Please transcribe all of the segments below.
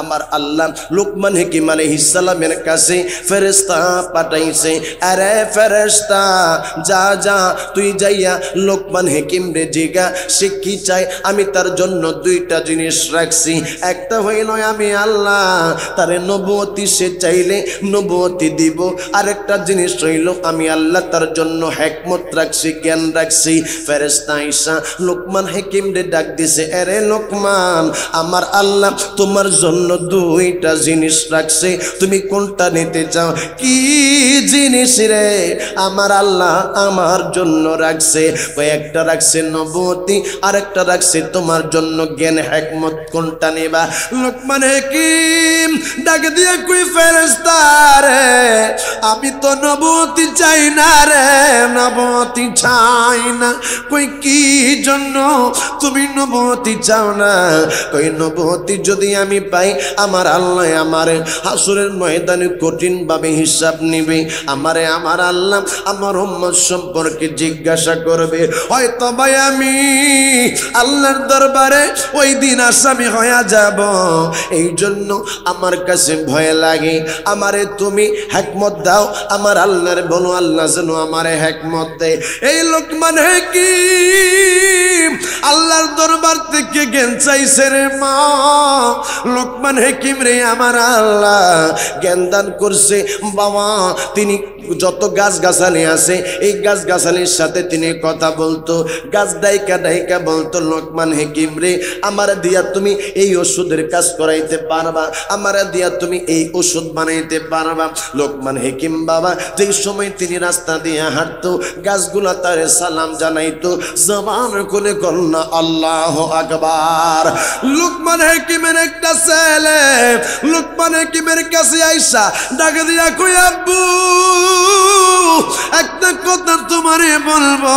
আমার আল্লাহ লুকমান হাকিম আলাইহিস সালামের কাছে ফেরেশতা পাঠাইছে। আরে ফেরেশতা, যা যা তুই যাইয়া লুকমান হাকিম রে জিগা সে কি চাই। আমি তার জন্য দুইটা জিনিস রাখছি। একটা হইল আমি আল্লাহ তারে নবুয়তি সে চাইলে নবুয়তি দিব। আরেকটা জিনিস হইল আমি আল্লাহ তার জন্য হিকমত রাখছি, জ্ঞান রাখছি। ফেরেশতা আইসা লুকমান হাকিম রে ডাক দিছে, আরে লুকমান, আমার আল্লাহ তোমার জন্য দুইটা জিনিস রাখছে, তুমি কোনটা নিতে চাও? কি জিনিস রে? আমার আল্লাহ আমার জন্য রাখছে, একটা রাখছে নবুয়তি, আরেকটা রাখছে তোমার জন্য জ্ঞান হিকমত। কোনটা নেবা? লুকমান হাকিম ডাক দিয়ে কই, ফেরেশতা রে, আমি তো নবুয়তি চাই না রে, নবুয়তি চাই না। কই কি জন্য তুমি নবুয়তি চাও না? কই নবুয়তি যদি আমি পাই আমার আল্লাহ আমারে হাসরের ময়দানে কঠিন ভাবে হিসাব নিবে। আমারে আমার আল্লাহ আমার উম্মত সম্পর্কে জিজ্ঞাসা করবে। হয়তো ভাই আমি আল্লাহর দরবারে ওই দিন আসামি হয়ে যাব। এই জন্য আমার কাছে ভয় লাগে। আমারে তুমি হিকমত দাও। আমার আল্লাহর বলো, আল্লাহ যেন আমারে হিকমত দেয়। এই লুকমান হাকিম আল্লাহর দরবার থেকে জ্ঞান চাইছে রে মা। লুকমান হাকিম রে আমার আল্লাহ জ্ঞান দান করছে বাবা। তিনি যত গাছ গাছালি আছে এই গাছ গাছালির সাথে তিনি কথা বলতো, গাছ ডাইকা ডাইকা বলতো, লুকমান হাকিম রে আমার দিয়া তুমি এই ওষুধের কাজ করাইতে পারবা, আমার দিয়া তুমি এই ওষুধ বানাইতে পারবা। লুকমান হাকিম বাবা যেই সময় তিনি রাস্তা দিয়ে হাঁটতো গাছগুলা তারে সালাম জানাইতো, জবান খুলে কন্যা আল্লাহু আকবার। লুকমান হাকিমের একটা ছেলে লুকমান হাকিমের কাছে আইসা ডাক দিয়া কই, আব্বু একটা কথা তোমারে বলবো,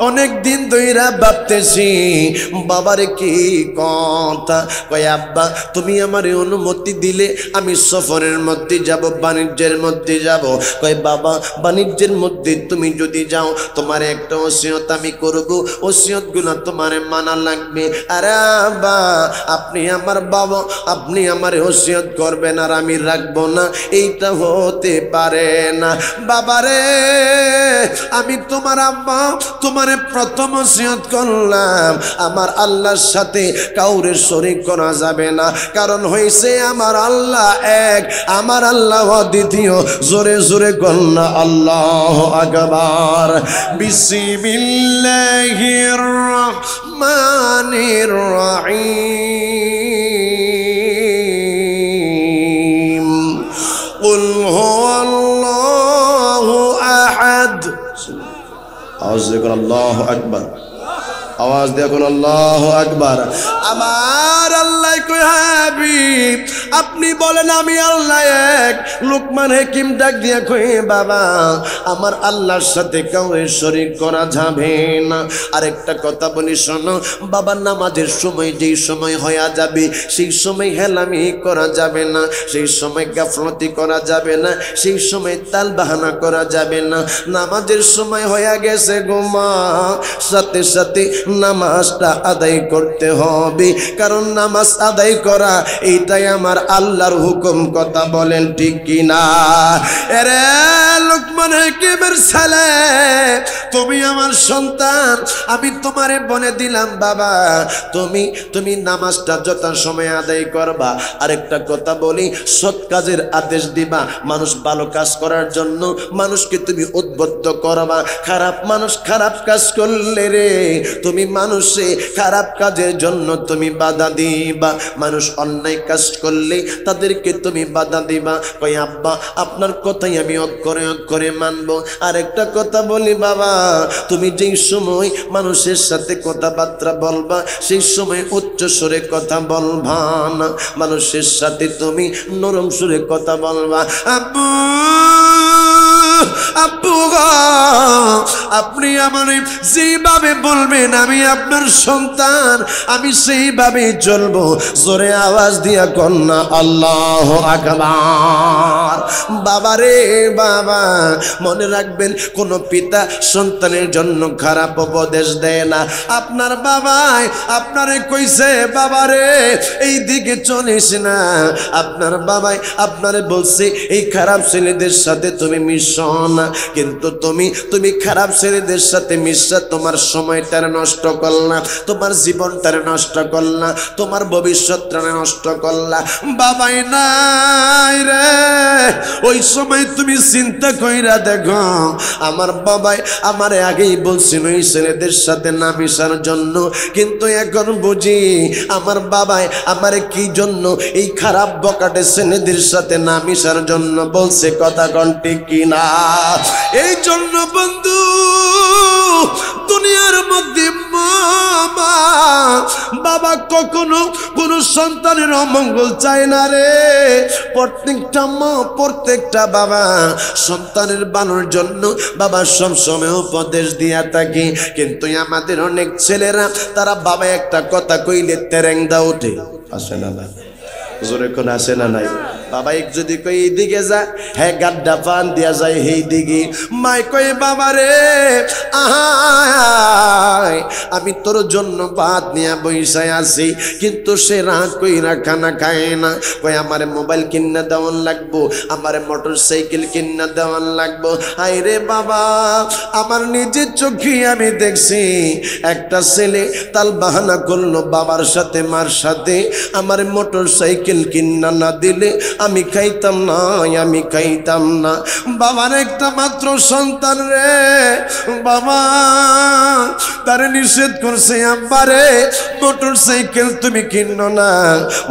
অনেক দিন ধইরা ভাবতেছি বাবার কি কথা। কই আব্বা তুমি আমারে অনুমতি দিলে আমি সফরের মধ্যে যাব, বাণিজ্যের মধ্যে যাব। কই বাবা বাণিজ্যের মধ্যে তুমি যদি যাও তোমার একটা ওসিয়ত আমি করব, ওসিয়ত গুলো তোমারে মানা লাগবে। আরে আব্বা আপনি আমার বাবা, আপনি আমার ওসিয়ত করবেন আর আমি রাখবো না, এইটা হতে পারে না। বাবারে আমি তোমার আব্বা, তোমারে প্রথম ওসিয়ত করলাম আমার আল্লাহর সাথে কাউরে শরীক করা যাবে না। কারণ হইছে আমার আল্লাহ এক, আমার আল্লাহ দ্বিতীয়। জোরে জোরে কন্যা আল্লাহু আকবার। বিসমিল্লাহির রহমানির রহিম। কুল হুয়াল্লাহু আহাদ। আওয়াজ দেখুন আল্লাহু আকবার, আওয়াজ দেখুন আল্লাহু আকবার। আমার আল্লাহ কই, হাবিব আপনি বলেন আমি আল্লাহ এক। লুকমান হাকিম ডাক দিয়া কই, বাবা আমার আল্লাহর সাথে কাউরে শরীক করা যাবে না। আরেকটা কথা বলি শোনো বাবা, নামাজের সময় যেই সময় হয়ে যাবে সেই সময় হেলামি করা যাবে না, সেই সময় গাফলতি করা যাবে না, সেই সময় তাল বাহানা করা যাবে না। নামাজের সময় হয়ে গেছে গোমা, সাথে সাথে নামাজটা আদায় করতে হবে, কারণ নামাজ আদায় করা এইটাই আমার আল্লাহর হুকুম। কথা বলেন ঠিক কিনা? এরে লুকমান হাকিমের ছেলে, তুমি আমার সন্তান, আমি তোমারে বলে দিলাম বাবা তুমি নামাজটা যথা সময় আদায় করবা। আরেকটা কথা বলি, সৎ কাজের আদেশ দিবা, মানুষ ভালো কাজ করার জন্য মানুষকে তুমি উদ্বুদ্ধ করবা। খারাপ মানুষ খারাপ কাজ করলে রে তুমি মানুষে খারাপ কাজের জন্য তুমি বাধা দিবা। মানুষ অন্যায় কাজ করলে তাদেরকে তুমি বাধা দিবা। কই আব্বা আপনার কথাই আমি অক্ষরে অক্ষরে মানবো। আরেকটা কথা বলি বাবা, তুমি যেই সময় মানুষের সাথে কথাবার্তা বলবা সেই সময় উচ্চ সুরে কথা বলবা না, মানুষের সাথে তুমি নরম সুরে কথা বলবা। আব্বু আব্বু গো, আপনি আমারে যেভাবে বলবেন আমি আপনার সন্তান, আমি সেইভাবে চলবো। জোরে আওয়াজ দিয়া কন্যা আল্লাহু আকবার। বাবা রে বাবা, মনে রাখবেন কোন পিতা সন্তানের জন্য খারাপ উপদেশ দেয় না। আপনার বাবাই আপনারে কইছে বাবা রে এই দিকে চলিস না, আপনার বাবাই আপনারে বলছে এই খারাপ ছেলেদের সাথে তুমি মিশো না, কিন্তু তুমি খারাপ ছেলেদের সাথে মিশা তোমার সময়টার নষ্ট করলা, তোমার জীবনটার নষ্ট করলা, তোমার ভবিষ্যৎটা নষ্ট করলা। বাবাই নাই রে, ওই সময় তুমি চিন্তা কইরা দেখো, আমার বাবাই আমারে আগেই বলছিল এই ছেলেদের সাথে না মিশার জন্য, কিন্তু এখন বুঝি আমার বাবাই আমারে কি জন্য এই খারাপ বকাটে ছেলেদের সাথে না মিশার জন্য বলছে। কথা কোন ঠিক কিনা? এই জন্য বন্ধু দুনিয়ার মধ্যে বাবা কখনো কোন সন্তানের অমঙ্গল চায় না রে। প্রত্যেকটা মা প্রত্যেকটা বাবা সন্তানের বানোর জন্য বাবা সবসময় উপদেশ দিয়া থাকে, কিন্তু আমাদের অনেক ছেলেরা তারা বাবা একটা কথা কইলে তেরেংদা ওঠে। আসে না না জোরে কোন আসে না নাই? বাবা এক যদি কই এই দিকে যা, হ্যাঁ গাড্ডা পান দিয়া যায় এই দিকে। মাই কই বাবা রে আয়, আমি তোর জন্য ভাত নিয়ে বইসায় আছি, কিন্তু সে রাত কইরা খানা খায় না। কই আমারে মোবাইল কিনা দেওয়ান লাগবো, আমারে মোটর সাইকেল কিনা দেওয়ান লাগবো। হাই রে বাবা, আমার নিজের চোখে আমি দেখছি একটা ছেলে তাল বাহানা করলো বাবার সাথে মার সাথে, আমার মোটর সাইকেল কিনা না দিলে আমি খাইতাম না, আমি খাইতাম না। বাবার একটা মাত্র সন্তান রে বাবা, তারে নিষেধ করছে আব্বারে মোটর সাইকেল তুমি কিনো না,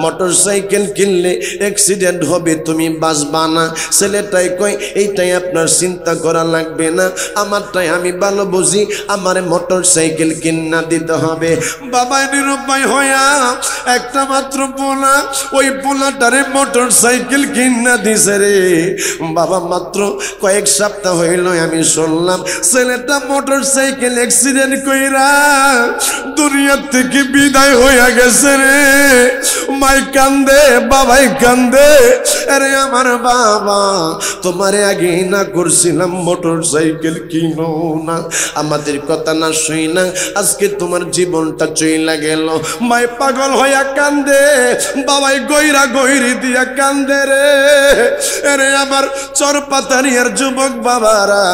মোটর সাইকেল কিনলে অ্যাক্সিডেন্ট হবে, তুমি বাঁচবা না। ছেলেটাই কই এইটাই আপনার চিন্তা করা লাগবে না, আমারটাই আমি ভালো বুঝি, আমারে মোটর সাইকেল কিনা দিতে হবে। বাবা নিরুপায় হইয়া একটা মাত্র পোলা, ওই পোলাটারে মোটর সাইকেল কিনা দিছে রে বাবা। মাত্র কয়েক সপ্তাহ হইল আমি শুনলাম ছেলেটা মোটর সাইকেল অ্যাক্সিডেন্ট কইরা দুনিয়া থেকে বিদায় হইয়া গেছে রে। মাই কান্দে বাবাই কান্দে, আরে আমার বাবা তোমারে আগে না করছিলাম মোটর সাইকেল কিনো না, আমাদের কথা না শুই না, আজকে তোমার জীবনটা চইলা গেল। মাই পাগল হইয়া কান্দে, বাবাই গইরা গইরি দিয়া কান্দে রে। আরে আমার চরপাতারিয়ার যুবক বাবারা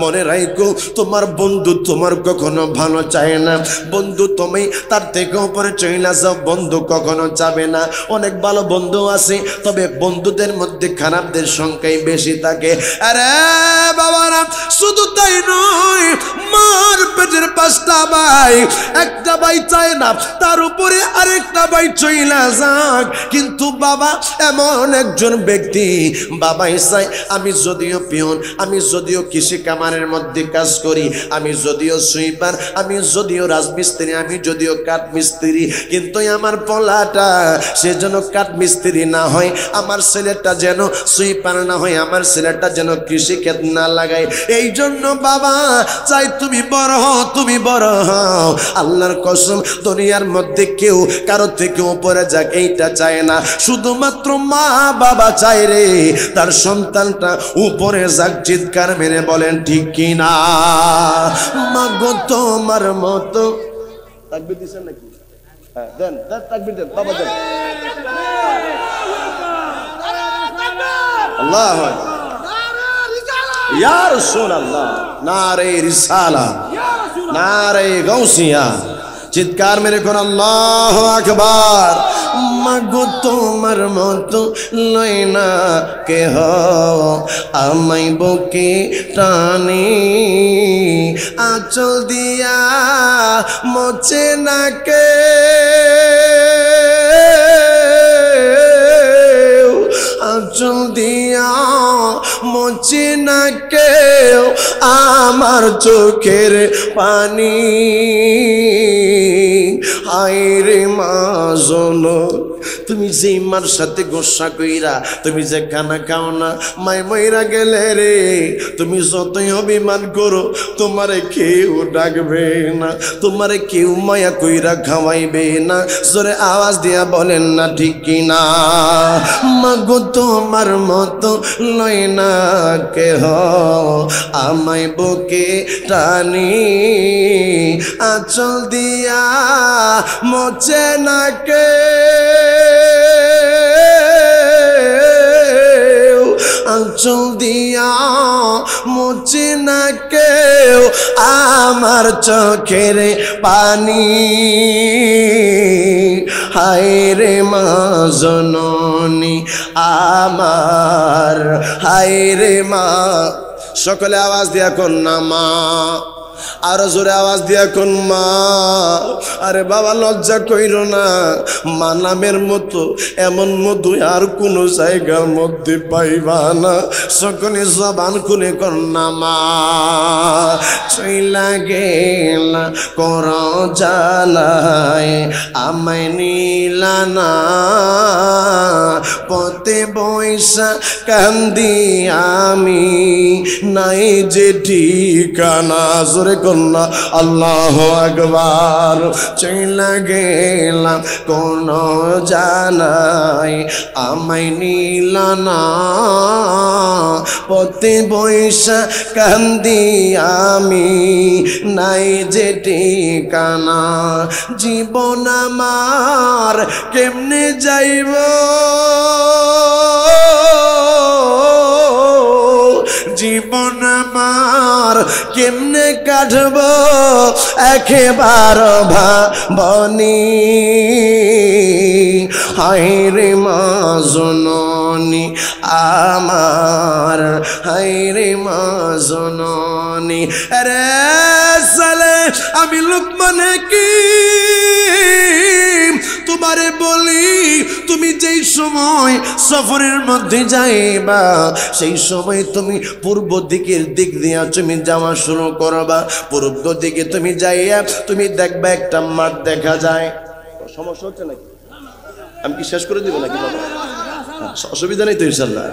মনে রাখো, তোমার বন্ধু তোমার কখনো ভালো চায় না, বন্ধু তুমি তার থেকে উপরে চইলা যাও, বন্ধু কখনো যাবে না। অনেক ভালো বন্ধু আছে, তবে বন্ধুদের মধ্যে খারাপদের সংখ্যাই বেশি থাকে। আরে বাবারা শুধু তাই নয়, মার পেটের পাঁচটা ভাই, একটা ভাই চায় না তার উপরে আরেকটা ভাই চইলা যাক, কিন্তু বাবা এমন একজন ব্যক্তি, বাবাই চাই আমি যদিও পিয়ন, আমি যদিও কৃষি কামারের মধ্যে কাজ করি, আমি যদিও সুইপার, আমি যদিও রাজমিস্ত্রি, আমি যদিও কাঠমিস্ত্রি, কিন্তু আমার পোলাটা সে যেন কাঠমিস্ত্রি না হয়, আমার ছেলেটা যেন সুইপার না হয়, আমার ছেলেটা যেন কৃষি ক্ষেত না লাগায়। এই জন্য বাবা চাই তুমি বড় হও, তুমি বড় হও। আল্লাহর কসম দুনিয়ার মধ্যে কেউ কারো থেকে উপরে যাক এইটা চায় না, শুধুমাত্র মা বাবা চাই রে তার সন্তানটা উপরে যাক। চিৎকার মেরে বলেন ঠিক কিনা? মা গো তোমার মতো তাকবীর দিছেন নাকি? হ্যাঁ দেন দেন তাকবীর দেন বাবা দেন। আল্লাহু আকবার, ইয়া রাসূলুল্লাহ, নারে রিসালা, নারে গাউসিয়া। চিৎকার মেরে কোন আল্লাহু আকবার। মাগো তোমার মতো লয় না কেহ আমায় বুকে টানে, আঁচল দিয়া মোছে না কে, আঁচল দিয়া মোছে না কেউ আমার চোখের পানি। হায় রে মা জনম তুমি যেই মার সাথে গোসা কইরা তুমি যে খানা খাও না, মাই মইরা গেলে রে তুমি যতই অভিমান করো তোমারে কেউ ডাকবে না, তোমারে কেউ মায়া কইরা খাওয়াইবে না। জোরে আওয়াজ দিয়া বলেন না ঠিক কিনা? মাগো তোমার মতো লয় না কেহ আমায় বুকে টানি, আঁচল দিয়া মোচে না কে, আঁচল দিয়া মোচে না কেউ আমার চোখের পানি। হায় রে মা জননী আমার, হায় রে মা। সকলে আওয়াজ দিয়া কন্যা মা, আরো জোরে আওয়াজ দিয়া কোন মা। আরে বাবা লজ্জা কইরো না, মা নামের মতো এমন মধু আর কোনো জায়গার মধ্যে পাইবা না। সকলে জবান খুলে কন্যা মা। চইলা গেলা কর জালায় আমায় নিলা না, পথে বৈশা কান্দি আমি নাই যে ঠিকানা। জোরে কন্যা আল্লাহু আকবার। চইলা গেলাম কোন জানাই আমায় নিলা না, পথে বৈশা কান্দি আমি নাই যে ঠিকানা। জীবন আমার কেমনে যাইব, জীবন আমার কেমনে কাটব একেবার ভাবনি। হায় রে মা জননী আমার, হায় রে মা জননী। রে সালে আমি লোকমান হাকিম তোমারে বলি, তুমি যেই সময় সফরের মধ্যে যাইবা সেই সময় তুমি পূর্ব দিকের দিক দিয়া তুমি যাওয়া শুরু করবা। পূর্ব দিকে তুমি যাইয়া তুমি দেখবা একটা মাঠ দেখা যায়। সমস্যা হচ্ছে নাকি? আমি কি শেষ করে দিব নাকি বাবা? অসুবিধা নেই তো ইনশাল্লাহ।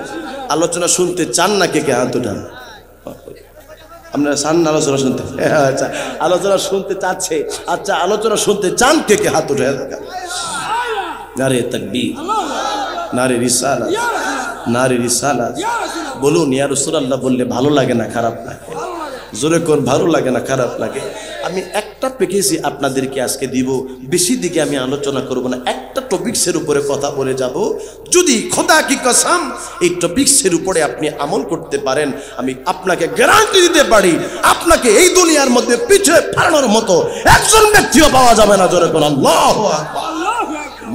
আলোচনা শুনতে চান না? কে কে হাত উঠান। আপনারা চান না আলোচনা শুনতে? আচ্ছা, আলোচনা শুনতে চাচ্ছে। আচ্ছা, আলোচনা শুনতে চান কে কে হাত উঠে? নারে তাকবীর, নারে রিসালাত, নারে রিসালাত। বলুন ইয়া রাসূলুল্লাহ বললে ভালো লাগে না খারাপ লাগে? জোরে কোন ভালো লাগে না খারাপ লাগে? আমি একটা প্যাকেজই আপনাদেরকে আজকে দিব, বেশি দিকে আমি আলোচনা করব না। একটা টপিকসের উপরে কথা বলে যাব। যদি খোদা কি কসম এই টপিকসের উপরে আপনি আমল করতে পারেন, আমি আপনাকে গ্যারান্টি দিতে পারি আপনাকে এই দুনিয়ার মধ্যে পিছে ফেলানোর মতো একজন ব্যক্তিও পাওয়া যাবে না। জোরে কোন আল্লাহু আকবার।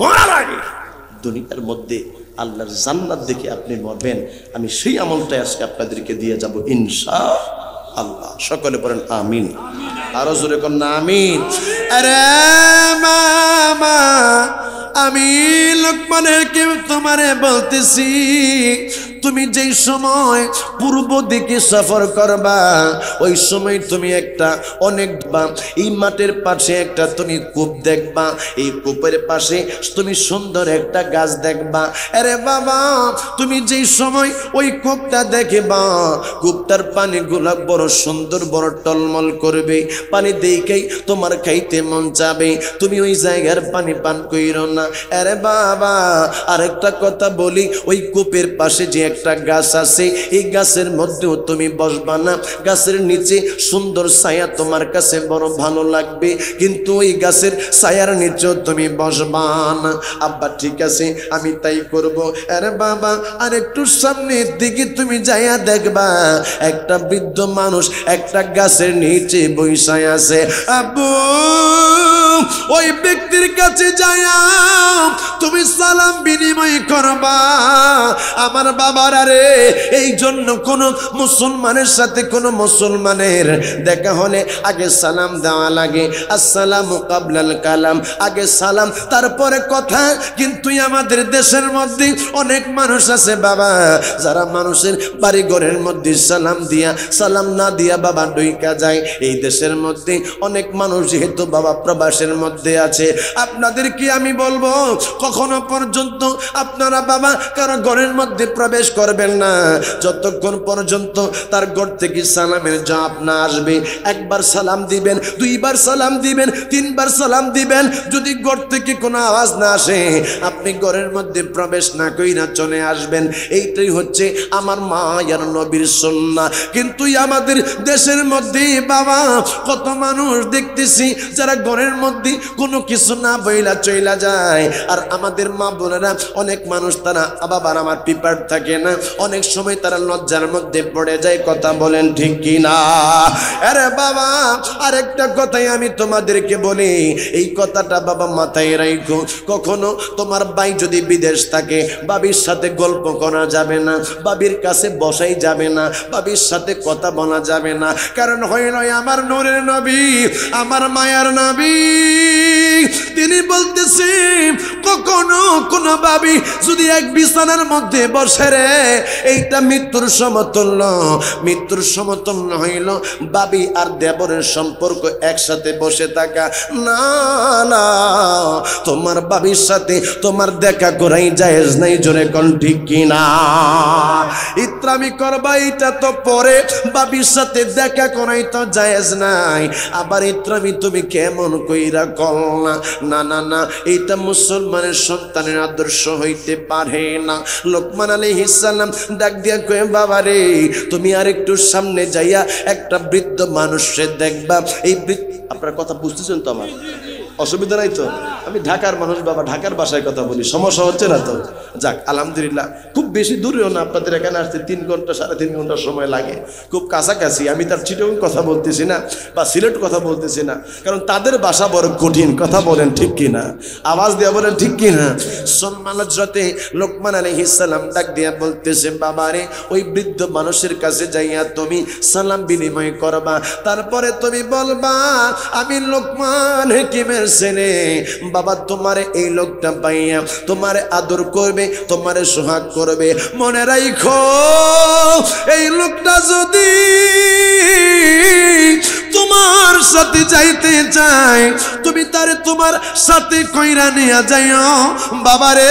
মরার আগে দুনিয়ার মধ্যে আল্লাহর জান্নাত দেখে আপনি মরবেন। আমি সেই আমলটাই আজকে আপনাদেরকে দিয়ে যাব ইনশাআল্লাহ। সকলে বলেন আমিন। আরো জোরে কোন আমিন। আরে মামা আমি লোকমান হাকিম তোমারে বলতেছি, তুমি যেই সময় পূর্ব দিকে সফর করবা ওই সময় তুমি একটা অনেক এই মাঠের পাশে একটা তুমি কূপ দেখবা। এই কূপের পাশে তুমি সুন্দর একটা গাছ দেখবা। আরে বাবা তুমি যেই সময় ওই কূপটা দেখবা, কূপটার পানিগুলা বড় সুন্দর, বড় টলমল করবে। পানি দেখেই তোমার খাইতে মন চাবে। তুমি ওই জায়গার পানি পান কইরো না। আরে বাবা আরেকটা কথা বলি, ওই কূপের পাশে যে একটা গাছ আছে এই গাছের মধ্যেও তুমি বসবা না। গাছের নিচে সুন্দর ছায়া তোমার কাছে বড় ভালো লাগবে, কিন্তু ওই গাছের ছায়ার নিচেও তুমি বসবা না। আব্বা ঠিক আছে আমি তাই করব। আরে বাবা আর একটু সামনের দিকে তুমি যাইয়া দেখবা একটা বৃদ্ধ মানুষ একটা গাছের নিচে বসে আছে। আব্বু ওই ব্যক্তির কাছে যাইয়া তুমি সালাম বিনিময় করবা। আমার বাবারা রে, এই জন্য কোন মুসলমানের সাথে কোন মুসলমানের দেখা হলে আগে সালাম দেওয়া লাগে। আসসালামু কাবলাল কালাম, আগে সালাম তারপরে কথা। কিন্তু আমাদের দেশের মধ্যে অনেক মানুষ আছে বাবা, যারা মানুষের বাড়ি ঘরের মধ্যে সালাম দিয়া সালাম না দিয়া বাবা ডুইকা যায়। এই দেশের মধ্যে অনেক মানুষ যেহেতু বাবা প্রবাসের মধ্যে আছে, আপনাদেরকে আমি বলবো কখনো পর্যন্ত আপনারা বাবা কারো ঘরের মধ্যে প্রবেশ করবেন না যতক্ষণ পর্যন্ত তার ঘর থেকে সালামের জবাব না আসবে। একবার সালাম দিবেন, দুইবার সালাম দিবেন, তিনবার সালাম দিবেন, যদি ঘর থেকে কোনো আওয়াজ না আসে আপনি ঘরের মধ্যে প্রবেশ না কইরা চলে আসবেন। এইটাই হচ্ছে আমার মায়ার নবীর সুন্নাহ। কিন্তু আমাদের দেশের মধ্যে বাবা কত মানুষ দেখতেছি যারা ঘরের মধ্যে কোনো কিছু না বইলা চইলা যায়। আর আমাদের মা বোনেরা অনেক মানুষ তারা বাবার আমার প্রিপেয়ার্ড থাকে না, অনেক সময় তারা লজ্জার মধ্যে পড়ে যায়। কথা বলেন ঠিক কি না? আরে বাবা আরেকটা কথাই আমি তোমাদেরকে বলি, এই কথাটা বাবা মাথায় রাখো। কখনো তোমার ভাই যদি বিদেশ থাকে বাবির সাথে গল্প করা যাবে না, বাবির কাছে বসাই যাবে না, বাবির সাথে কথা বলা যাবে না। কারণ হইল আমার নূরের নবী, আমার মায়ার নবী, তিনি বলতেছে কখনো কোন বাবি যদি এক বিছানার মধ্যে বসে রে, এইটা মৃত্যুর সমতুল্য। মৃত্যুর সমতুল্য হইল বাবি আর দেবরের সম্পর্ক একসাথে বসে থাকা। না না, তোমার বাবির সাথে তোমার দেখা করাই জায়েজ নাই। জোরে কোন ঠিক কিনা? ইত্রামি করবা এটা তো পরে, বাবির সাথে দেখা করাই তো জায়েজ নাই। আবার ইত্রামি তুমি কেমন কইরা করলা? না না না, এইটা মুসলমানের সন্তানের আদর্শ হইতে পারে না। লোকমান আলাইহিস সালাম ডাক দিয়া কয়ে বাবা রে, তুমি আর একটু সামনে যাইয়া একটা বৃদ্ধ মানুষের দেখবা। এই বৃদ্ধ, আপনার কথা বুঝতেছেন তো? আমার অসুবিধা নাই তো? আমি ঢাকার মানুষ বাবা, ঢাকার ভাষায় কথা বলি, সমস্যা হচ্ছে না তো? যাক আলহামদুলিল্লাহ। খুব বেশি দূরেও না, আপনাদের এখানে আসতে 3 ঘন্টা 3.5 ঘন্টা সময় লাগে, খুব কাছাকাছি। আমি তার চিটং কথা বলতেছি না বা সিলেট কথা বলতেছি না, কারণ তাদের ভাষা বড় কঠিন। কথা বলেন ঠিক কিনা? আওয়াজ দিয়া বলেন ঠিক কিনা? সম্মান হযরতে লোকমান আলাইহিস সালাম ডাক দিয়া বলতেছে বাবা রে, ওই বৃদ্ধ মানুষের কাছে যাইয়া তুমি সালাম বিনিময় করবা, তারপরে তুমি বলবা আমি লোকমান হাকিমের ছেলে। বাবা তোমারে এই লোকটা পাইয়া তোমারে আদর করবে, তোমারে সোহাগ করবে। মনে রাখো এই লোকটা যদি তোমার সাথে যাইতে চাই, তুমি তারে তোমার সাথে কইরা নিয়ে যাইও। বাবারে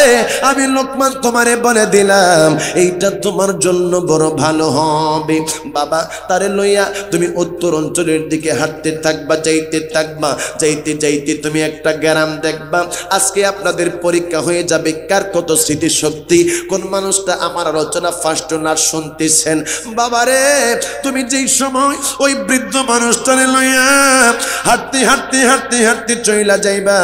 আমি লোকমান তোমারে বলে দিলাম এইটা তোমার জন্য বড় ভালো হবে। বাবা তারে লইয়া তুমি উত্তর অঞ্চলের দিকে হাঁটতে থাকবা, যাইতে থাকবা, যাইতে যাইতে তুমি একটা গ্রাম দেখবা। আজকে আপনাদের পরীক্ষা হয়ে যাবে কার কত স্মৃতিশক্তি, কোন মানুষটা আমার আলোচনা ফার্স্ট না শুনতেছেন। বাবারে তুমি যেই সময় ওই বৃদ্ধ মানুষটারে লইয়া হাঁটতে হাঁটতে হাঁটতে হাঁটতে চইলা যাইবা,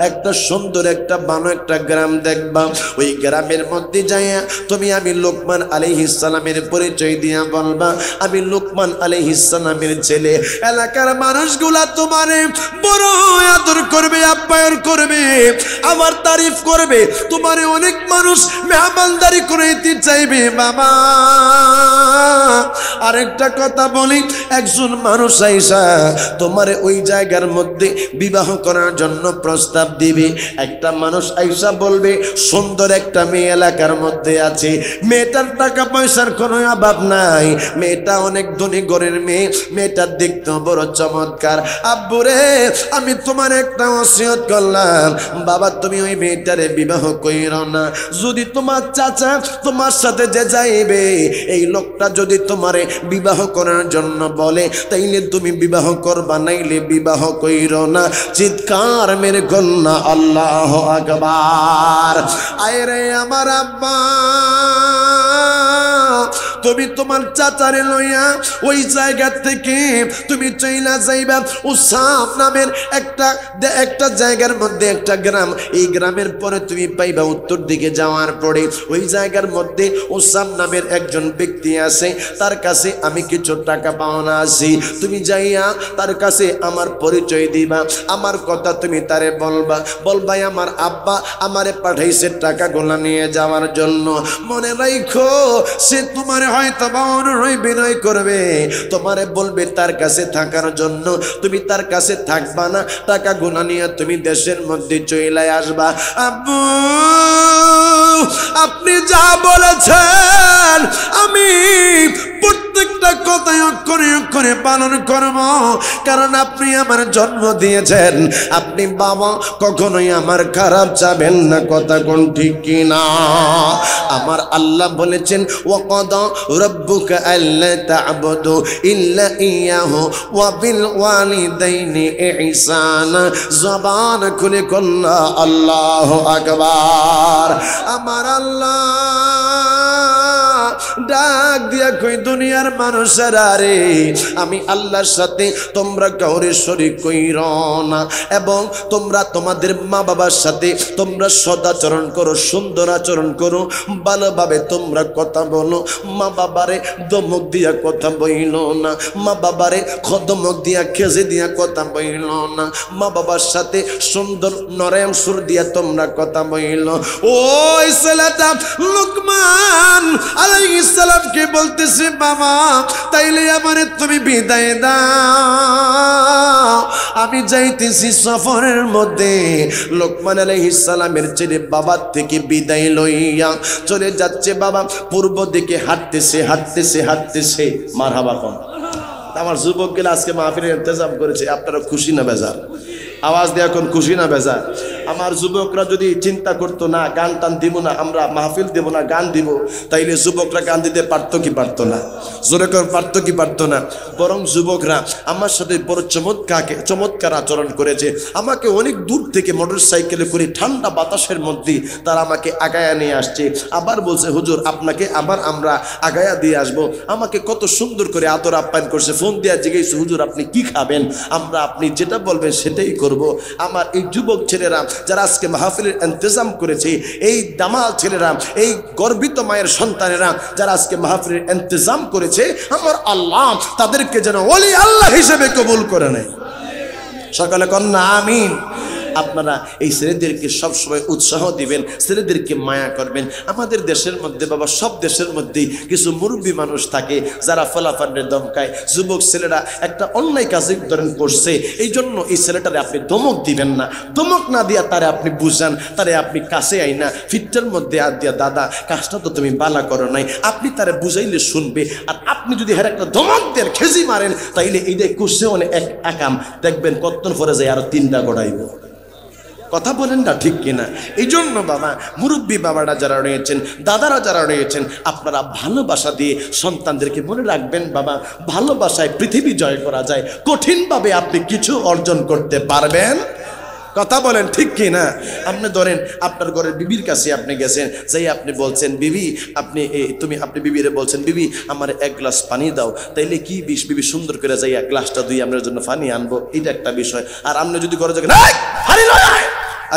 একটা সুন্দর একটা বানো একটা গ্রাম দেখবা। ওই গ্রামের মধ্যে যাইয়া তুমি আমি লোকমান আলাইহিস সালামের পরিচয় দিয়া বলবা আমি লোকমান আলাইহিস সালামের ছেলে। এলাকার মানুষগুলা তোমারে বড় আদর করবে, আপ্যায়ন করবে, আমার তারিফ করবে, তোমারে অনেক মানুষ মেহমানদারি করাইতে চাইবে। বাবা আরেকটা কথা বলি, একজন মানুষ আইসা তোমারে ওই জায়গার মধ্যে বিবাহ করার জন্য প্রস্তাব দিবে। একটা মানুষ আইসা বলবে সুন্দর একটা মেয়ে এলাকার মধ্যে আছে, মেয়েটার টাকা পয়সার কোনো অভাব নাই, মেয়েটা অনেক ধনী ঘরের মেয়ে, মেয়েটা দেখতে বড় চমৎকার। আব্বুরে আমি তোমার একটা ওসিয়ত করলাম, বাবা তুমি ওই মেয়েটারে বিবাহ কইরো না। যদি তোমার চাচা তোমার সাথে যে যাইবে এই লোকটা যদি তোমারে বিবাহ করার জন্য বলে তাইলে তুমি বিবাহ করবা, নাইলে বিবাহ কইরো না। চিৎকার মেরে কন্যা আল্লাহু আকবার। আয় রে আমার আব্বা তুমি তোমার চাচারে লইয়া ওই জায়গা থেকে তুমি চইলা যাইবা উসাম নামের একটা জায়গার মধ্যে একটা গ্রাম। এই গ্রামের পরে তুমি পাইবা উত্তর দিকে যাওয়ার পরে ওই জায়গার মধ্যে উসাম নামের একজন ব্যক্তি আছে, তার কাছে আমি কিছু টাকা পাওনা আছি। তুমি যাইয়া তার কাছে আমার পরিচয় দিবা, আমার কথা তুমি তারে বলবা আমার আব্বা আমারে পাঠাইছে টাকাগুলা নিয়ে যাওয়ার জন্য। মনে রাখো সে তোমারে হয়তো অনুরোধ বিনয় করবে, তোমারে বলবে তার কাছে থাকার জন্য। তুমি তার কাছে থাকবা না, টাকাগুলা নিয়ে তুমি দেশের মধ্যে চলে আসবা। আব্বু আপনি যা বলেছেন আমি প্রত্যেকটা কথাই অক্ষরে অক্ষরে পালন করব, কারণ আপনি আমার জন্ম দিয়েছেন, আপনি বাবা কখনোই আমার খারাপ চাবেন না। কথা কোন ঠিক কিনা? আমার আল্লাহ বলেছেন ওয়াকাদা রাব্বুকা আল্লা তা'বুদু ইল্লা ইয়াহু ওয়া বিল ওয়ালিদাইনি ইহসানা। জবান খুলে কল্লা আল্লাহু আকবার। আমার আল্লাহ ডাক দিয়া কই দুনিয়ার মানুষেরা রে, আমি আল্লাহর সাথে তোমরা কাউরে শরীক কইরো না, এবং তোমরা তোমাদের মা বাবার সাথে তোমরা সদাচরণ করো, সুন্দর আচরণ করো, ভালোভাবে তোমরা কথা বলো। মা বাবারে দমক দিয়া কথা বইলো না, মা বাবারে খদমক দিয়া খেজে দিয়া কথা বইলো না, মা বাবার সাথে সুন্দর নরম সুর দিয়া তোমরা কথা বইলো। ওই ছেলেটা লুকমান আলাইহিস সালামকে বলতেছে বাবা তাইলে আমারে তুমি বিদায় দাও, আমি যাইতেছি সফরের মধ্যে। লোকমান আলাইহিস সালামের ছেলে বাবার থেকে বিদায় লইয়া চলে যাচ্ছে। বাবা পূর্ব দিকে হাঁটতেছে। মারহাবা কোন আমার যুবক গেলে আজকে মাহফিলের ইন্তজাম করেছে, আপনারা খুশি না বেজার? আওয়াজ দিয়ে এখন খুশি না বেজার? আমার যুবকরা যদি চিন্তা করতো না গান টান দিব না, আমরা মাহফিল দেব না গান দিব, তাইলে যুবকরা গান দিতে পারতো কি পারতো না? জোরে করে পারতো কি পারতো না? বরং যুবকরা আমার সাথে বড় চমৎকার আচরণ করেছে। আমাকে অনেক দূর থেকে মোটর সাইকেলে করে ঠান্ডা বাতাসের মধ্যে তারা আমাকে আগায়া নিয়ে আসছে। আবার বলছে হুজুর আপনাকে আবার আমরা আগায়া দিয়ে আসবো। আমাকে কত সুন্দর করে আদর আপ্যায়ন করছে। ফোন দেওয়া জিজ্ঞেস হুজুর আপনি কি খাবেন, আমরা আপনি যেটা বলবেন সেটাই করব। আমার এই যুবক ছেলেরা যারা আজকে মাহফিলের ইন্তজাম করেছে, এই দামাল ছেলেরা, এই গর্বিত মায়ের সন্তানেরা যারা আজকে মাহফিলের ইন্তজাম করেছে, আমার আল্লাহ তাদেরকে যেন ওলি আল্লাহ হিসেবে কবুল করে নেয়। সকালে কন্যা আমিন। আপনারা এই ছেলেদেরকে সবসময় উৎসাহ দিবেন, ছেলেদেরকে মায়া করবেন। আমাদের দেশের মধ্যে বাবা সব দেশের মধ্যেই কিছু মুরব্বী মানুষ থাকে যারা ফলাফান্ডের দমকায়। যুবক ছেলেরা একটা অন্যায় কাজে ধরেন করছে, এই জন্য এই ছেলেটারে আপনি ধমক দিবেন না। ধমক না দিয়া তারে আপনি বুঝান, তারে আপনি কাছে আইনা ফিটটার মধ্যে আর দিয়া দাদা কাজটা তো তুমি বালা করো নাই, আপনি তারে বুঝাইলে শুনবে। আর আপনি যদি হ্যাঁ একটা ধমক দেন খেজি মারেন, তাইলে এইটাই করছে অনেক একাম দেখবেন কতক্ষণ পরে যায় আরো 3টা গড়াইব। কথা বলেন না ঠিক কিনা? এই জন্য বাবা মুরব্বী বাবারা যারা রয়েছেন, দাদারা যারা রয়েছেন, আপনারা ভালোবাসা দিয়ে সন্তানদেরকে মনে রাখবেন বাবা ভালোবাসায় পৃথিবী জয় করা যায়, কঠিনভাবে আপনি কিছু অর্জন করতে পারবেন। কথা বলেন ঠিক কি না? আপনি ধরেন আপনার ঘরের বিবির কাছে আপনি গেছেন, যাই আপনি বলছেন বিবি আপনি বিবিরে বলছেন বিবি আমার 1 গ্লাস পানি দাও, তাইলে কি বিবি সুন্দর করে যাই 1 গ্লাসটা দুই আপনার জন্য পানি আনবো, এটা একটা বিষয়। আর আপনি যদি ঘরে যাবেন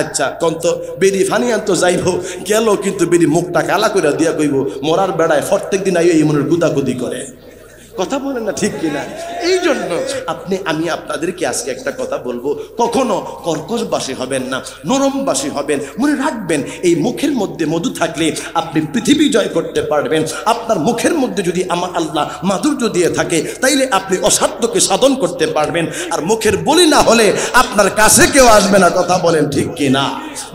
আচ্ছা কন্ত বেরি ফানি আনতো যাইব গেল, কিন্তু বেরি মুখটা কালা করে দিয়া কইব মরার বেড়ায় প্রত্যেক দিন আইও এই মনের গুদাগুদি করে। কথা বলেন না ঠিক কিনা? এই জন্য আমি আপনাদেরকে আজকে একটা কথা বলবো, কখনো কর্কশবাসী হবেন না, নরমবাসী হবেন। মনে রাখবেন এই মুখের মধ্যে মধু থাকলে আপনি পৃথিবী জয় করতে পারবেন। আপনার মুখের মধ্যে যদি আমার আল্লাহ মাধুর্য দিয়ে থাকে তাইলে আপনি অসাধ্যকে সাধন করতে পারবেন। আর মুখের বলি না হলে আপনার কাছে কেউ আসবে না। কথা বলেন ঠিক কিনা?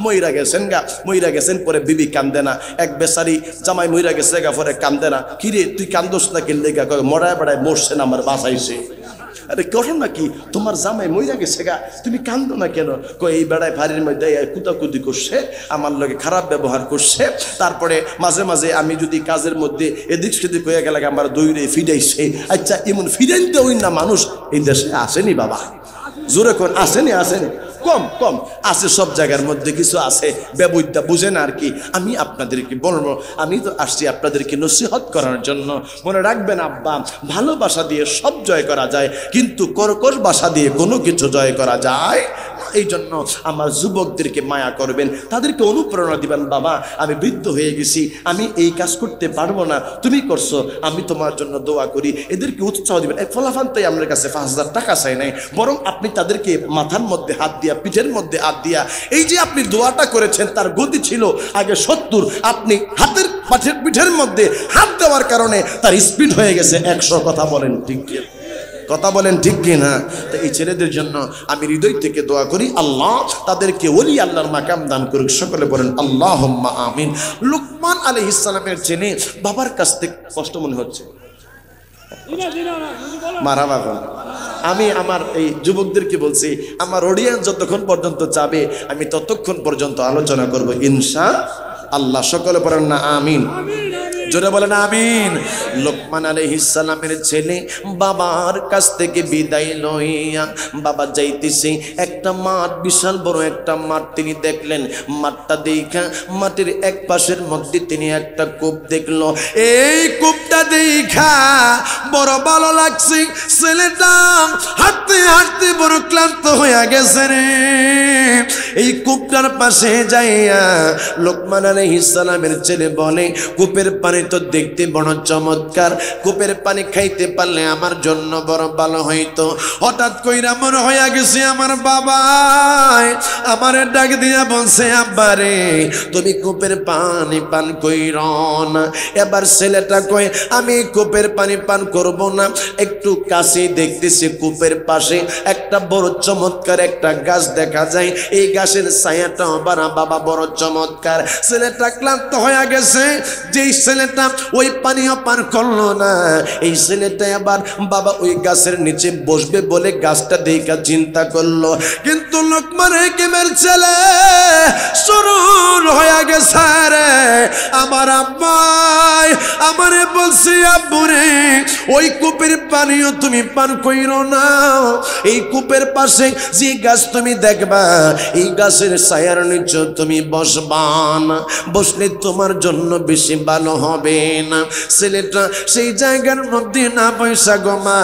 মইরা গেছেন পরে বিবি কান্দে না, এক বেচারি জামাই মইরা গেছে পরে কান্দে না। কিরে তুই কান্দোস না কিনলে মরা বেড়ায় মরছে না আমার বাঁচাইছে। আরে ঘটনা কি? তোমার জামাই মইরা গেছে গা, তুমি কান্দো না কেন? এই বেড়ায় ভারির মধ্যে কুদাকুদি করছে, আমার লগে খারাপ ব্যবহার করছে, তারপরে মাঝে মাঝে আমি যদি কাজের মধ্যে এদিক সেদিক হয়ে গেলে আমার দৌড়ে ফিরাইছে। আচ্ছা এমন ফিরাইতে ওই না মানুষ এই দেশে আসেনি বাবা? জোরে কোন আসেনি? কম কম আছে, সব জায়গার মধ্যে কিছু আছে ব্যবুদ্ধা বুঝেন আর কি। আমি আপনাদেরকে বলবো, আমি তো আসছি আপনাদেরকে নসিহত করার জন্য। মনে রাখবেন আব্বা, ভালোবাসা দিয়ে সব জয় করা যায়, কিন্তু কর্কশ ভাষা দিয়ে কোনো কিছু জয় করা যায়। এই জন্য আমার যুবকদেরকে মায়া করবেন, তাদেরকে অনুপ্রেরণা দিবেন, বাবা আমি বৃদ্ধ হয়ে গেছি, আমি এই কাজ করতে পারবো না, তুমি করছো, আমি তোমার জন্য দোয়া করি। এদেরকে উৎসাহ দিবেন। এই ফলাফল তাই আমার কাছে 5,000 টাকা চাই নাই, বরং আপনি তাদেরকে মাথার মধ্যে হাত দিয়া, পিঠের মধ্যে হাত দিয়া, এই যে আপনি দোয়াটা করেছেন তার গতি ছিল আগে 70, আপনি হাতের পিঠের মধ্যে হাত দেওয়ার কারণে তার স্পিড হয়ে গেছে 100। কথা বলেন ঠিক কি? কথা বলেন ঠিক কি না? তো এই ছেলেদের জন্য আমি হৃদয় থেকে দোয়া করি, আল্লাহ তাদেরকে ওলি আল্লাহর মাকাম দান করুক। সকলে বলেন আল্লাহুম্মা আমিন। লুকমান আলাইহিস সালামের ছেলে বাবার কাছ থেকে কষ্ট মনে হচ্ছে, মারহাবা বলেন। আমি আমার এই যুবকদেরকে বলছি, আমার অডিয়েন্স যতক্ষণ পর্যন্ত চাবে আমি ততক্ষণ পর্যন্ত আলোচনা করব ইনশাআল্লাহ। সকলে বলেন না আমিন, জোরে বলেন আমিন। লোকমান আলাইহিস সালামের ছেলে বাবার কাছ থেকে বিদায় লইয়া বাবা যাইতেছে একটা মাঠ, বিশাল বড় একটা মাঠ তিনি দেখলেন। মাঠটা দেখা মাটির এক পাশের মধ্যে তিনি একটা কূপ দেখলো। এই কূপটা দেখা বড় ভালো লাগছে, ছেলেটা হাঁটতে হাঁটতে বড় ক্লান্ত হয়ে গেছে রে। এই কূপটার পাশে যাইয়া লোকমান আলাইহিস সালামের ছেলে বলে, কূপের পানি তো দেখতে বড় চমৎকার, কূপের পানি খাইতে পারলে আমার জন্য বড় ভালো হইতো। হঠাৎ কইরা মনে হইয়া গেছে আমার বাবা আমারে ডাক দিয়া বলছে, আব্বা রে তুমি কূপের পানি পান কইর না। এবার ছেলেটা কয়, আমি কূপের পানি পান করব না। একটু কাছে দেখতেছি কূপের পাশে একটা বড় চমৎকার একটা গাছ দেখা যায়, এই গাছের ছায়াটা বাবা বড় চমৎকার। ছেলেটা ক্লান্ত হয়ে গেছে, যেই ছেলেটা ওই পানিও পান করলো না, এই ছেলেটা আবার বাবা ওই গাছের নিচে বসবে বলে গাছটা দেখা চিন্তা করলো। কিন্তু লোকমান হাকিমের ছেলে শুরুর হয়ে গেছে রে। আমার আব্বাই আমারে বলছে, আব্বু রে ওই কূপের পানিও তুমি পান কইরো না, এই কূপের পাশে যে গাছ তুমি দেখবা এই গাছের ছায়ার নিচে তুমি বসবা না, বসলে তোমার জন্য বেশি ভালো হবে না। ছেলেটা সেই জায়গার মধ্যে না পয়সা গোমা,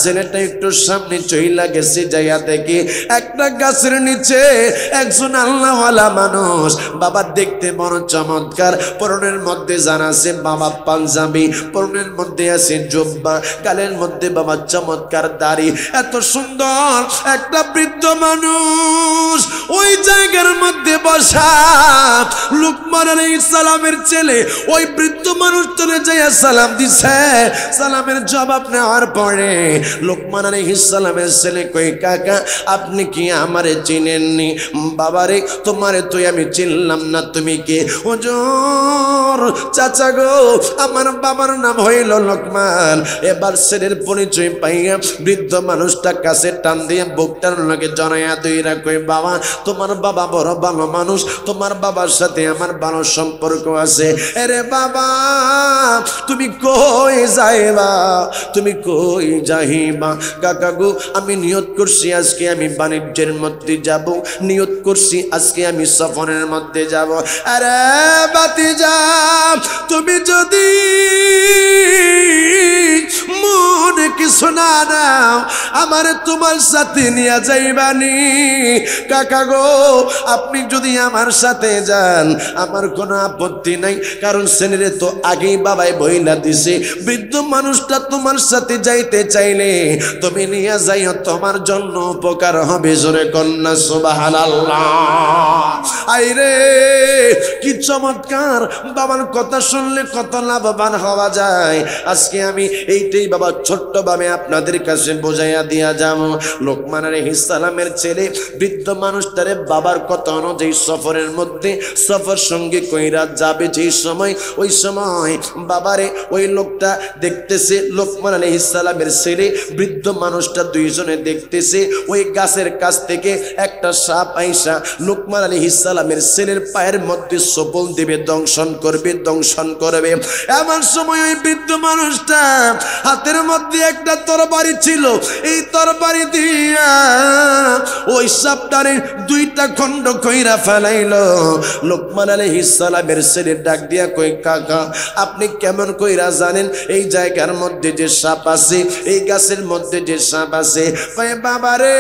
ছেলেটা একটু সামনে চইলা গেছে, যাইয়া দেখে একটা গাছের নিচে একজন আল্লাহওয়ালা মানুষ, বাবা দেখতে বড় চমৎকার, পরনের মধ্যে জানা আছে বাবা পাঞ্জাবি, পরনের মধ্যে আছে জুব্বা, গালের মধ্যে বাবা চমৎকার দাড়ি, এত সুন্দর একটা বৃদ্ধ মানুষ ওই জায়গার মধ্যে বসা। লুকমান আলাইহিস সালামের ছেলে ওই বৃদ্ধ মানুষটারে যাইয়া সালাম দিছে। সালামের জবাব নেওয়ার পরে লুকমান আলাইহিস সালামের ছেলে কই, কাকা আপনি কি আমারে চিনেননি? বাবারে তোমারে তুই আমি চিনলাম না, তুমি কে? হুজুর চাচা গো আমার বাবার নাম হইল লোকমান। এবার ছেলের পরিচয় পাইয়া বৃদ্ধ মানুষটা কাছে টান দিয়ে বুকটার লগে জড়াইয়া দুইরা কই, বাবা তোমার বাবা বড় ভালো মানুষ, তোমার বাবার সাথে আমার ভালো সম্পর্ক আছে। আরে বাবা তুমি কই যাইবা, তুমি কই যাইবা? কাকা গো আমি নিয়ত করছি আজকে আমি বাণিজ্যের মধ্যে যাব, নিয়ত করছি আজকে আমি সফরের মধ্যে যাব। আরে বাতিজা তুমি যদি মনে কিছু না নাও আমারে তোমার সাথে নিয়ে যাইবানি। কাকা গো আপনি যদি আমার সাথে যান আমার কোনো আপত্তি নাই, কারণ ছেলেরে তো আগেই বাবাই বইলা দিছে, বৃদ্ধ মানুষটা তোমার সাথে যাইতে চাইলে তুমি নিয়ে যাইও, তোমার জন্য উপকার হবে। জোরে কন্যা সুবহানাল্লাহ। আইরে কি চমৎকার, বাবার কথা শুনলে কত লাভবান হওয়া যায়। আজকে আমি এইটাই বাবা ছোট্টভাবে আপনাদের কাছে বোঝাইয়া দিয়া যাব। লোকমান আলাইহিস সালামের ছেলে বৃদ্ধ মানুষটারে বাবার কথা অনুযায়ী সফরের মধ্যে সফর সঙ্গে কইরা যাবে যেই সময়, ওই সময় বাবারে ওই লোকটা দেখতেছে, লোকমান আলাইহিস সালামের ছেলে বৃদ্ধ মানুষটা দুইজনে দেখতেছে ওই গাছের কাছ থেকে একটা সাপ আইসা লোকমান আলাইহিস সালামের ছেলের পায়ের মধ্যে সবল দেবে, দংশন করবে। এমন সময় ওই বৃদ্ধ মানুষটা হাতের মধ্যে একটা তরবারি ছিল, এই এই তরবারি দিয়া ওই সাপটারে দুইটা খণ্ড কইরা ফেলাইলো। লোকমান আলাইহিস সালামের ছেলে ডাক দিয়া কই, কাকা আপনি কেমন কইরা জানেন এই জায়গার মধ্যে যে সাপ আছে, এই গাছের মধ্যে যে সাপ আছে? কয় বাবা রে,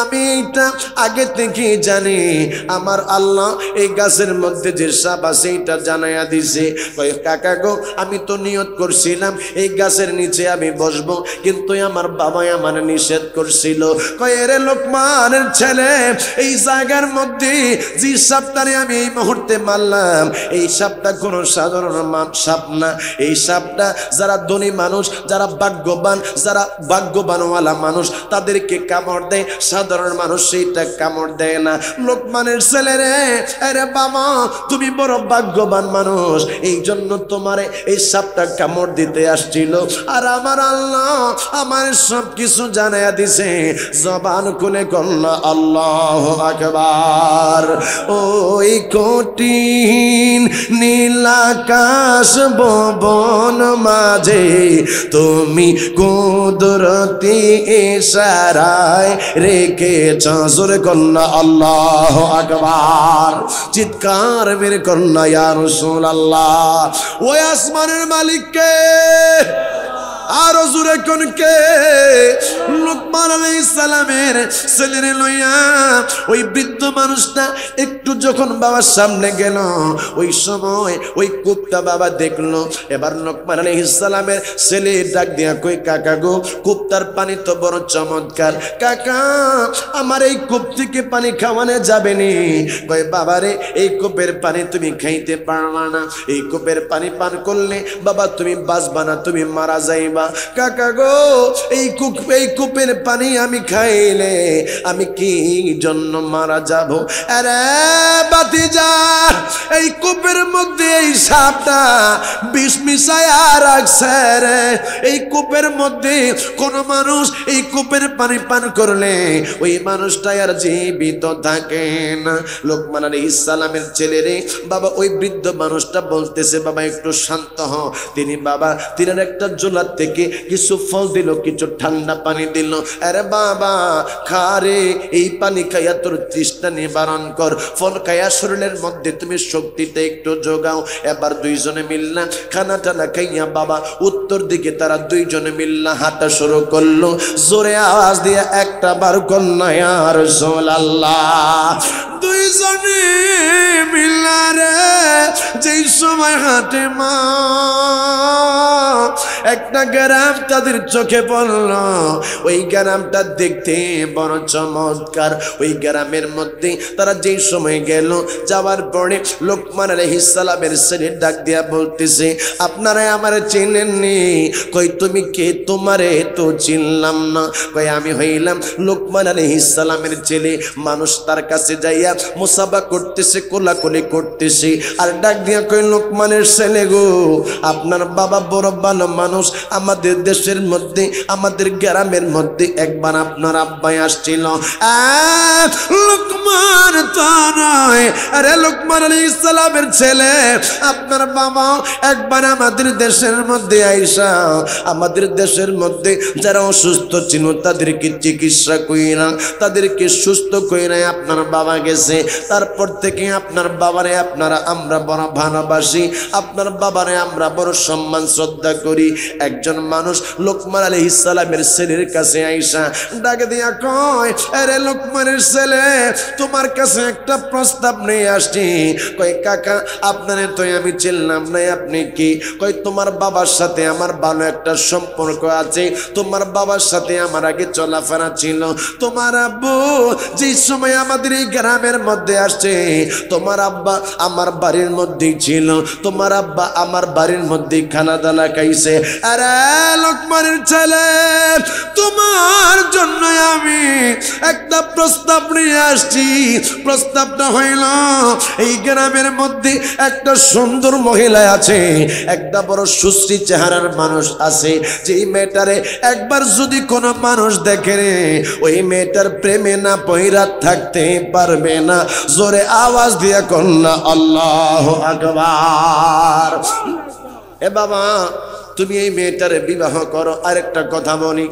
আমি এটা আগে থেকে জানি, আমার আল্লাহ এই গাছের মধ্যে যে সাপ আছে এটা জানাইয়া দিছে। কয় কাকা গো, আমি তো নিয়ত করছিলাম এই গাছের নিচে আমি বসবো, কিন্তু আমার বাবা আমার নিষেধ করছিল। কয় রে লোকমানের ছেলে, এই জায়গার মধ্যে যে সাপটারে আমি এই মুহূর্তে মারলাম, এই সাপটা কোনো সাধারণ সাপ না। এই সাপটা যারা ধনী মানুষ, যারা ভাগ্যবান, যারা ভাগ্যবানওয়ালা মানুষ তাদেরকে কামড় দেয়, সাধারণ মানুষ সেইটা কামড় দেয় না। লোকমানের ছেলে রে, আরে বাবা তুমি বড় ভাগ্যবান মানুষ, এই জন্য তোমারে এই সাপটা কামড় দিতে আসছিল। আর আমার আল্লাহ আমার সব কিছু জানাইয়া দিছে। জবান খুলে কন্যা আল্লাহু আকবার। ওই কঠিন নীলাকাশ ভুবন মাঝে তুমি কুদরতি ইশারায় রেখেছ। জোরে কন্যা আল্লাহু আকবার। চিৎকার মেরে কন্যা ইয়া রাসূলুল্লাহ। ওই আসমানের মালিককে আরো জোরে কোনকে? লোকমান আলাইহিস সালামের ছেলেরে লইয়া ওই বৃদ্ধ মানুষটা একটু যখন বাবার সামনে গেল, ওই সময় ওই কূপটা বাবা দেখলো। এবার লোকমান আলাইহিস সালামের ছেলে ডাক দিয়া কই, কাকা গো, কূপটার পানি তো বড় চমৎকার, কাকা আমার এই কূপ থেকে পানি খাওয়ানো যাবে নি? কই বাবারে, এই কূপের পানি তুমি খাইতে পারবা না, এই কূপের পানি পান করলে বাবা তুমি বাঁচবা না, তুমি মারা যাইবা। কাকা গো, এই কূপের পানি আমি খাইলে আমি কি জন্য মারা যাব? আরে বাতিজা, এই কূপের মধ্যে এই সাপটা বিষ মিশায়া রাখছে রে। এই কূপের মধ্যে কোন মানুষ এই কূপের পানি পান করলে ওই মানুষটা আর জীবিত থাকে না। লোকমান আলাইহিস সালামের ছেলে রে বাবা, ওই বৃদ্ধ মানুষটা বলতেছে, বাবা একটু শান্ত হ। তিনি একটা জোলার থেকে কিছু ফল দিল, কিছু ঠান্ডা পানি দিল। আরে বাবা খারে, এই পানি খাইয়া তোর তৃষ্ণা নিবারণ কর, ফল খাইয়া শরীরের মধ্যে তুমি শক্তিটা একটু যোগাও। এবার দুইজনে মিললা খানা টানা খাইয়া বাবা উত্তর দিকে তারা দুইজনে মিললা হাঁটা শুরু করলো। জোরে আওয়াজ দিয়ে একটা বার কন্যা ইয়া রাসূলুল্লাহ। দুইজনে মিললা রে যেই সময় হাঁটে মা, একটা গ্রাম তাদের চোখে পড়ল। ওই গ্রামটা দেখতে বড় চমৎকার। ওই গ্রামের মধ্যে তারা যেই সময় গেল, যাওয়ার পরে লোকমান আলাইহিস সালামের ছেলে ডাক দিয়া বলতেছে, আপনারা আমারে চিনেননি? কই তুমি কে? তোমারে তো চিনলাম না। কই আমি হইলাম লোকমান আলাইহিস সালামের ছেলে। মানুষ তার কাছে যাইয়া মুসাফা করতেছে, কোলাকুলি করতেছে, আর ডাক দিয়া কই, লোকমানের ছেলে গো, আপনার বাবা বড় ভালো মানুষ। আমাদের দেশের মধ্যে, আমাদের গ্রামের মধ্যে একবার আপনার আব্বাই আসছিল। লোকমান তো নয়, আরে লোকমান আলাইহিস সালামের ছেলে আপনার বাবা একবার আমাদের দেশের মধ্যে আইসা আমাদের দেশের মধ্যে যারা অসুস্থ ছিল তাদেরকে চিকিৎসা কইরা, তাদেরকে সুস্থ কইরা আপনার বাবা গেছে। তারপর থেকে আপনার বাবারে আমরা বড় ভালোবাসি, আপনার বাবারে আমরা বড় সম্মান শ্রদ্ধা করি। একজন মানুষ লোকমান আলাইহিস সালামের ছেলের কাছে আইসা ডাক দিয়া কয়, আরে লোকমানের ছেলে, তোমার কাছে একটা প্রস্তাব নিয়ে আসছি। কয় কাকা, আপনারে তো আমি চিনলাম না, আপনি কি? কয় তোমার বাবার সাথে আমার ভালো একটা সম্পর্ক আছে, তোমার বাবার সাথে আমার আগে চলাফেরা ছিল। তোমার আব্বু যে সময় আমাদের এই গ্রামের মধ্যে আসছে, তোমার আব্বা আমার বাড়ির মধ্যেই ছিল, তোমার আব্বা আমার বাড়ির মধ্যেই খানা দানা খাইছে। আরে লোকমানের ছেলে, তোমার জন্য আমি একটা প্রস্তাব নিয়ে আসছি। প্রস্তাবটা হইল, এই গ্রামের মধ্যে একটা সুন্দর মহিলা আছে, একটা বড় সুশ্রী চেহারার মানুষ আছে। যেই মেয়েটারে একবার যদি কোনো মানুষ দেখে রে, ওই মেয়েটার প্রেমে না পইরা থাকতে পারবে না। জোরে আওয়াজ দিয়া কন্যা আল্লাহু আকবার। এ বাবা, তুমি এই মেয়েটারে বিবাহ করো। আরেকটা কথা বলি,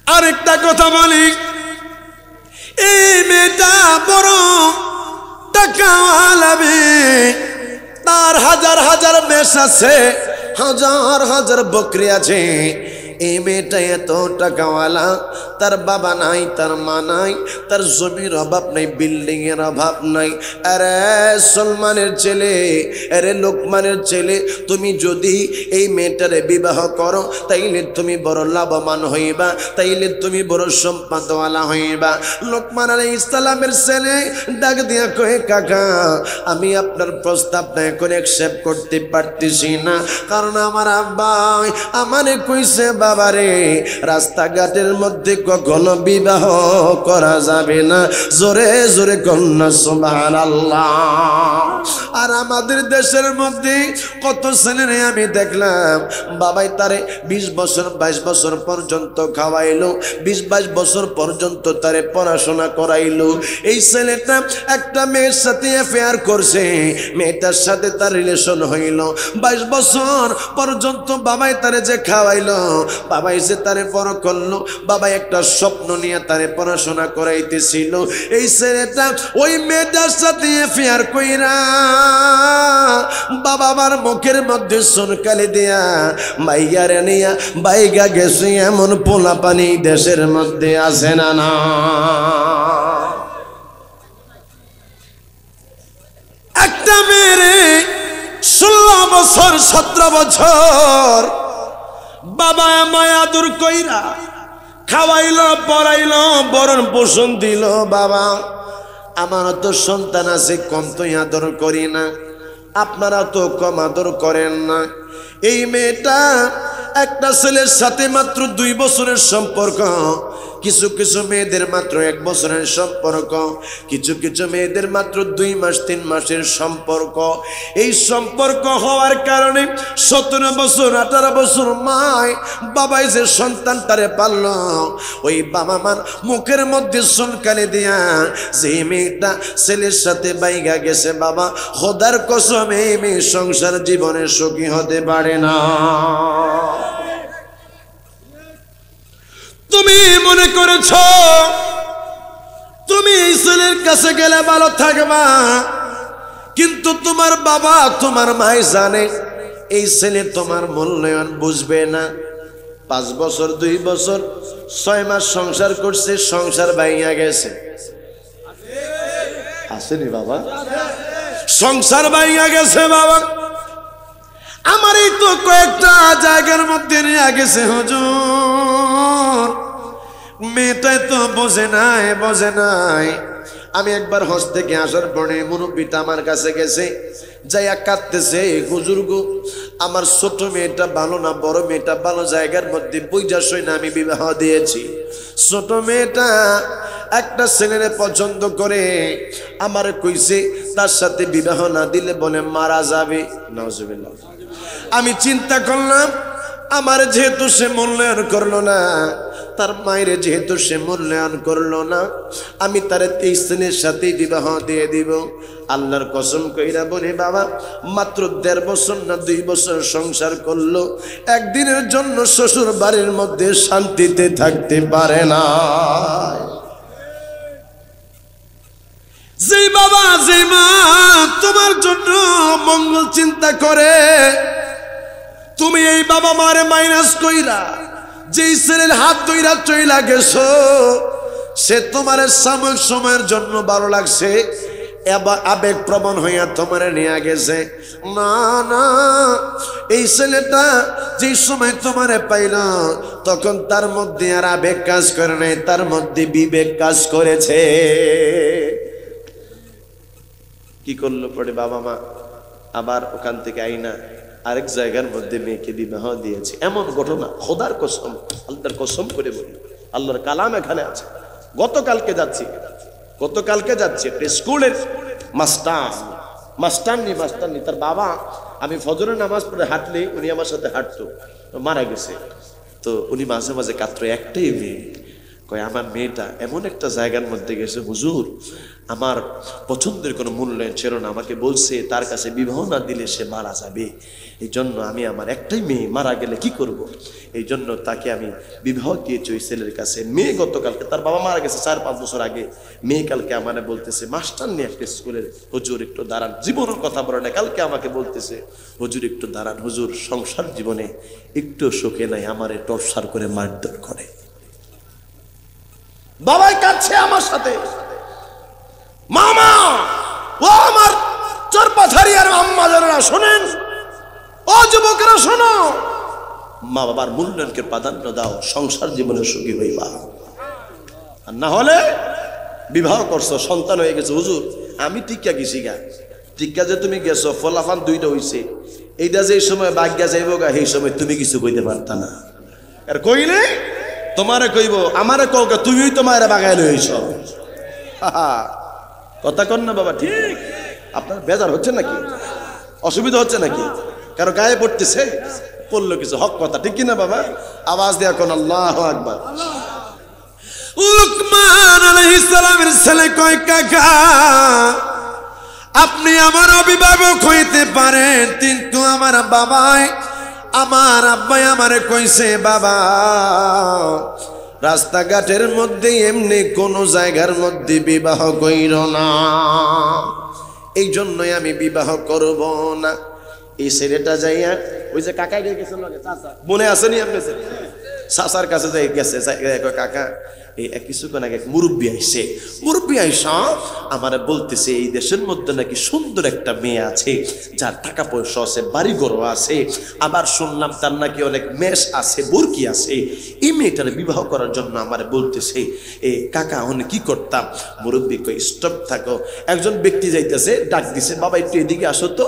আরেকটা কথা বলি, এই মেয়েটা বড় টাকাওয়ালা মেয়ে, তার হাজার হাজার মেষ আছে, হাজার হাজার বকরি আছে। এই মেয়েটা এত টাকাওয়ালা, তার বাবা নাই, তার মা নাই, তার জমির অভাব নাই, বিল্ডিং এর অভাব নাই। আরে সলমানের ছেলে, আরে লোকমানের ছেলে, তুমি যদি এই মেয়েটারে বিবাহ করো তাইলে তুমি বড় লাভবান হইবা, তাইলে তুমি বড় সম্পদওয়ালা হইবা। লোকমান আলাইহিস সালামের ছেলে ডাক দিয়া কয়ে, কাকা আমি আপনার প্রস্তাবটা এখন অ্যাকসেপ্ট করতে পারতেছি না, কারণ আমার আব্বা আমারে কইছে বাবারে রাস্তাঘাটের মধ্যে কখনো বিবাহ করা যাবে না। জোরে জোরে কন্যা সুবহানাল্লাহ। আর আমাদের দেশের মধ্যে কত ছেলেরে আমি দেখলাম বাবাই তারে 20 বছর 22 বছর পর্যন্ত খাওয়াইলো, 20-22 বছর পর্যন্ত তারে পড়াশোনা করাইলো। এই ছেলেটা একটা মেয়ের সাথে অ্যাফেয়ার করছে, মেয়েটার সাথে তার রিলেশন হইল, 22 বছর পর্যন্ত বাবাই তারে যে খাওয়াইলো, বাবাই যে তারে বড় করলো, বাবাই একটা স্বপ্ন নিয়ে তারে পড়াশোনা করাইতেছিল। এই ছেলেটা ওই মেয়েটার সাথে অ্যাফেয়ার কইরা বাবা আমার মুখের মধ্যে সুনকালি দিয়া মাইয়ারে নিয়া বাইগা গেছে। এমন পোলা পানি দেশের মধ্যে আছে না? না, একটা মেয়েরে 16 বছর 17 বছর বাবা মায়া দূর কইরা খাওয়াইলো, পড়াইলো, বরণ পোষণ দিল। বাবা আমার তো সন্তান আছে, কম তো আদর করি না, আপনারা তো কম আদর করেন না। এই মেয়েটা একটা ছেলের সাথে মাত্র 2 বছরের সম্পর্ক, কিছু কিছু মেয়েদের মাত্র 1 বছরের সম্পর্ক, কিছু কিছু মেয়েদের মাত্র 2 মাস 3 মাসের সম্পর্ক। এই সম্পর্ক হওয়ার কারণে 17 বছর 18 বছর মায় বাবাই যে সন্তান তারে পারল, ওই বাবা মার মুখের মধ্যে সুনকালি দিয়া যে মেয়েটা ছেলের সাথে বাইগা গেছে, বাবা খোদার কসম এই মেয়ে সংসার জীবনে সুখী হতে পারে না। তুমি মনে করেছ তুমি এই ছেলের কাছে গেলে ভালো থাকবা, কিন্তু তোমার বাবা তোমার মাই জানে এই ছেলে তোমার মূল্যায়ন বুঝবে না। 5 বছর 2 বছর 6 মাস সংসার করছে, সংসার ভাঙিয়া গেছে। আসেনি বাবা? সংসার ভাঙিয়া গেছে বাবা। আমার এই তো কয়েকটা জায়গার মধ্যে নিয়ে গেছে হুজুর, মেয়েটাই তো বোঝে নাই, বোঝে নাই। আমি একবার হজ থেকে আসার পরে মুরব্বিটা আমার কাছে গেছে, যাইয়া কাঁদতেছে, হুজুর গো আমার ছোট মেয়েটা ভালো না, বড় মেয়েটা ভালো, জায়গার মধ্যে বুঝা সই না আমি বিবাহ দিয়েছি। ছোট মেয়েটা একটা ছেলেরে পছন্দ করে, আমার কইছে তার সাথে বিবাহ না দিলে বলে মারা যাবে। নাউজুবিল্লাহ। আমি চিন্তা করলাম আমার যেহেতু সে মূল্যায়ন করলো না, তার মায়ের যেহেতু সে মূল্যায়ন করলো না, আমি তার এই ছেলের সাথেই বিবাহ দিয়ে দিব। আল্লাহর কসম কইরা বলি বাবা মাত্র 1.5 বছর না 2 বছর সংসার করলো, একদিনের জন্য শ্বশুর বাড়ির মধ্যে শান্তিতে থাকতে পারে না। যে বাবা যে মা তোমার জন্য মঙ্গল চিন্তা করে, তুমি এই বাবা মারে মাইনাস কইরা যেই ছেলের হাত ধইরা চইলা গেছো, সে তোমার সাময়িক সময়ের জন্য ভালো লাগছে, এবার আবেগ প্রবণ হইয়া তোমারে নিয়ে গেছে। না না, এই ছেলেটা যেই সময় তোমারে পাইল তখন তার মধ্যে আর আবেগ কাজ করে নাই, তার মধ্যে বিবেক কাজ করেছে। কি করলো পরে বাবা মা? আবার ওখান থেকে আইনা আরেক জায়গার মধ্যে মেয়েকে বিবাহ দিয়েছে। এমন ঘটনা খোদার কসম, আল্লাহর কসম করে বলি, আল্লাহর কালাম এখানে আছে। গতকালকে যাচ্ছি একটা স্কুলের মাস্টারনি তার বাবা, আমি ফজরের নামাজ পড়ে হাঁটলে উনি আমার সাথে হাঁটতো, মারা গেছে। তো উনি মাঝে মাঝে কাঁদতো, একটাই মেয়ে, কয় আমার মেয়েটা এমন একটা জায়গার মধ্যে গেছে হুজুর, আমার পছন্দের কোনো মূল্যায়ন ছিল না, আমাকে বলছে তার কাছে বিবাহ না দিলে সে মারা যাবে, এই জন্য আমি আমার একটাই মেয়ে মারা গেলে কি করব, এই জন্য তাকে আমি বিবাহ দিয়েছি ওই ছেলের কাছে। মেয়ে গতকালকে, তার বাবা মারা গেছে 4-5 বছর আগে, মেয়ে কালকে আমার বলতেছে মাস্টার নিয়ে একটা স্কুলের, হুজুর একটু দাঁড়ান, জীবনের কথা বলে না, কালকে আমাকে বলতেছে হুজুর একটু দাঁড়ান, হুজুর সংসার জীবনে একটু সুখে নাই, আমারে টর্চার করে মারধর করে। বাবাই কাঁদছে আমার সাথে, মামা ও আমার চরপাথারি আর আম্মা যারা শোনেন, ও যুবকেরা শোনো, মা বাবার মূল্যায়নকে প্রাধান্য দাও, সংসার জীবনে সুখী হইবা, আর না হলে বিবাহ করছো সন্তান হয়ে গেছে, হুজুর আমি টিকা গেছি গা, টিকা যে তুমি গেছো ফলাফান দুইটা হইছে, এইটা যে সময় বাগ্যা যাইব গা সেই সময় তুমি কিছু কইতে পারতা না, আর কইলে তোমারে কইব আমারে কওকে তুমিই তোমারে বাগাই লইছ, কথা কন না বাবা, ঠিক? আপনার বেজার হচ্ছে নাকি, অসুবিধা হচ্ছে নাকি, কারো গায়ে পড়তেছে, পড়লো কিছু হক কথা, ঠিক কিনা বাবা? আওয়াজ দেয়া কোন আল্লাহু আকবার। লুকমান আলাইহিস সালামের ছেলে কয় কাকা আপনি আমার অভিভাবক হইতে পারেন, কিন্তু আমার বাবাই আমার আব্বাই আমারে কইছে বাবা রাস্তাঘাটের মধ্যে এমনি কোন জায়গার মধ্যে বিবাহ কইর না, এই জন্যই আমি বিবাহ করব না। এই ছেলেটা যাইয়া ওই যে কাকাই গেছে মনে আসেনি আপনার চাচার কাছে যাই গেছে, কাকা এই কিছুক্ষণ আগে মুরব্বী আইসা আমার বলতেছে এই দেশের মধ্যে নাকি সুন্দর একটা মেয়ে আছে, যার টাকা পয়সা আছে, বাড়ি ঘর আছে, আবার শুনলাম তার নাকি অনেক মেষ আছে, বুরকি আছে, এই মেয়েটার বিবাহ করার জন্য আমার বলতেছে। এই কাকা অনেক কি করতাম, মুরব্বী কই স্টপ থাকো, একজন ব্যক্তি যাইতেছে, ডাক দিছে, বাবা একটু এদিকে আসো তো,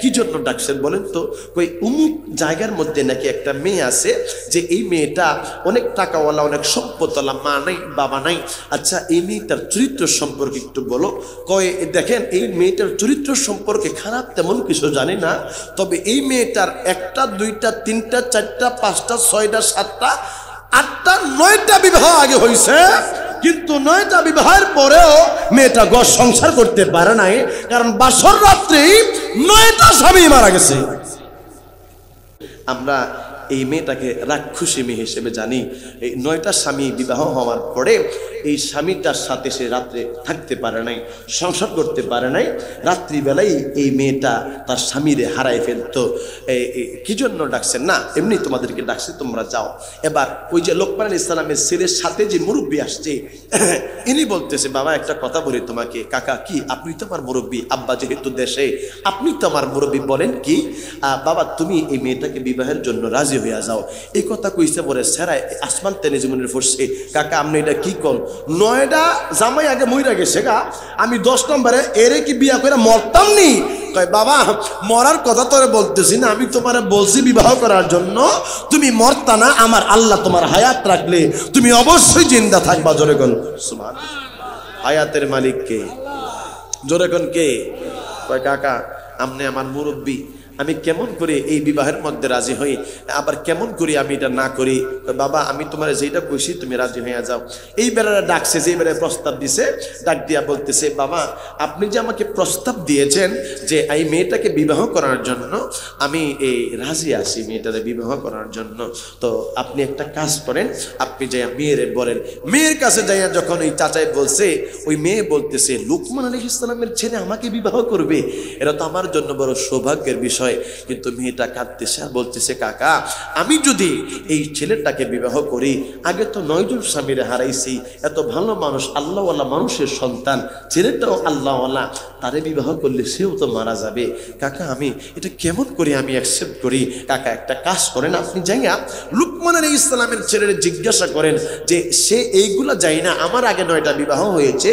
কি জন্য ডাকছেন বলেন তো? কই অমুক জায়গার মধ্যে নাকি একটা মেয়ে আছে, যে এই মেয়েটা অনেক টাকাওয়ালা, অনেক সম্পদওয়ালা, মা নাই বাবা নাই, আচ্ছা এই মেয়েটার চরিত্র সম্পর্কে একটু বলো। কয় দেখেন এই মেয়েটার চরিত্র সম্পর্কে খারাপ তেমন কিছু জানি না, তবে এই মেয়েটার 1টা 2টা 3টা 4টা 5টা 6টা 7টা 8টা 9টা বিবাহ আগে হয়েছে, কিন্তু 9টা বিবাহের পরেও মেয়েটা ঘর সংসার করতে পারে নাই, কারণ বাসর রাত্রেই 9টা স্বামী মারা গেছে। আমরা এই মেয়েটাকে রাক্ষসী মেয়ে হিসেবে জানি। এই 9টা স্বামী বিবাহ হওয়ার পরে এই স্বামীটার সাথে সে রাত্রে থাকতে পারে নাই, সংসার করতে পারে নাই, রাত্রিবেলায় এই মেয়েটা তার স্বামীরে হারাই ফেলতো। কি জন্য ডাকছেন না, এমনি তোমাদেরকে ডাকছে, তোমরা যাও। এবার ওই যে লোকমান আলাইহিস সালামের ছেলের সাথে যে মুরব্বী আসছে, ইনি বলতেছে বাবা একটা কথা বলি তোমাকে। কাকা কি? আপনি তো আমার মুরব্বী, আব্বা যেহেতু দেশে, আপনি তো আমার মুরব্বী, বলেন কি? বাবা তুমি এই মেয়েটাকে বিবাহের জন্য রাজি হইয়া যাও। এই কথা কইছে পরে সেরাই আসমান তেনে জীবনের পড়ছে। কাকা আপনি এটা কি কন? 9টা জামাই আগে মইরা গেছে গা, আমি 10 নম্বরে এরে কি বিয়া করে মরতাম নি? কয় বাবা মরার কথা তোরে বলতেছি না, আমি তোমারে বলছি বিবাহ করার জন্য, তুমি মরতা না, আমার আল্লাহ তোমার হায়াত রাখলে তুমি অবশ্যই জিন্দা থাকবা। জোরে কোন সুবহানাল্লাহ। হায়াতের মালিক কে? জোরে কোন কে? কয় কাকা আপনি আমার মুরব্বী, আমি কেমন করে এই বিবাহের মধ্যে রাজি হই, আবার কেমন করি আমি এটা না করি? বাবা আমি তোমার যেটা কইছি তুমি রাজি হইয়া যাও। এই বেড়ারা ডাকছে, যে বেড়ায় প্রস্তাব দিছে, ডাক দিয়া বলতেছে বাবা আপনি যে আমাকে প্রস্তাব দিয়েছেন যে এই মেয়েটাকে বিবাহ করার জন্য, আমি এই রাজি আছি মেয়েটাকে বিবাহ করার জন্য, তো আপনি একটা কাজ করেন, আপনি যাইয়া মেয়ের বলেন। মেয়ের কাছে যাইয়া যখন ওই চাচাই বলছে, ওই মেয়ে বলতেছে লুকমান আলাইহিস সালামের ছেলে আমাকে বিবাহ করবে, এটা তো আমার জন্য বড় সৌভাগ্যের বিষয়। কিন্তু মেয়েটা কাঁদতেছে আর বলতেছে কাকা আমি যদি এই ছেলেটাকে বিবাহ করি, আগে তো 9 জন স্বামীরে হারাইছি, এত ভালো মানুষ, আল্লাহওয়ালা মানুষের সন্তান, ছেলেটাও আল্লাহওয়ালা, তারে বিবাহ করলে সেও তো মারা যাবে। কাকা আমি এটা কেমন করে আমি অ্যাকসেপ্ট করি? কাকা একটা কাজ করেন, আপনি যাইয়া লুকমান আলাইহিস সালামের ছেলের জিজ্ঞাসা করেন যে সে এইগুলা যাই না, আমার আগে 9টা বিবাহ হয়েছে,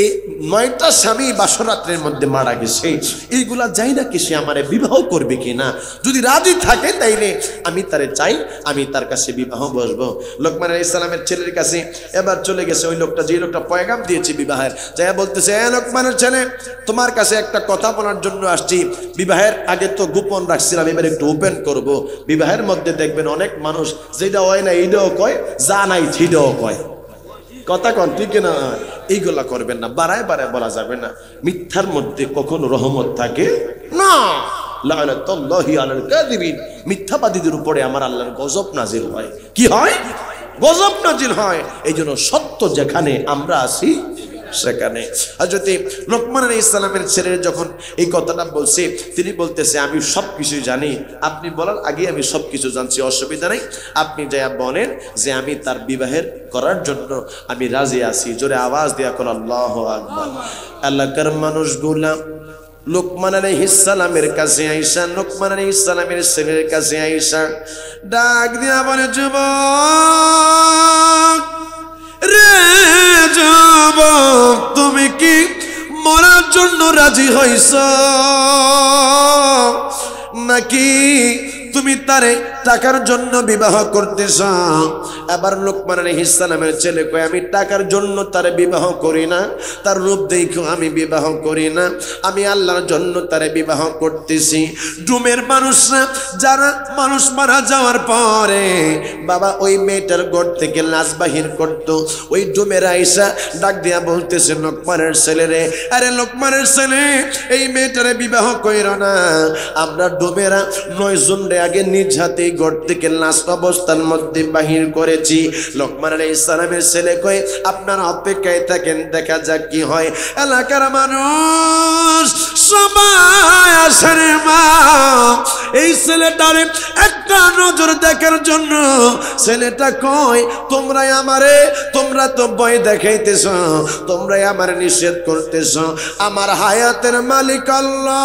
এই 9টা স্বামী বাসরাত্রের মধ্যে মারা গেছে, এইগুলা যাই না কি সে আমারে বিবাহ করবে কিনা? যদি রাজি থাকে তাইলে আমি তারে চাই, আমি তার কাছে বিবাহ বসবো। লোকমান আলাইহিস সালামের ছেলের কাছে এবার চলে গেছে ওই লোকটা, যে লোকটা পয়গাম দিয়েছে বিবাহের, যাই বলতেছে লোকমানের ছেলে তোমার কাছে একটা কথা বলার জন্য আসছি, বিবাহের আগে তো গোপন রাখছিলাম, এবার একটু ওপেন করব। বিবাহের মধ্যে দেখবেন অনেক মানুষ যেটা হয় না এইটাও কয়, যা নাই সেটাও কয়। কথা কন ঠিক না? এইগুলা করবেন না, বাড়ায় বাড়ায় বলা যাবে না। মিথ্যার মধ্যে কখনো রহমত থাকে না। লাআনাতুল্লাহি আলাল কাযিবিন, মিথ্যাবাদীদের উপরে আমার আল্লাহর গজব নাজিল হয়। কি হয়? গজব নাজিল হয়। এই জন্য সত্য যেখানে আমরা আছি সেখানে। হযরত লোকমান আলাইহিস সালামের ছেলে যখন এই কথাটা বলছে, তিনি বলতেছে আমি সব কিছু জানি, আপনি বলার আগে আমি সব কিছু জানছি, অসুবিধা নেই, আপনি যা বলেন যে আমি তার বিবাহের করার জন্য আমি রাজি আছি। জোরে আওয়াজ দিয়া কোন আল্লাহু আকবার। এলাকার মানুষগুলা লোকমান আলাইহিস সালামের কাছে আইসা, লোকমান আলাইহিস সালামের ছেলের কাছে আইসা ডাক দিয়া বলে, যুবক রে যুবক, তুমি কি মরার জন্য রাজি হইছ নাকি তুমি তারে টাকার জন্য বিবাহ করতেছ? আবার লোকমান আলাইহিস সালামের ছেলে কয়, আমি টাকার জন্য তারে বিবাহ করি না, তার রূপ দেখো আমি বিবাহ করি না, আমি আল্লাহর জন্য তারে বিবাহ করতেছি। ডুমের মানুষরা যারা মানুষ মারা যাওয়ার পরে বাবা ওই মেয়েটার ঘর থেকে লাশ বাহির করত, ওই ডুমের আইসা ডাক দিয়া বলতেছে লোকমানের ছেলে রে, আরে লোকমানের ছেলে এই মেয়েটারে বিবাহ কইর না, আমরা ডুমেরা 9 জন রে আগে নিজ হাতে ঘর থেকে লাশ অবস্থার মধ্যে বাহির করেছি। লোকমান আলাইহিস সালামের ছেলে কয়, আপনারা অপেক্ষায় থাকেন, দেখা যাক কি হয়। এলাকার মানুষ সবাই আসে রে মা এই ছেলেটারে একটা নজর দেখার জন্য। ছেলেটা কয়, তোমরাই আমারে, তোমরা তো ভয় দেখাইতেছ, তোমরাই আমারে নিষেধ করতেছ, আমার হায়াতের মালিক আল্লাহ,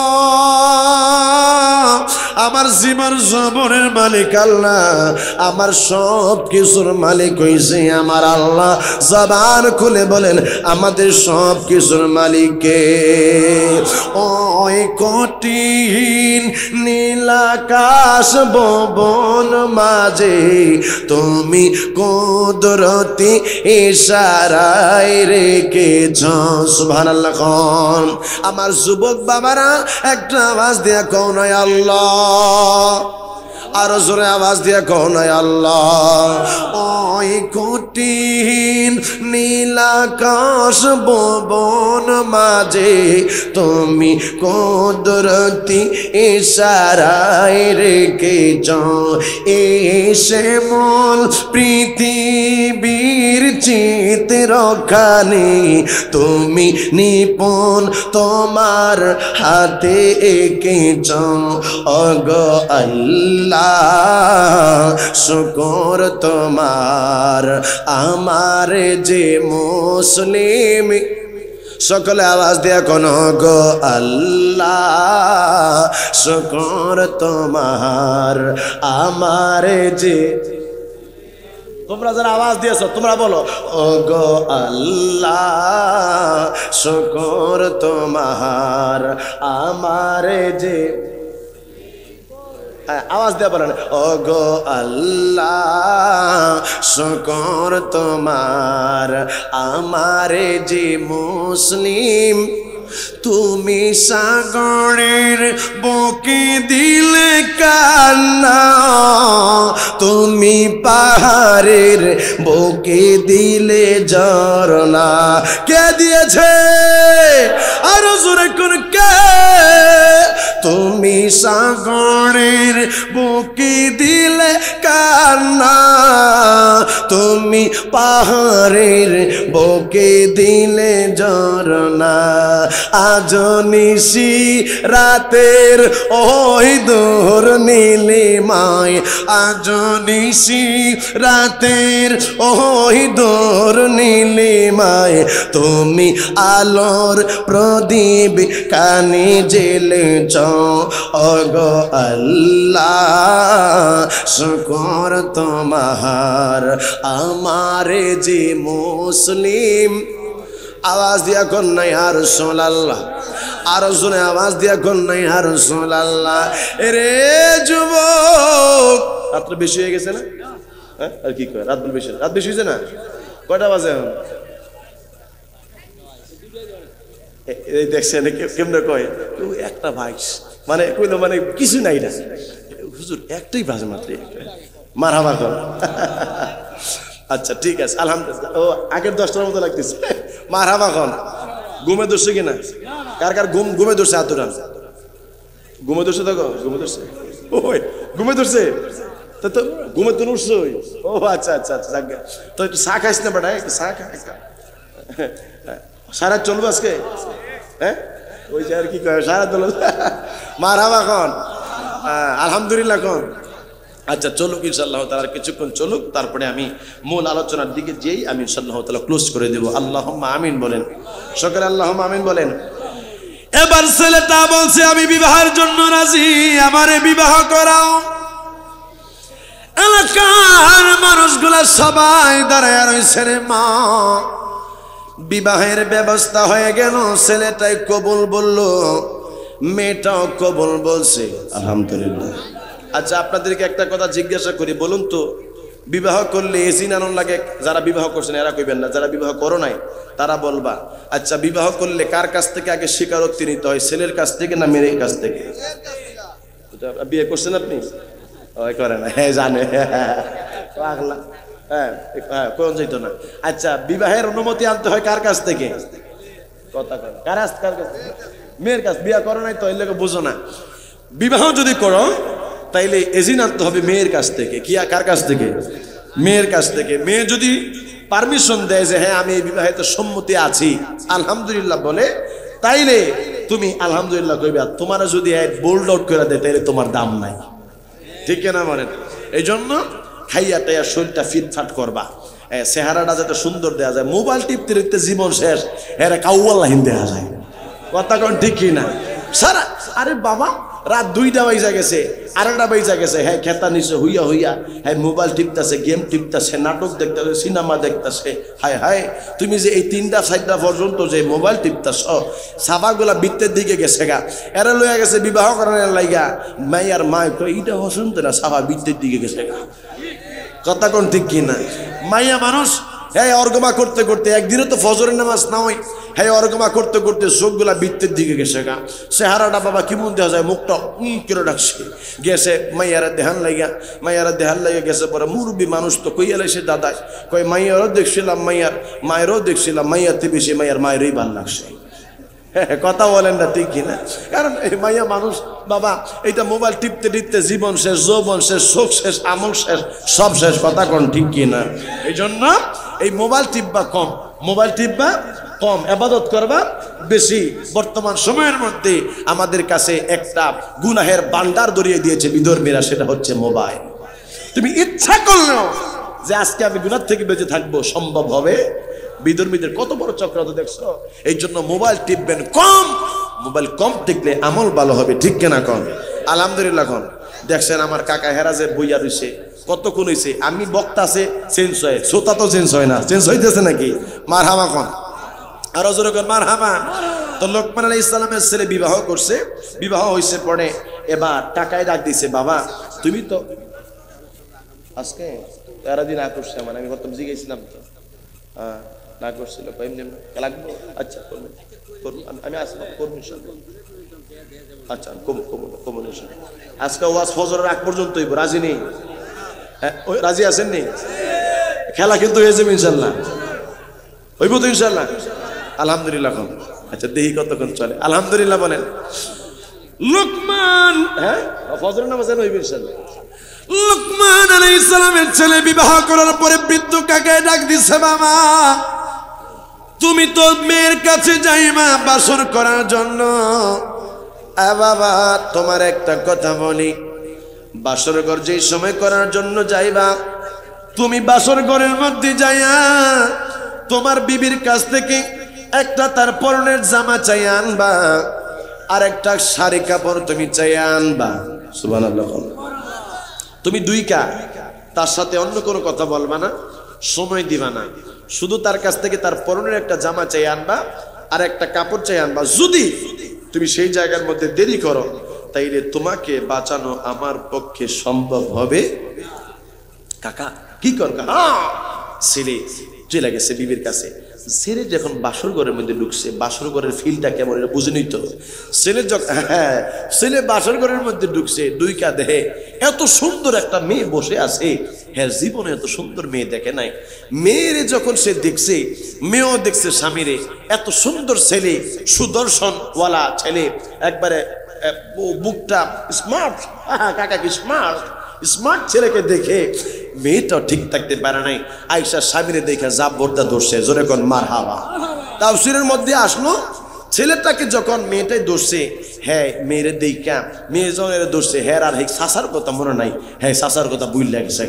আমার জীবন জবনের মালিক আল্লাহ, আমার সব কিছুর মালিক হইছে আমার আল্লাহ। জবান খুলে বলেন আমাদের সব কিছুর মালিক কে? ওই কঠিন নীলাকাশ ভুবন মাঝে তুমি কুদরতি ইশারায় রেখেছ। সুবহানাল্লাহ। কোন আমার যুবক বাবারা একটা আওয়াজ দিয়া কোন আল্লাহ, আরো জোরে আওয়াজ দিয়া কোন আল্লাহ। ওই কঠিন নীলাকাশ ভুবন মাঝে তুমি কুদরতি ইশারায় রেখেছ, এসে মূল পৃথিবীর চিত্রখানি তুমি নিপুণ তোমার হাতে এঁকেছ। ওগো আল্লাহ শুকর তোমার, আমার যে মুসলিম, সকলে আওয়াজ দিয়া কোন গো আল্লাহ শুকর তোমার, আমার যে, তোমরা যারা আওয়াজ দিয়েছ তোমরা বলো, ও গো আল্লাহ শুকর তোমার, আমার যে, আওয়াজ দিয়ে বলেন, ও গো আল্লাহ শুকর তোমার, আমারে যে মুসলিম তুমি সাগরের বুকে দিলে কান্না, তুমি পাহাড়ের বুকে দিলে ঝরনা। কে দিয়েছে? আরো জোরে কোন কে? তুমি সাগরের বুকে দিলে কান্না, তুমি পাহাড়ের বুকে দিলে ঝরনা। আজ নিশি রাতের ওই দূর নীলিমায়, আজ নিশি রাতের ওই দূর নীলিমায়, তুমি আলোর প্রদীপ কানে জ্বেলেছ। ওগো আল্লাহ শুকর তোমার, আমারে যে মুসলিম। আওয়াজ দিয়া কোন নাই ইয়া রাসূলুল্লাহ, আরো জোরে আওয়াজ দিয়া কোন নাই ইয়া রাসূলুল্লাহ। রে যুবক, রাত বেশি হয়ে গেছে না? হ্যাঁ আর কি কয়, রাত বেশি, রাত বেশি হয়েছে না? কয়টা বাজে এখন? এই দেখছেন কেমনে কয় একটা ভাইস, মানে কইলো মানে কিছু নাই না হুজুর, একটাই বাজে মাত্র, মারহাবা কর। আচ্ছা ঠিক আছে আলহামদুলিল্লাহ। ও আগের 10টার মতো লাগতেছে। মারহাবা খান। ঘুমে ধরছে কিনা? কার কার ঘুমে ধরছে হাত উঠান। ঘুমে ধরছে দেখো, ঘুমে ধরছে। ওই ঘুমে ধরছে তো ঘুমে তো উঠছে। ও আচ্ছা আচ্ছা আচ্ছা যাক। তো একটু চা খাইস না বেটা, একটু চা খা। সারা চলবো আজকে? হ্যাঁ ওই যে আর কি কয় সারা চলবো। মারহাবা খান। আলহামদুলিল্লাহ খান। আচ্ছা চলুক ইনশাআল্লাহ তাআলা, কিছুক্ষণ চলুক, তারপরে আমি মূল আলোচনার দিকে যেই আমি ইনশাআল্লাহ তাআলা ক্লোজ করে দেব। আল্লাহুম্মা আমিন বলেন সকলে, আল্লাহুম্মা আমিন বলেন। এবার ছেলেটা বলছে আমি বিবাহের জন্য রাজি, আমারে বিবাহ করাও। এলাকার মানুষগুলা সবাই দাঁড়ায় রয়েছে রে মা। বিবাহের ব্যবস্থা হয়ে গেল, ছেলেটাই কবুল বলল, মেয়েটাও কবুল বলছে। আলহামদুলিল্লাহ। আচ্ছা আপনাদেরকে একটা কথা জিজ্ঞাসা করি, বলুন তো বিবাহ করলে এজিন আনন্দ লাগে? যারা বিবাহ করছেন এরা কইবেন না, যারা বিবাহ করো নাই তারা বলবা। আচ্ছা বিবাহ করলে কার কাছ থেকে আগে স্বীকারোক্তি নিতে হয়, ছেলের কাছ থেকে না মেয়ের কাছ থেকে? বিয়ে করছেন আপনি? ওই করে না, হ্যাঁ জানে, পাগলা। হ্যাঁ কোন যেত না। আচ্ছা বিবাহের অনুমতি আনতে হয় কার কাছ থেকে? কথা কয় কার কাছ? মেয়ের কাছ। বিয়ে করো নাই তো এই লোকে বুঝো না। বিবাহ যদি করো তাইলে এজিন আনতে হবে মেয়ের কাছ থেকে। কি কার কাছ থেকে? মেয়ের কাছ থেকে। মেয়ে যদি পারমিশন দেয় যে হ্যাঁ আমি এই বিবাহিত সম্মতি আছি, আলহামদুলিল্লাহ বলে, তাইলে তুমি আলহামদুলিল্লাহ কইবে। আর তোমার যদি বোল্ড আউট করে দেয় তাইলে তোমার দাম নাই, ঠিক না বলেন? এই জন্য খাইয়া টাইয়া শরীরটা ফিটফাট করবা, চেহারাটা যাতে সুন্দর দেওয়া যায়। মোবাইল টিপতে টিপতে জীবন শেষ, এরা কাউয়াল্লাহীন দেওয়া যায়। কথা কোন ঠিক কি না? সারা আরে বাবা রাত 2টা বাজে গেছে, 2:30 বাজে গেছে, হ্যাঁ খেতা নিচে হইয়া হইয়া হ্যাঁ মোবাইল টিপতেছে, গেম টিপতেছে, নাটক দেখতেছে, সিনেমা দেখতেছে। হায় হায় তুমি যে এই 3টা 4টা পর্যন্ত যে মোবাইল টিপতেছ, সাবাগুলা বৃত্তের দিকে গেছে গা। এরা লইয়া গেছে বিবাহ করানোর লাইগা, মাইয়ার মায় কই এইটা হসন্ত না, সাবা বৃত্তের দিকে গেছে গা। কথা কোন ঠিক কি না? মাইয়া মানুষ হ্যাঁ অর্গমা করতে করতে, একদিনও তো ফজরের নামাজ না হয়, হ্যাঁ অর্গমা করতে করতে চোখগুলা বৃত্তের দিকে গেছে গা। চেহারাটা বাবা কেমন দেওয়া যায়, মুখটা কেন ডাকছে গেছে। মাইয়ারা দেহান লাইগা গেছে। পরে মুরব্বী মানুষ তো কইয়া লাইছে দাদাই কই মাইয়ারও দেখছিলাম, মায়েরও দেখছিলাম, মাইয়াতে বেশি মাইয়ার মায়েরই ভাল লাগছে। কথা বলেন না ঠিক কিনা? কারণ এই মাইয়া মানুষ বাবা এইটা মোবাইল টিপতে টিপতে জীবন শেষ, যৌবন শেষ, চোখ শেষ, আমল শেষ, সব শেষ। কথা কোন ঠিক কিনা? এই জন্য এই মোবাইল টিপবা কম, মোবাইল টিপবা কম, ইবাদত করবা বেশি। বর্তমান সময়ের মধ্যে আমাদের কাছে একটা গুনাহের ভান্ডার ধরিয়ে দিয়েছে বিধর্মীরা, সেটা হচ্ছে মোবাইল। তুমি ইচ্ছা করলেও যে আজকে আমি গুনাহ থেকে বেঁচে থাকবো সম্ভব হবে? বিধর্মীদের কত বড় চক্রান্ত দেখছো। এই জন্য মোবাইল টিপবেন কম, মোবাইল কম টিপলে আমল ভালো হবে, ঠিক কিনা কন? আলহামদুলিল্লাহ কন। দেখছেন আমার কাকা হেরাজে বইয়া রইছে, কতক্ষণ হইছে, আমি বক্তা আছে চেঞ্জ হয়, শ্রোতা তো চেঞ্জ হয় না, চেঞ্জ হইতেছে নাকি? মারহাবা কন, আরো জোরে কন মারহাবা। তো লোকমান আলাইহিস সালামের ছেলে বিবাহ করছে, বিবাহ হইছে পরে এবার টাকায় ডাক দিছে, বাবা তুমি তো আজকে তেরা দিন না করছে, মানে আমি প্রথম জিজ্ঞেসছিলাম তো না করছিল, এমনি লাগবো। আচ্ছা করবেন, আমি আসবো, করবো ইনশাআল্লাহ। আচ্ছা কমন ইনশাআল্লাহ। আজকে ওয়াজ ফজরের আগ পর্যন্ত হইব, রাজি নেই? রাজি আছেন নি? খেলা কিন্তু হয়ে যাবে ইনশাআল্লাহ, হইব তো ইনশাআল্লাহ? আলহামদুলিল্লাহ। আচ্ছা দেখি কতক্ষণ চলে, আলহামদুলিল্লাহ বলেন। লোকমান হ্যাঁ ফজরের নামাজ হইবে ইনশাআল্লাহ। লোকমান আলাইহিস সালামের ছেলে বিবাহ করার পরে বৃদ্ধ কাকায় ডাক দিছে, বাবা তুমি তো মেয়ের কাছে যাইবা বাসর করার জন্য। বাবা তোমার একটা কথা বলি, বাসর ঘর যেই সময় করার জন্য যাইবা, তুমি বাসর ঘরের মধ্যে যাইয়া তোমার বিবির কাছ থেকে একটা তার পরনের জামা চাই আনবা, আর একটা শাড়ি কাপড় তুমি চাই আনবা। সুবহানাল্লাহ। তুমি দুইকা, তার সাথে অন্য কোনো কথা বলবা না, সময় দিবা না, শুধু তার কাছ থেকে তার পরনের একটা জামা চাই আনবা আর একটা কাপড় চাই আনবা। যদি তুমি সেই জায়গার মধ্যে দেরি করো তাইলে তোমাকে বাঁচানো আমার পক্ষে সম্ভব হবে। কাকা কি কর? ছেলে চলে গেছে বিবির কাছে, ছেলে যখন বাসর ঘরের মধ্যে ঢুকছে, বাসর ঘরের ফিলটা কেমন এটা বুঝেনি তো। ছেলে যখন ছেলে বাসর ঘরের মধ্যে ঢুকছে, দুই কাঁধে এত সুন্দর একটা মেয়ে বসে আছে, হ্যাঁ জীবনে এত সুন্দর মেয়ে দেখে নাই। মেয়েরে যখন সে দেখছে, মেয়েও দেখছে স্বামীরে, এত সুন্দর ছেলে, সুদর্শনওয়ালা ছেলে, একবারে বুকটা স্মার্ট, কাকা কি স্মার্ট, স্মার্ট ছেলেকে দেখে মেয়েটাও ঠিক থাকতে পারে নাই। আয়েশা স্বামীরে দেখে জাবরটা ধরছে, জোরে কোন মারহাবা। তাফসীরের মধ্যে আসলো ছেলেটাকে যখন মেয়েটাই ধরছে, হ্যাঁ মেয়েরে দেখা মেয়ে যখন ধরছে, হ্যাঁ আর শাসার কথা মনে নাই, হ্যাঁ শাসার কথা বুঝ লাগছে।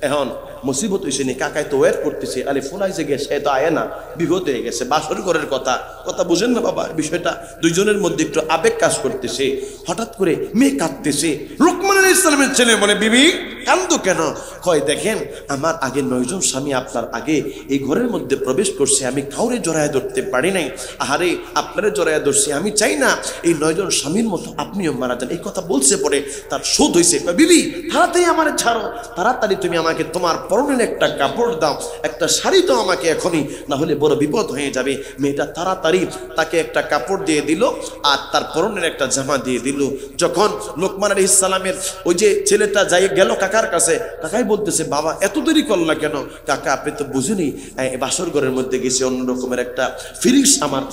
এখন মুসিবত হয়েছে নি, কাকায় তো ওয়েট করতেছে, আরে ফোনাইছে গেছে, তো আয় না, বিপদ হয়ে গেছে। বাসর ঘরের কথা বুঝেন না বাবা, বিষয়টা দুইজনের মধ্যে একটু আবেগ কাজ করতেছে। হঠাৎ করে মেয়ে কাঁদতেছে, লোকমান আলাইহিস সালামের ছেলে বলে, বিবি কান্দো কেন? কয় দেখেন আমার আগে 9 জন স্বামী আপনার আগে এই ঘরের মধ্যে প্রবেশ করছে, আমি কাউরে জড়ায় ধরতে পারি নাই, আহারে আপনারে জড়ায় ধরছি, আমি চাই না এই 9 জন স্বামীর মতো আপনিও মারা যান। এই কথা বলছে পরে তার শোধ হয়েছে, বিবি তাড়াতাড়ি আমার ছাড়ো, তাড়াতাড়ি তুমি আমাকে তোমার পরনের একটা কাপড় দাও, একটা শাড়ি দাও আমাকে এখনই, না হলে বড় বিপদ হয়ে যাবে। মেয়েটা তাড়াতাড়ি তাকে একটা কাপড় দিয়ে দিল আর তার পরনের একটা জামা দিয়ে দিল। যখন লোকমান আলাইহিস সালামের ওই যে ছেলেটা যাই গেল কাকার কাছে, কাকাই বলতেছে, বাবা এত দেরি করলা কেন? কাকা আপনি তো বুঝুনি, বাসর ঘরের মধ্যে গেছে, অন্য রকমের একটা ফিলিংস আমার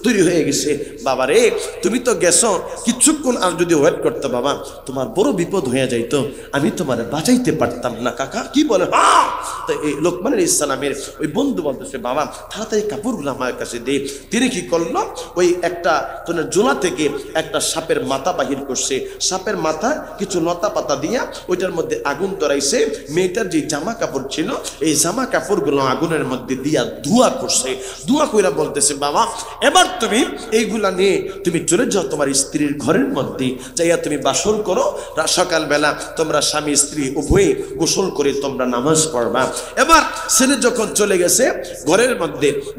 তৈরি হয়ে গেছে। বাবা রে তুমি তো গেছো, কিছুক্ষণ আর যদি ওয়েট করতে বাবা তোমার বড় বিপদ হয়ে যাইতো, আমি তোমার বাঁচাইতে পারতাম না। কাকা কি বলে? হ্যাঁ। তো এই লোকমান আলাইহিস সালামের ওই বন্ধু বলতেছে, বাবা তাড়াতাড়ি কাপড়গুলো আমার কাছে দে। তিনি কি করলো, ওই একটা তোমার জোলা থেকে একটা সাপের মাথা বাহির করছে, সাপের মাথা কিছু লতা পাতা দিয়া ওইটার মধ্যে আগুন ধরাইছে। মেয়েটার যে জামা কাপড় ছিল এই জামা কাপড়গুলো আগুনের মধ্যে দিয়া ধোঁয়া করছে। ধোঁয়া কইরা বলতেছে, বাবা এবার তুমি এইগুলা নিয়ে তুমি চলে যাও তোমার স্ত্রীর ঘরের মধ্যে, যাইয়া তুমি বাসর করো, সকালবেলা তোমরা স্বামী স্ত্রী উভয়ে গোসল করে তোমরা নামাজ পড়বা। এবার ছেলে যখন চলে গেছে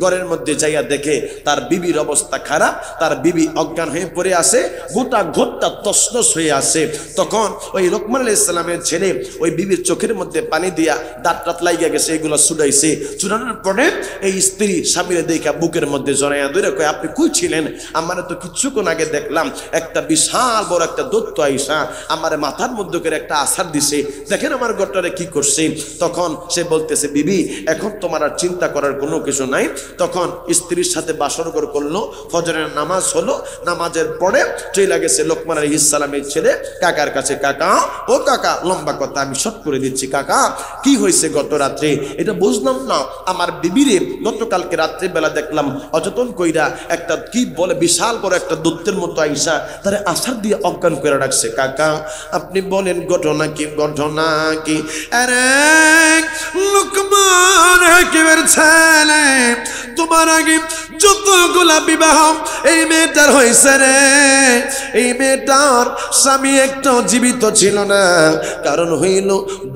ঘরের মধ্যে যাইয়া দেখে তার বিবির অবস্থা খারাপ, তার বিবি অজ্ঞান হয়ে পড়ে আছে, গোটা ঘরটা তছনছ হয়ে আছে। তখন ওই লোকমান আলাইহিস সালামের ছেলে ওই বিবির চোখের মধ্যে পানি দিয়া দাঁত লাগিয়া গেছে, এগুলো ছুটাইছে। ছুটানোর পরে এই স্ত্রী স্বামীরে দেখা বুকের মধ্যে জড়াইয়া ধরে কয়, আপনি কই ছিলেন? আমার তো কিছুক্ষণ আগে দেখলাম একটা বিশাল বড় একটা দৈত্য আইসা আমার মাথার মধ্যে করে একটা আছাড় দিছে, দেখেন আমার ঘরটারে কি করছে। তখন সে বলতেছে, বিবি এখন তোমার আর চিন্তা করার কোনো কিছু নাই। তখন স্ত্রীর সাথে বাসর ঘর করলো, ফজরের নামাজ হলো, নামাজের পরে চলে গেছে লোকমান আলাইহিস সালামের ছেলে কাকার কাছে। কাকা ও কাকা, লম্বা কথা আমি শর্ট করে দিচ্ছি, কাকা কি হয়েছে গত রাত্রে? এটা বুঝলাম না, আমার বিবিরে গতকালকে রাত্রে বেলা দেখলাম অচেতন কইরা একটা কি বলে বিশাল বড় একটা দৈত্যের মতো আইসা তারে আছাড় দিয়ে অজ্ঞান করে রাখছে। কাকা আপনি বলেন ঘটনা কি? ঘটনা কি? আরে লোকমান হাকিমের ছেলে, তোমার আগে যতগুলা বিবাহ এই মেয়েটার হয়েছে রে, এই মেয়েটার স্বামী একটাও জীবিত ছিল না, কারণ হইল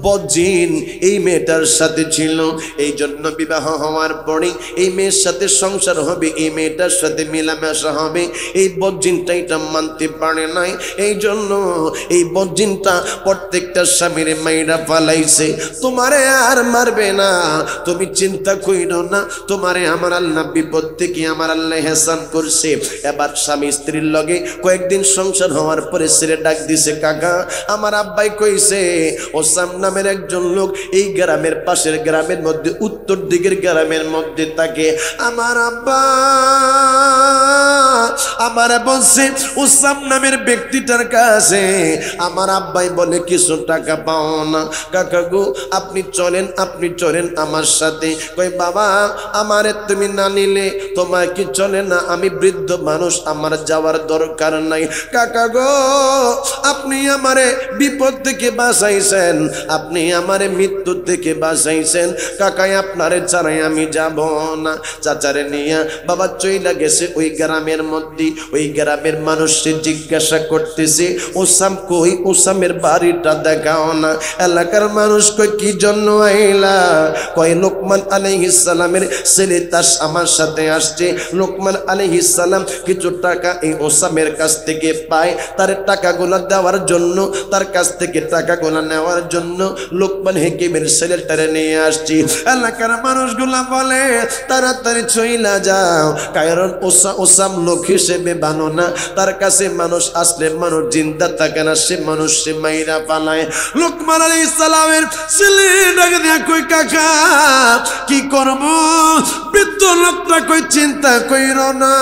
বজ্জিন এই মেয়েটার সাথে ছিল। এই জন্য বিবাহ হওয়ার পরে এই মেয়ের সাথে সংসার হবে, এই মেয়েটার সাথে মেলামেশা হবে, এই বজ্জিনটা এটা মানতে পারে নাই। এই জন্য এই বজ্জিনটা প্রত্যেকটা স্বামীর মাইরা ফালাইছে। তোমারে আর মারবে না, তুমি চিন্তা কইরো না, তোমারে আমার আল্লাহ বিপদ থেকে আমার আল্লাহ হেসান করছে। এবার স্বামী স্ত্রীর লগে কয়েকদিন সংসার হওয়ার পরে ছেলে ডাক দিছে, কাকা আমার আব্বাই কইছে ওসাম নামের একজন লোক এই গ্রামের পাশের গ্রামের মধ্যে উত্তর দিকের গ্রামের মধ্যে থাকে। আমার আব্বা আমার বলছে ওসাম নামের ব্যক্তিটার কাছে আমার আব্বাই বলে কিছু টাকা পাও না। কাকা গো আপনি চলেন আমার সাথে। কই বাবা আমারে তুমি না নিলে তোমার কি চলে না, আমি বৃদ্ধ মানুষ, আমার যাওয়ার দরকার নাই। কাকা গো আপনি আমারে বিপদ থেকে বাঁচাইছেন, আপনি আমারে মৃত্যু থেকে বাঁচাইছেন, কাকাই আপনারে ছাড়াই আমি যাব না। চাচারে নিয়া বাবা চইলা গেছে ওই গ্রামের মধ্যে। ওই গ্রামের মানুষকে জিজ্ঞাসা করতেছে ওসাম কই, ওসামের বাড়িটা দেখাও না। এলাকার মানুষ কই কি জন্য আইলা? কয় লোকমান আলাইহিস সালামের ছেলে তার আমার সাথে আসছে। লোকমান আলাইহিস সালাম কিছু টাকা এই ওসামের কাছ থেকে পায়, তার টাকাগুলো দেওয়ার জন্য, তার কাছ থেকে টাকাগুলো বেলা নেওয়ার জন্য লোকমান হাকিমের ছেলেটারে নিয়ে আসছি। এলাকার মানুষগুলা বলে তাড়াতাড়ি চইলা যাও, কারণ ওসাম লোক হিসেবে বানো না, তার কাছে মানুষ আসলে মানুষ জিন্দা থাকে না, সে মানুষ সে মাইরা পালায়। লোকমান আলাইহিস সালামের ছেলে ডাকে দিয়া কই কাকা কি করব? বৃদ্ধ লোকটা কই চিন্তা কইরো না,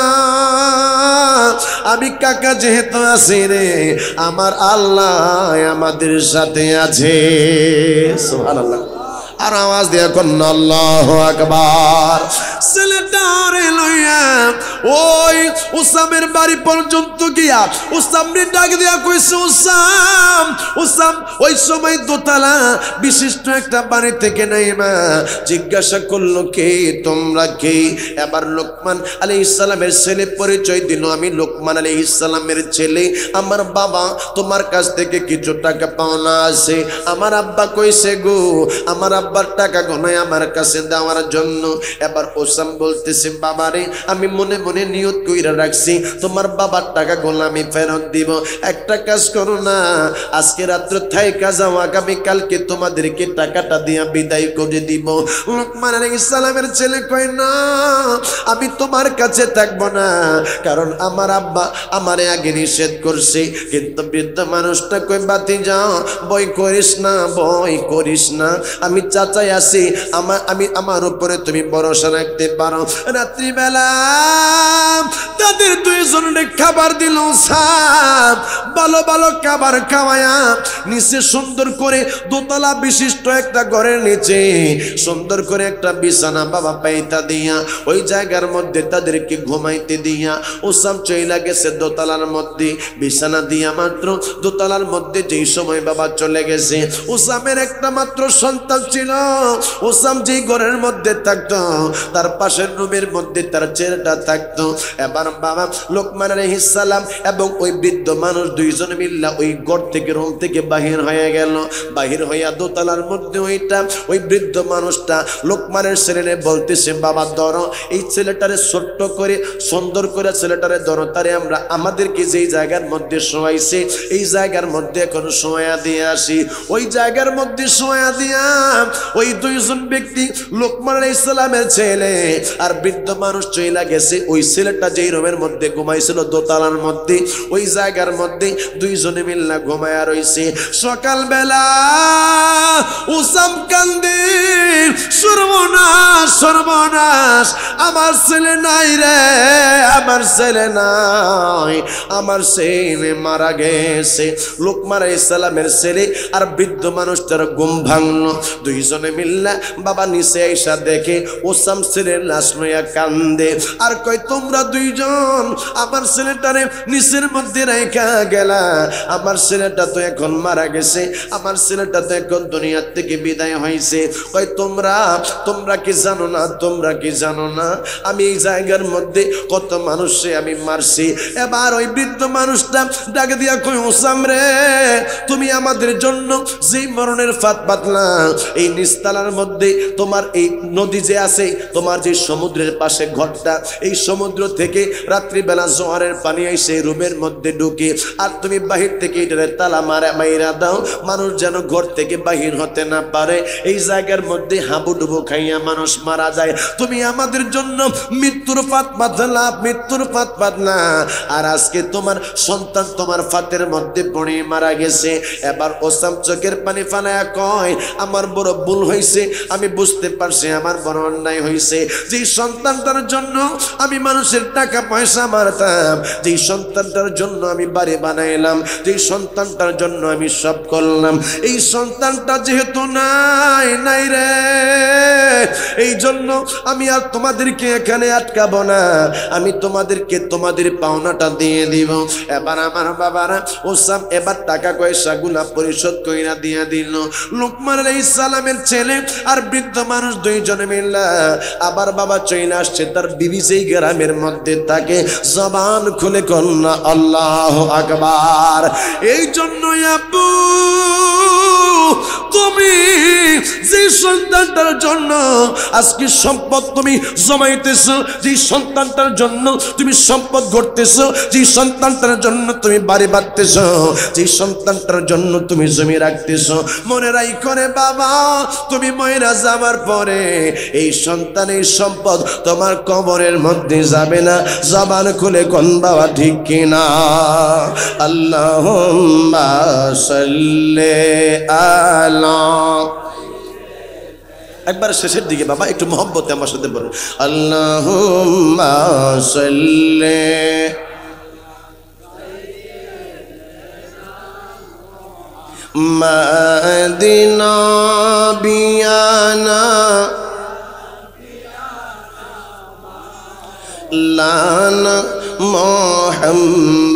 আমি কাকা যেহেতু আছি রে, আমার আল্লাহ আমাদের সাথে আছে। সুবহানাল্লাহ। আর আওয়াজ দিয়ে কোন আল্লাহু আকবার। ছেলেটারে লইয়া ওই উসামের বাড়ি পর্যন্ত গিয়া উসামরে ডাক দিয়া কইছে, উসাম উসাম। ওই সময় দোতলা বিশিষ্ট একটা বাড়ি থেকে নাইমা জিজ্ঞাসা করলো কে তোমরা কে? এবার লোকমান আলাইহিস সালামের ছেলে পরিচয় দিল, আমি লোকমান আলাইহিস সালামের ছেলে, আমার বাবা তোমার কাছ থেকে কিছু টাকা পাওনা আছে। আমার আব্বা কইছে গো, আমার আব্বার টাকা গনায় আমার কাছে দেওয়ার জন্য। এবার ওসাম বলতেছে বাবারে আমি মনে মনে নিয়ত কইরা রাখছি তোমার বাবার টাকা গোনা আমি ফেরত দিব। একটা কাজ করো না, আজকে রাত্রে থাইকা যাও, আগামী কালকে তোমাদেরকে টাকাটা দিয়া বিদায় করে দিব। লোকমান আলাইহিস সালামের ছেলে কয় না আমি তোমার কাছে থাকবো না, কারণ আমার আব্বা আমারে আগে নিষেধ করছে। কিন্তু বৃদ্ধ মানুষটা কই বাতি যাও, ভয় করিস না, ভয় করিস না, আমি চাচাই আছি, আমার উপরে তুমি ভরসা রাখতে পারো। রাত্রিবেলা তাদের দুইজনের খাবার দিল, সাপ ভালো ভালো খাবার খাওয়ায়া নিচে সুন্দর করে দোতলা বিশিষ্ট একটা ঘরের নিচে সুন্দর করে একটা বিছানা বাবা পাইতা দিয়া ওই জায়গার মধ্যে তাদেরকে ঘুমাইতে দিয়া ওসাম চইলা গেছে দোতলার মধ্যে বিছানা দিয়া। মাত্র দোতলার মধ্যে যেই সময় বাবা চলে গেছে, ওসামের একটা মাত্র সন্তান ছিল। ওসাম যেই ঘরের মধ্যে থাকতো তার পাশের রুমের মধ্যে তার ছেলেটা থাকতো। এবার বাবা লোকমান আলাইহিস সালাম এবং ওই বৃদ্ধ মানুষ দুইজন মিল্লা ওই ঘর থেকে রুম থেকে বাহির হয়ে গেল। বাহির হইয়া দোতলার মধ্যে ওই বৃদ্ধ মানুষটা লোকমানের ছেলেরে বলতেছে বাবা ধরো এই ছেলেটারে ছোট্ট করে সুন্দর করে ছেলেটারে ধরো, তারে আমরা আমাদেরকে যেই জায়গার মধ্যে শোয়াইছে এই জায়গার মধ্যে এখন শোয়া দিয়ে আসি। ওই জায়গার মধ্যে শোয়া দিয়া ওই দুইজন ব্যক্তি লোকমান আলাইহিস সালামের ছেলে আর বৃদ্ধ মানুষ চইলা গেছে। ওই ছেলেটা যেই রুমের মধ্যে ঘুমাইছিল দোতলার মধ্যে ওই জায়গার মধ্যে দুইজনে মিল্লা ঘুমায়া রইছে। সকালবেলা উসাম কান্দে, সর্বনাশ সর্বনাশ, আমার ছেলে নাই রে, আমার ছেলে নাই, আমার ছেলে মারা গেছে। লোকমান আলাইহিস সালামের ছেলে আর বৃদ্ধ মানুষটার ঘুম ভাঙলো। দুইজনে মিল্লা বাবা নিচে আইসা দেখে ওসাম ছেলের লাশ লইয়া কান্দে আর কয় তোমরা দুইজন আমার ছেলেটারে নিচের মধ্যে রেখা গেলা, আমার ছেলেটা তো এখন মারা গেছে, আমার ছেলেটা তো এখন দুনিয়ার থেকে বিদায় হয়েছে। কয় তোমরা কি জানো না, তোমরা কি জানো না আমি এই জায়গার মধ্যে কত মানুষে আমি মারছি। এবার ওই বৃদ্ধ মানুষটা ডাকে দিয়া কই ওসাম রে তুমি আমাদের জন্য যেই মরণের ফাঁদ পাতলা এই নিস্তালার মধ্যে তোমার এই নদী যে আছে, তোমার যে সমুদ্রের পাশে ঘরটা, এই সমুদ্র থেকে রাত্রিবেলা জোয়ারের পানি এসে রুমের মধ্যে ঢুকে আর তুমি বাহির থেকে এটারে তালা মাইরা দাও, মানুষ যেন ঘর থেকে বাহির হতে না পারে। এই জায়গার মধ্যে হাবুডুবু খাইয়া মানুষ মারা যায়, তুমি আমাদের জন্য মৃত্যুর ফাঁদ পাতলা, মৃত্যুর ফাঁদ পাতলা। আর আজকে তোমার সন্তান তোমার ফাঁদের মধ্যে পড়ে মারা গেছে। এবার ওসাম চোখের পানি ফালায়া কয় আমার বড় ভুল হয়েছে, আমি বুঝতে পারছি আমার বড় অন্যায় হয়েছে। যে সন্তানটার জন্য আমি মানুষের টাকা পয়সা মারতাম, যে সন্তানটার জন্য আমি বাড়ি বানাইলাম, যে সন্তানটার জন্য আমি সব করলাম, এই সন্তানটা যেহেতু নাই রে, এই জন্য আমি আর তোমাদেরকে এখানে আটকাবো না, আমি তোমাদেরকে তোমাদের পাওনাটা দিয়ে দিব। এবার আমার বাবারা ওসাম এবার টাকা পয়সা গুলা পরিশোধ কইরা দিয়া দিল। লোকমান আলাইহিস সালামের ছেলে আর বৃদ্ধ মানুষ দুইজনে মিল্লা আবার বাবা চইলা আসছে তার বিবি যেই গ্রামের মধ্যে থাকে, জবান খুলে কন্যা আল্লাহু আকবার। এই জন্য আব্বু তুমি যে যে সন্তানটার জন্য আজকে সম্পদ তুমি জমাইতেছো, যে সন্তানটার জন্য তুমি সম্পদ গড়তেছো, যে সন্তানটার জন্য তুমি বাড়ি বাঁধতেছো, যে সন্তানটার জন্য তুমি জমি রাখতেছো, মনে রাখো রে বাবা, তুমি ময়রা যাবার পরে এই সন্তান এই সম্পদ তোমার কবরের মধ্যে যাবে না। জবান খুলে কোন বাবা ঠিক কিনা? আল্লাহুম্মা সাল্লি আলা, একবার শেষের দিকে বাবা একটু মহব্বতে আমার সাথে বলুন, আল্লাহুম্মা সাল্লি মাদিনা বিয়ানা লানা মুহাম্মাদিনা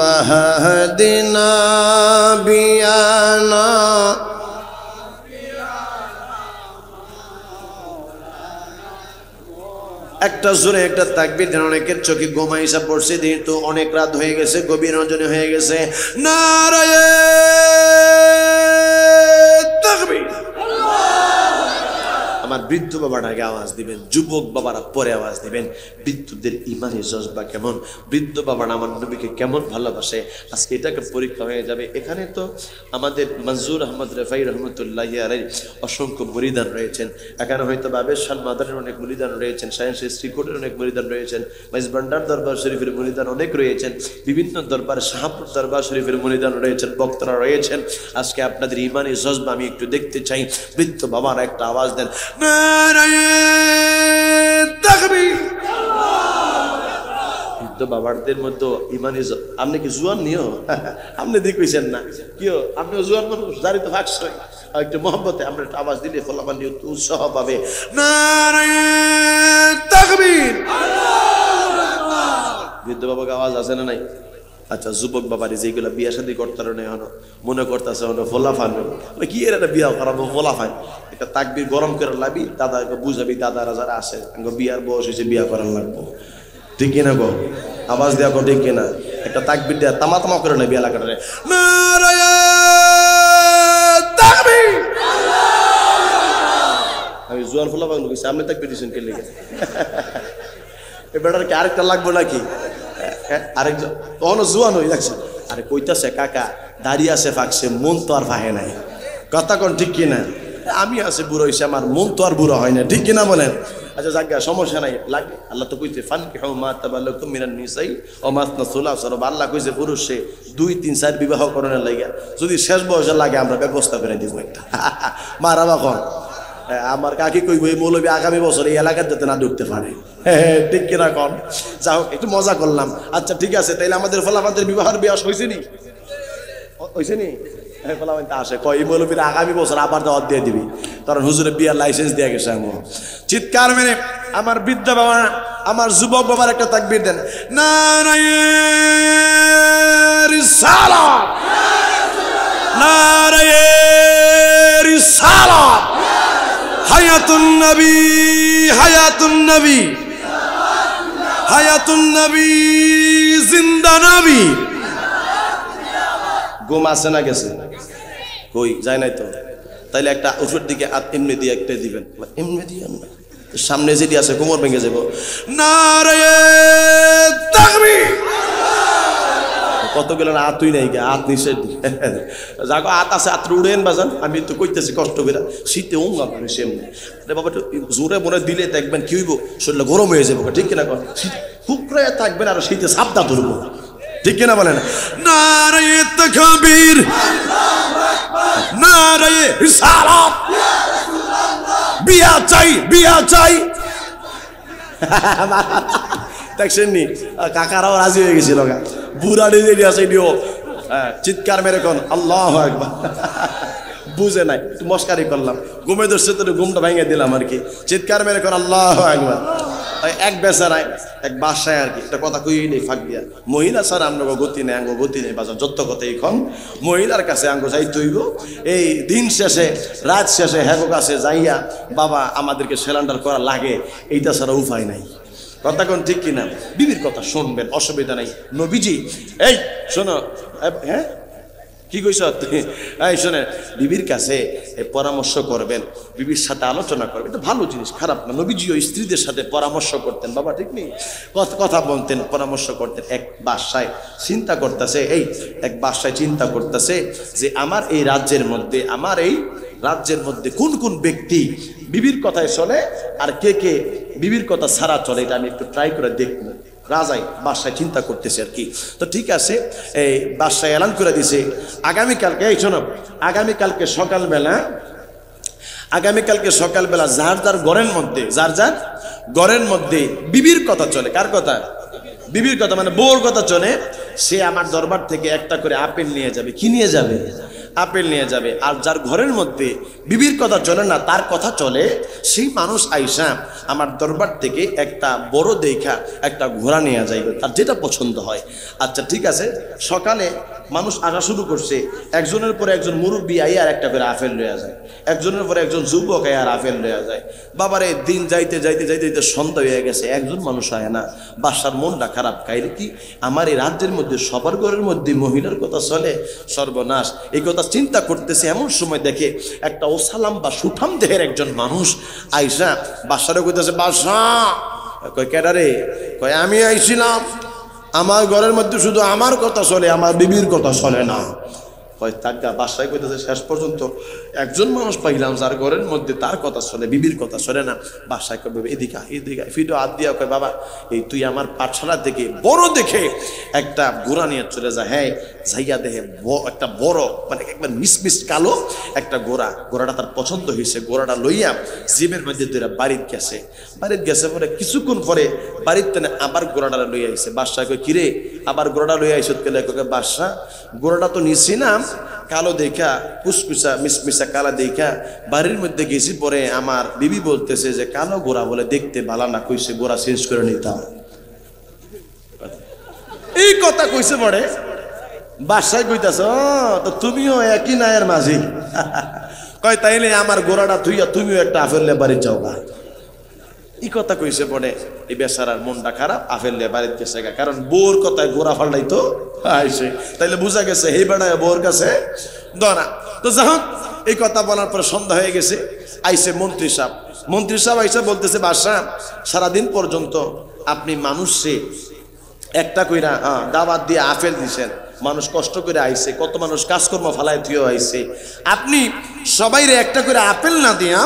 বিয়ানা। একটা জোরে একটা তাকবীর দেন। অনেকের চোখে ঘুম আইসা পড়ছে, যেহেতু অনেক রাত হয়ে গেছে, গভীর রজনী হয়ে গেছে। নারায়ে তাকবীর। আমার বৃদ্ধ বাবাটাকে আওয়াজ দিবেন, যুবক বাবারা পরে আওয়াজ দিবেন। বৃদ্ধদের ইমানের জজবা কেমন, বৃদ্ধ বাবারা আমার নবীকে কেমন ভালোবাসে, আজকে এটাকে পরীক্ষা হয়ে যাবে। এখানে তো আমাদের মনজুর আহমদ রেফাই রহমতুল্লাহি আলাইহি অসংখ্য মুরিদান রয়েছেন। এখানে হয়তো বাবের শান মাদারের অনেক মুরিদান রয়েছেন, সায়েন্স শ্রীকোটের অনেক মুরিদান রয়েছেন, মাইজবান্ডার দরবার শরীফের মুরিদান অনেক রয়েছেন, বিভিন্ন দরবার শাহপুর দরবার শরীফের মুরিদান রয়েছেন, বক্তারা রয়েছেন। আজকে আপনাদের ইমানের জজবা আমি একটু দেখতে চাই। বৃদ্ধ বাবারা একটা আওয়াজ দেন, নারায়ে তাকবীর। বৃদ্ধ বাবাদের মধ্যে ইমানি, আপনি কি জুয়ান নিও? আপনি দেখছেন না কিও, আপনিও জুয়ান মানুষ, জারি তো ভাগস একটু মহব্বতে আমরা একটু আওয়াজ দিলে ফলাফল উৎসাহ পাবে। নারায়ে তাকবীর। বৃদ্ধ বাবাকে আওয়াজ আছে না নাই? আচ্ছা, যুবক বাবারি যেগুলো বিয়া শাদী করতে মনে করতেছে ফলাফান কি এর একটা বিয়া করাবো, ফলাফান একটা তাকবীর গরম করে লাবি, দাদাকে বুঝাবি, দাদারা যারা আছে বিয়ার বয়স হয়েছে, বিয়া করার লাগবো, ঠিক কিনা গো? আওয়াজ দেওয়া গো, ঠিক কিনা? একটা তাকবীর দেওয়া তামা তামা করে নেবে এলাকাটা। নারায়ে তাকবীর। আমি জোয়ান ফলাফান কইছি, আপনি তাকবীর দিচ্ছেন কে লেগে? এ বেটার কি আরেকটা লাগবো নাকি? আরেকজন তখনও জোয়ান হয়ে যাচ্ছে, আরে কইতাছে কাকা দাঁড়িয়ে আছে ফাঁকছে, মন তো আর ফাহে নাই। কথা কোন ঠিক কিনা? আমি আছে বুড়ো হয়েছে, আমার মন তো আর বুড়ো হয় না, ঠিক কিনা বলেন? আচ্ছা জায়গা সমস্যা নাই, লাগে আল্লাহ তো কইছে ফানকিহু মা তাবাল্লাকুম মিনান নিসাই ওয়া মাসনা সুলাসা। আল্লাহ কইছে পুরুষে 2, 3, 4 বিবাহ করানোর লাগা, যদি শেষ বয়সে লাগে আমরা ব্যবস্থা করে দিব একটা। মারাবা কন আমার কাকি কইব এই মৌলবী আগামী বছর এই এলাকার যাতে না ঢুকতে পারে, ঠিক কিনা কন? যাও একটু মজা করলাম। আচ্ছা ঠিক আছে, তাইলে আমাদের ফলাফানদের বিবাহের বিয়াস হয়েছে নি? হয়েছে নি? ফলাফানটা আসে কয় এই মৌলবীর আগামী বছর আবার দাওয়াত দিয়ে দিবি, কারণ হুজুরের বিয়ার লাইসেন্স দিয়ে গেছে। আমার চিৎকার মেরে আমার বৃদ্ধ বাবা, আমার যুবক বাবার একটা তাকবীর দেন। নারায়ে রিসালাত, নারায়ে রিসালাত, হায়াতুন নবী, হায়াতুন নবী, হায়াতুন নবী, জিন্দা নবী। ঘুম আছে না গেছে? কই যায় নাই তো? তাইলে একটা উপর দিকে এমনি দিয়ে একটা দিবেন, এমনি দিয়ে সামনে যেটি আছে কোমর ভেঙে যাব। নারায়ে তাকবীর। কতগুলো না আতুই নাই গা, আত নিচে যাগো আত আছে, আত উড়েন বাজান। আমি তো কইতেছি কষ্ট করে, শীতে ওঙ্গা করে সেমনি বাবা জোরে মনে দিলে দেখবেন কি হইব, শরীরটা গরম হয়ে যাবো, ঠিক কিনা? ফুকরে থাকবেন আর শীতে সাবদা ধরবো, ঠিক কিনা বলেন? নারায়ে তাকবীর, নারায়ে রিসালাত। বিয়া চাই, বিয়া চাই। দেখছেন নি কাকারাও রাজি হয়ে গেছিল, বুড়া নিজে আছে চিৎকার মেরে কোন আল্লাহু আকবার। বুঝে নাই, একটু মস্কারি করলাম, ঘুমে ধরছে তো ঘুমটা ভেঙে দিলাম আর কি। চিৎকার মেরে কোন আল্লাহু আকবার। এক বেচারায় এক বাসায় আর কি একটা কথা কই নেই ফাঁক দিয়া, মহিলা স্যার আমরা গতি নেই, আঙ্গ গতি নেই বাজার যত কথা এখন মহিলার কাছে আঙ্গ যাই তৈব। এই দিন শেষে রাত শেষে হ্যাগো কাছে যাইয়া বাবা আমাদেরকে সিলিন্ডার করা লাগে, এইটা ছাড়া উপায় নাই। কথা কোন ঠিক কিনা? বিবির কথা শুনবেন, অসুবিধা নাই। নবীজি এই শোনো, হ্যাঁ কি কইছ তুই? এই শোনেন, বিবির কাছে পরামর্শ করবেন, বিবির সাথে আলোচনা করবেন, এটা ভালো জিনিস, খারাপ না। নবীজিও স্ত্রীদের সাথে পরামর্শ করতেন, বাবা ঠিক নেই, কথা বলতেন, পরামর্শ করতেন। এক বাদশায় চিন্তা করতেছে, এক বাদশায় চিন্তা করতেছে যে আমার এই রাজ্যের মধ্যে কোন কোন ব্যক্তি বিবির কথায় চলে আর কে কে বিবির কথা ছাড়া চলে, এটা আমি একটু ট্রাই করে দেখবো। রাজাই বাদশায় চিন্তা করতেছে আর কি। তো ঠিক আছে, এই বাদশায় এলান করে দিছে আগামীকালকে, এই শোনো, আগামীকালকে সকালবেলা যার যার ঘরের মধ্যে বিবির কথা চলে। কার কথা? বিবির কথা, মানে বউর কথা চলে। সে আমার দরবার থেকে একটা করে আপেল নিয়ে যাবে। কি নিয়ে যাবে? আপেল নিয়ে যাবে। আর যার ঘরের মধ্যে বিবির কথা চলে না, তার কথা চলে, সেই মানুষ আইসা আমার দরবার থেকে একটা বড় দেখা একটা ঘোড়া নিয়ে যাইবে, তার যেটা পছন্দ হয়। আচ্ছা ঠিক আছে, সকালে মানুষ আসা শুরু করছে, একজনের পরে একজন মুরব্বী আইয়া আর একটা করে আপেল লইয়া যায়, একজনের পরে একজন যুবক আইয়া আর আপেল লইয়া যায়। বাবারে দিন যাইতে যাইতে যাইতে যাইতে সন্ধ্যা হয়ে গেছে, একজন মানুষ আয় না। বাদশার মনটা খারাপ, কাইরে কি আমার এই রাজ্যের মধ্যে সবার ঘরের মধ্যে মহিলার কথা চলে, সর্বনাশ। এই কথা চিন্তা করতেছে, এমন সময় দেখে একটা ওসালাম বা সুঠাম দেহের একজন মানুষ আইসা বাদশারে কইতেছে, বাদশা। কয় কেডারে? কয় আমি আইছিলাম, আমার ঘরের মধ্যে শুধু আমার কথা চলে, আমার বিবির কথা চলে না। হয় তাজ্ঞা, বাদশায় কইতেছে শেষ পর্যন্ত একজন মানুষ পাইলাম যার ঘরের মধ্যে তার কথা চলে, বিবির কথা চলে না। বাদশায় কয় এদিকে ফিডো হাত দিয়া কয়, বাবা এই তুই আমার পাঠশালা থেকে বড় দেখে একটা ঘোড়া নিয়ে চলে যায়। হ্যাঁ, যাইয়া দেখে একটা বড়, মানে একবার মিসমিস কালো একটা ঘোড়াটা তার পছন্দ হয়েছে। ঘোড়াটা লইয়া জিমের মধ্যে দুইটা বাড়িতে গেছে পরে কিছুক্ষণ পরে বাড়িতে আবার ঘোড়াটা লইয়া আইছে। বাদশাহ কয়, কিরে আবার ঘোড়াটা লইয়া আইস? বাদশাহ ঘোড়াটা তো নিছি না, কালো দেখা, কুসকুসা মিসমিসা কালা দেখা বাড়ির মধ্যে গেছি, পরে আমার বিবি বলতেছে যে কালো ঘোড়া বলে দেখতে ভালো না, কইছে ঘোড়া চেঞ্জ করে নিতাম। এই কথা কইছে পরে বাদশাহ কইতাছ, তো তুমিও একই নায়ের মাঝি। কয় তাইলে আমার ঘোড়াটা থুইয়া তুমিও একটা আপেল লে বাড়ি যাও গা। এই কথা কইছে পরে এই বেচারার মনটা খারাপ, আপেল লে বাড়িতে গেছে গা। কারণ বউর কথায় ঘোড়া ফাল্লাই তো আইসে, তাইলে বুঝা গেছে এই বেড়ায় বউর কাছে দনা। তো যাই হোক, এই কথা বলার পরে সন্ধ্যা হয়ে গেছে। আইসে মন্ত্রী সাহেব আইসে বলতেছে, বাদশাহ সারাদিন পর্যন্ত আপনি মানুষে একটা কইরা দাওয়াত দিয়ে আপেল দিছেন, মানুষ কষ্ট করে আইছে, কত মানুষ কাজকর্ম ফালায় থুয়ে আইছে, আপনি সবাইরে একটা করে আপেল না দিয়া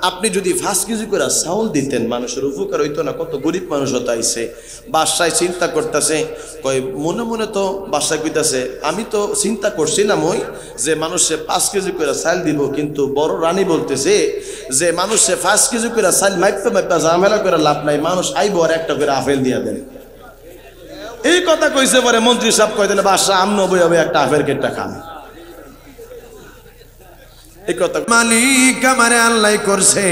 আপনি যদি 5 কেজি করে চাউল দিতেন, মানুষের উপকার হইতো না? কত গরিব মানুষ হতো আইছে। বাদশাহ চিন্তা করতেছে, কয় মনে মনে তো বাদশাহ কইতাছে, আমি তো চিন্তা করছিলাম ওই যে মানুষে 5 কেজি করে চাল দিব, কিন্তু বড় রানী বলতেছে যে মানুষে 5 কেজি করে চাল মাইপা ঝামেলা করে লাভ নাই, মানুষ আইবো আর একটা করে আপেল দিয়া দেন। এই কথা কইছে পরে মন্ত্রী সাহেব কই দিলে, বাদশাহ আমনো বই হবে একটা আপেল কেটে খান। এই কথা মালিক আমারে আল্লাহ করছে,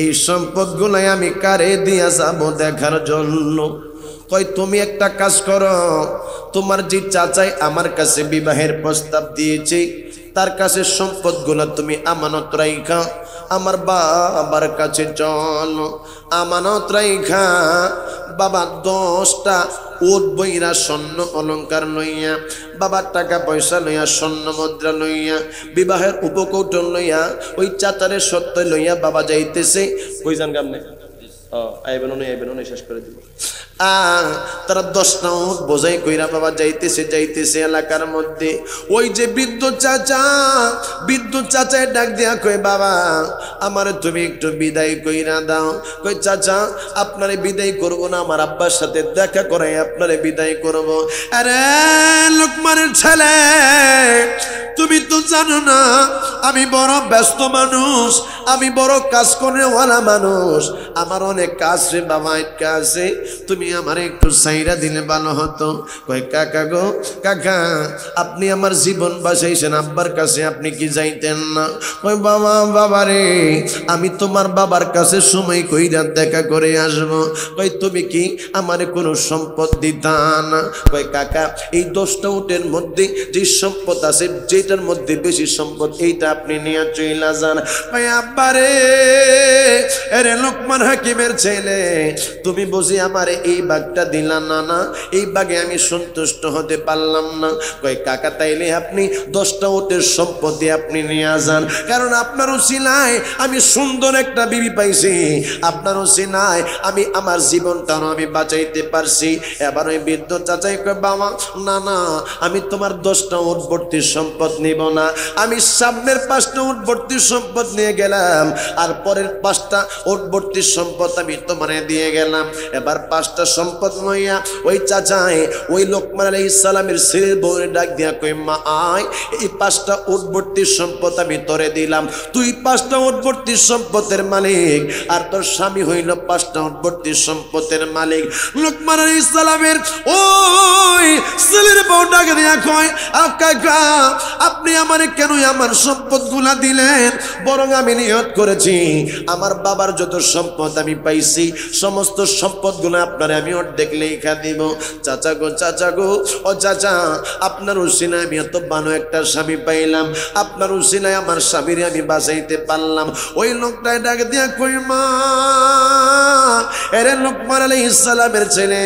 এই সম্পদ গুলাই আমি কারে দিয়া যাব দেখার জন্য। কই তুমি একটা কাজ করো, তোমার যে চাচাই আমার কাছে বিবাহের প্রস্তাব দিয়েছে, তার কাছে সম্পদ গুলা তুমি আমানত রাইখা আমার বাবার কাছে চলো। আমানত রাইখা বাবা 10টা উট বইরা স্বর্ণ অলঙ্কার লইয়া, বাবার টাকা পয়সা লইয়া, স্বর্ণ মুদ্রা লইয়া, বিবাহের উপকৌটন লইয়া, ওই চাচারে সত্য লইয়া বাবা যাইতেছে। কই যান গামনে? আইবেন উনি শেষ করে দিব। তারা 10টা উট বোঝাই কইরা বাবা যাইতেছে এলাকার মধ্যে। ওই যে বৃদ্ধ চাচা ডাক দিয়া কই, বাবা আমারে তুমি একটু বিদায় কইরা দাও। কই চাচা আপনারে বিদায় করব না, আমার আব্বার সাথে দেখা করাই আপনারে বিদায় করব। আরে লোকমানের ছেলে, তুমি তো জানো না আমি বড় ব্যস্ত মানুষ, আমি বড় কাজ করেওয়ালা মানুষ, আমার অনেক কাজ রে বাবা, কাছে তুমি আমার একটু সাইরা দিলে ভালো হতো। কয় কাকা গো কাকা, আপনি আমার জীবন বাঁচাইছেন, আব্বার কাছে আপনি কি যাইতেন না? কয় বাবা রে, আমি তোমার বাবার কাছে সময় কইরা দেখা করে আসবো। কয় তুমি কি আমারে কোনো সম্পদ দিতা না? কয় কাকা এই 10টা উটের মধ্যে যে সম্পদ আছে, যেটার মধ্যে বেশি সম্পদ এইটা আপনি নিয়ে চইলা যান। ভাই আব্বারে, এরে লোকমান হাকিমের ছেলে, তুমি বুঝি আমারে এই বাঘটা দিলা না? না, এই বাঘে আমি সন্তুষ্ট হতে পারলাম না। কই কাকা তাইলে আপনি 10টা উটের সম্পত্তি আপনি নিয়ে যান, কারণ আপনার উসিলায় আমি সুন্দর একটা বিবি পাইছি, আপনার উসিলায় আমি আমার জীবনটাও আমি বাঁচাইতে পারছি। এবার ওই বৃদ্ধ চাচাই কয় বাবা না না, আমি তোমার 10টা উট ভর্তি সম্পদ নিব না, আমি সামনের 5টা উট ভর্তি সম্পদ নিয়ে গেলাম, আর পরের 5টা উট ভর্তি সম্পদ আমি তোমারে দিয়ে গেলাম। এবার 5টা সম্পদ লইয়া ওই চাচাই ওই লোকমান আলাইহিস সালামের ছেলের বউরে ডাক দিয়া কই মা আয়, এই 5টা উট ভর্তি সম্পদ আমি তোরে দিলাম, তুই 5টা উট ভর্তি সম্পদের মালিক, আর তোর স্বামী হইল 5টা উট ভর্তি সম্পদের মালিক। লোকমান আলাইহিস সালামের ওই ছেলের বউ ডাক দিয়া কয় কাকা আপনি আমারে কেন আমার সম্পদগুলা দিলেন? বরং আমি নিয়ত করেছি আমার বাবার যত সম্পদ আমি পাইছি সমস্ত সম্পদগুলো আপনারে আমি অর্ধেক লেখা দিব। চাচা গো ও চাচা, আপনার উসিলায় আমি এত ভালো একটা স্বামী পাইলাম, আপনার উসিলায় আমার স্বামীরে আমি বাঁচাইতে পারলাম। ওই লোকটাই ডাক দিয়া কই মা, এরে লোকমান আলাইহিস সালামের ছেলে,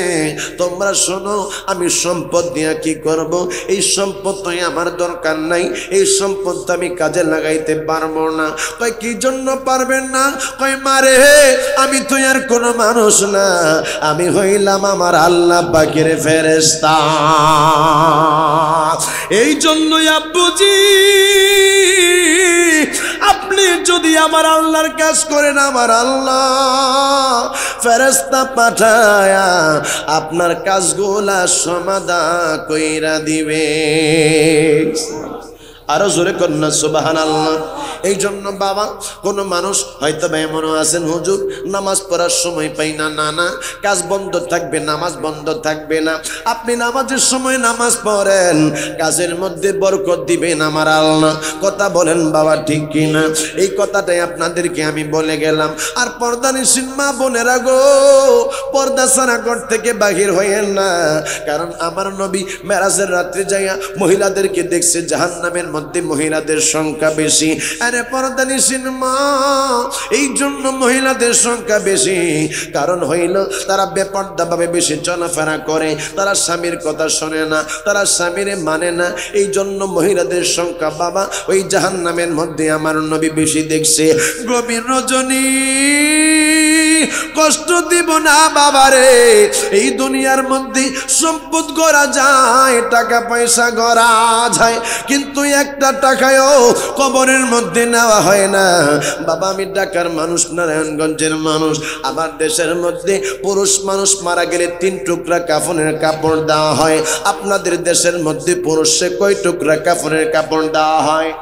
তোমরা শোনো, আমি সম্পদ দিয়া কি করব? এই সম্পদ তো আমার দরকার নাই, এই সম্পদ আমি কাজে লাগাইতে পারবো না। কই কি জন্য পারবেন না? কই মারে, আমি তো আর কোনো মানুষ না, আমি হইলাম আমার আল্লাহ পাকের ফেরেশতা। এই জন্যই আব্বুজি আপনি যদি আমার আল্লাহর কাজ করেন, আমার আল্লাহ ফেরেশতা পাঠায়া আপনার কাজগুলা সমাধান কইরা দিবে। আরো জোরে কন্যা সুবহানাল্লাহ। এই জন্য বাবা, কোনো মানুষ হয়তো বা এমনও আছেন হুজুর নামাজ পড়ার সময় পাই না, না না, কাজ বন্ধ থাকবে, নামাজ বন্ধ থাকবে না। আপনি নামাজের সময় নামাজ পড়েন, কাজের মধ্যে বরকত দিবেন আমার আল্লাহ। কথা বলেন বাবা, ঠিক কিনা? এই কথাটাই আপনাদেরকে আমি বলে গেলাম। আর পর্দানিশীল মা বোনেরা গো, পর্দা ছাড়া ঘর থেকে বাহির হইয়েন না, কারণ আমার নবী মেরাজের রাত্রে যাইয়া মহিলাদেরকে দেখছে জাহান্নামের মধ্যে মহিলাদের সংখ্যা বেশি। আরে পর্দানিশীল মা, এই জন্য মহিলাদের সংখ্যা বেশি, কারণ হইল তারা বেপর্দা ভাবে বেশি চলাফেরা করে, তারা স্বামীর কথা শোনে না, তারা স্বামীরে মানে না। এই জন্য মহিলাদের সংখ্যা বাবা ওই জাহান্নামের মধ্যে আমার নবী বেশি দেখছে। গভীর রজনী কষ্ট দিব না বাবারে, এই দুনিয়ার মধ্যে সম্পদ গড়া যায়, টাকা পয়সা গড়া যায়, কিন্তু একটা টাকায়ও কবরের মধ্যে নেওয়া হয় না বাবা। আমি ঢাকার মানুষ, নারায়ণগঞ্জের মানুষ, আমার দেশের মধ্যে পুরুষ মানুষ মারা গেলে 3 টুকরা কাফনের কাপড় দেওয়া হয়। আপনাদের দেশের মধ্যে পুরুষে কয় টুকরা কাফনের কাপড় দেওয়া হয়?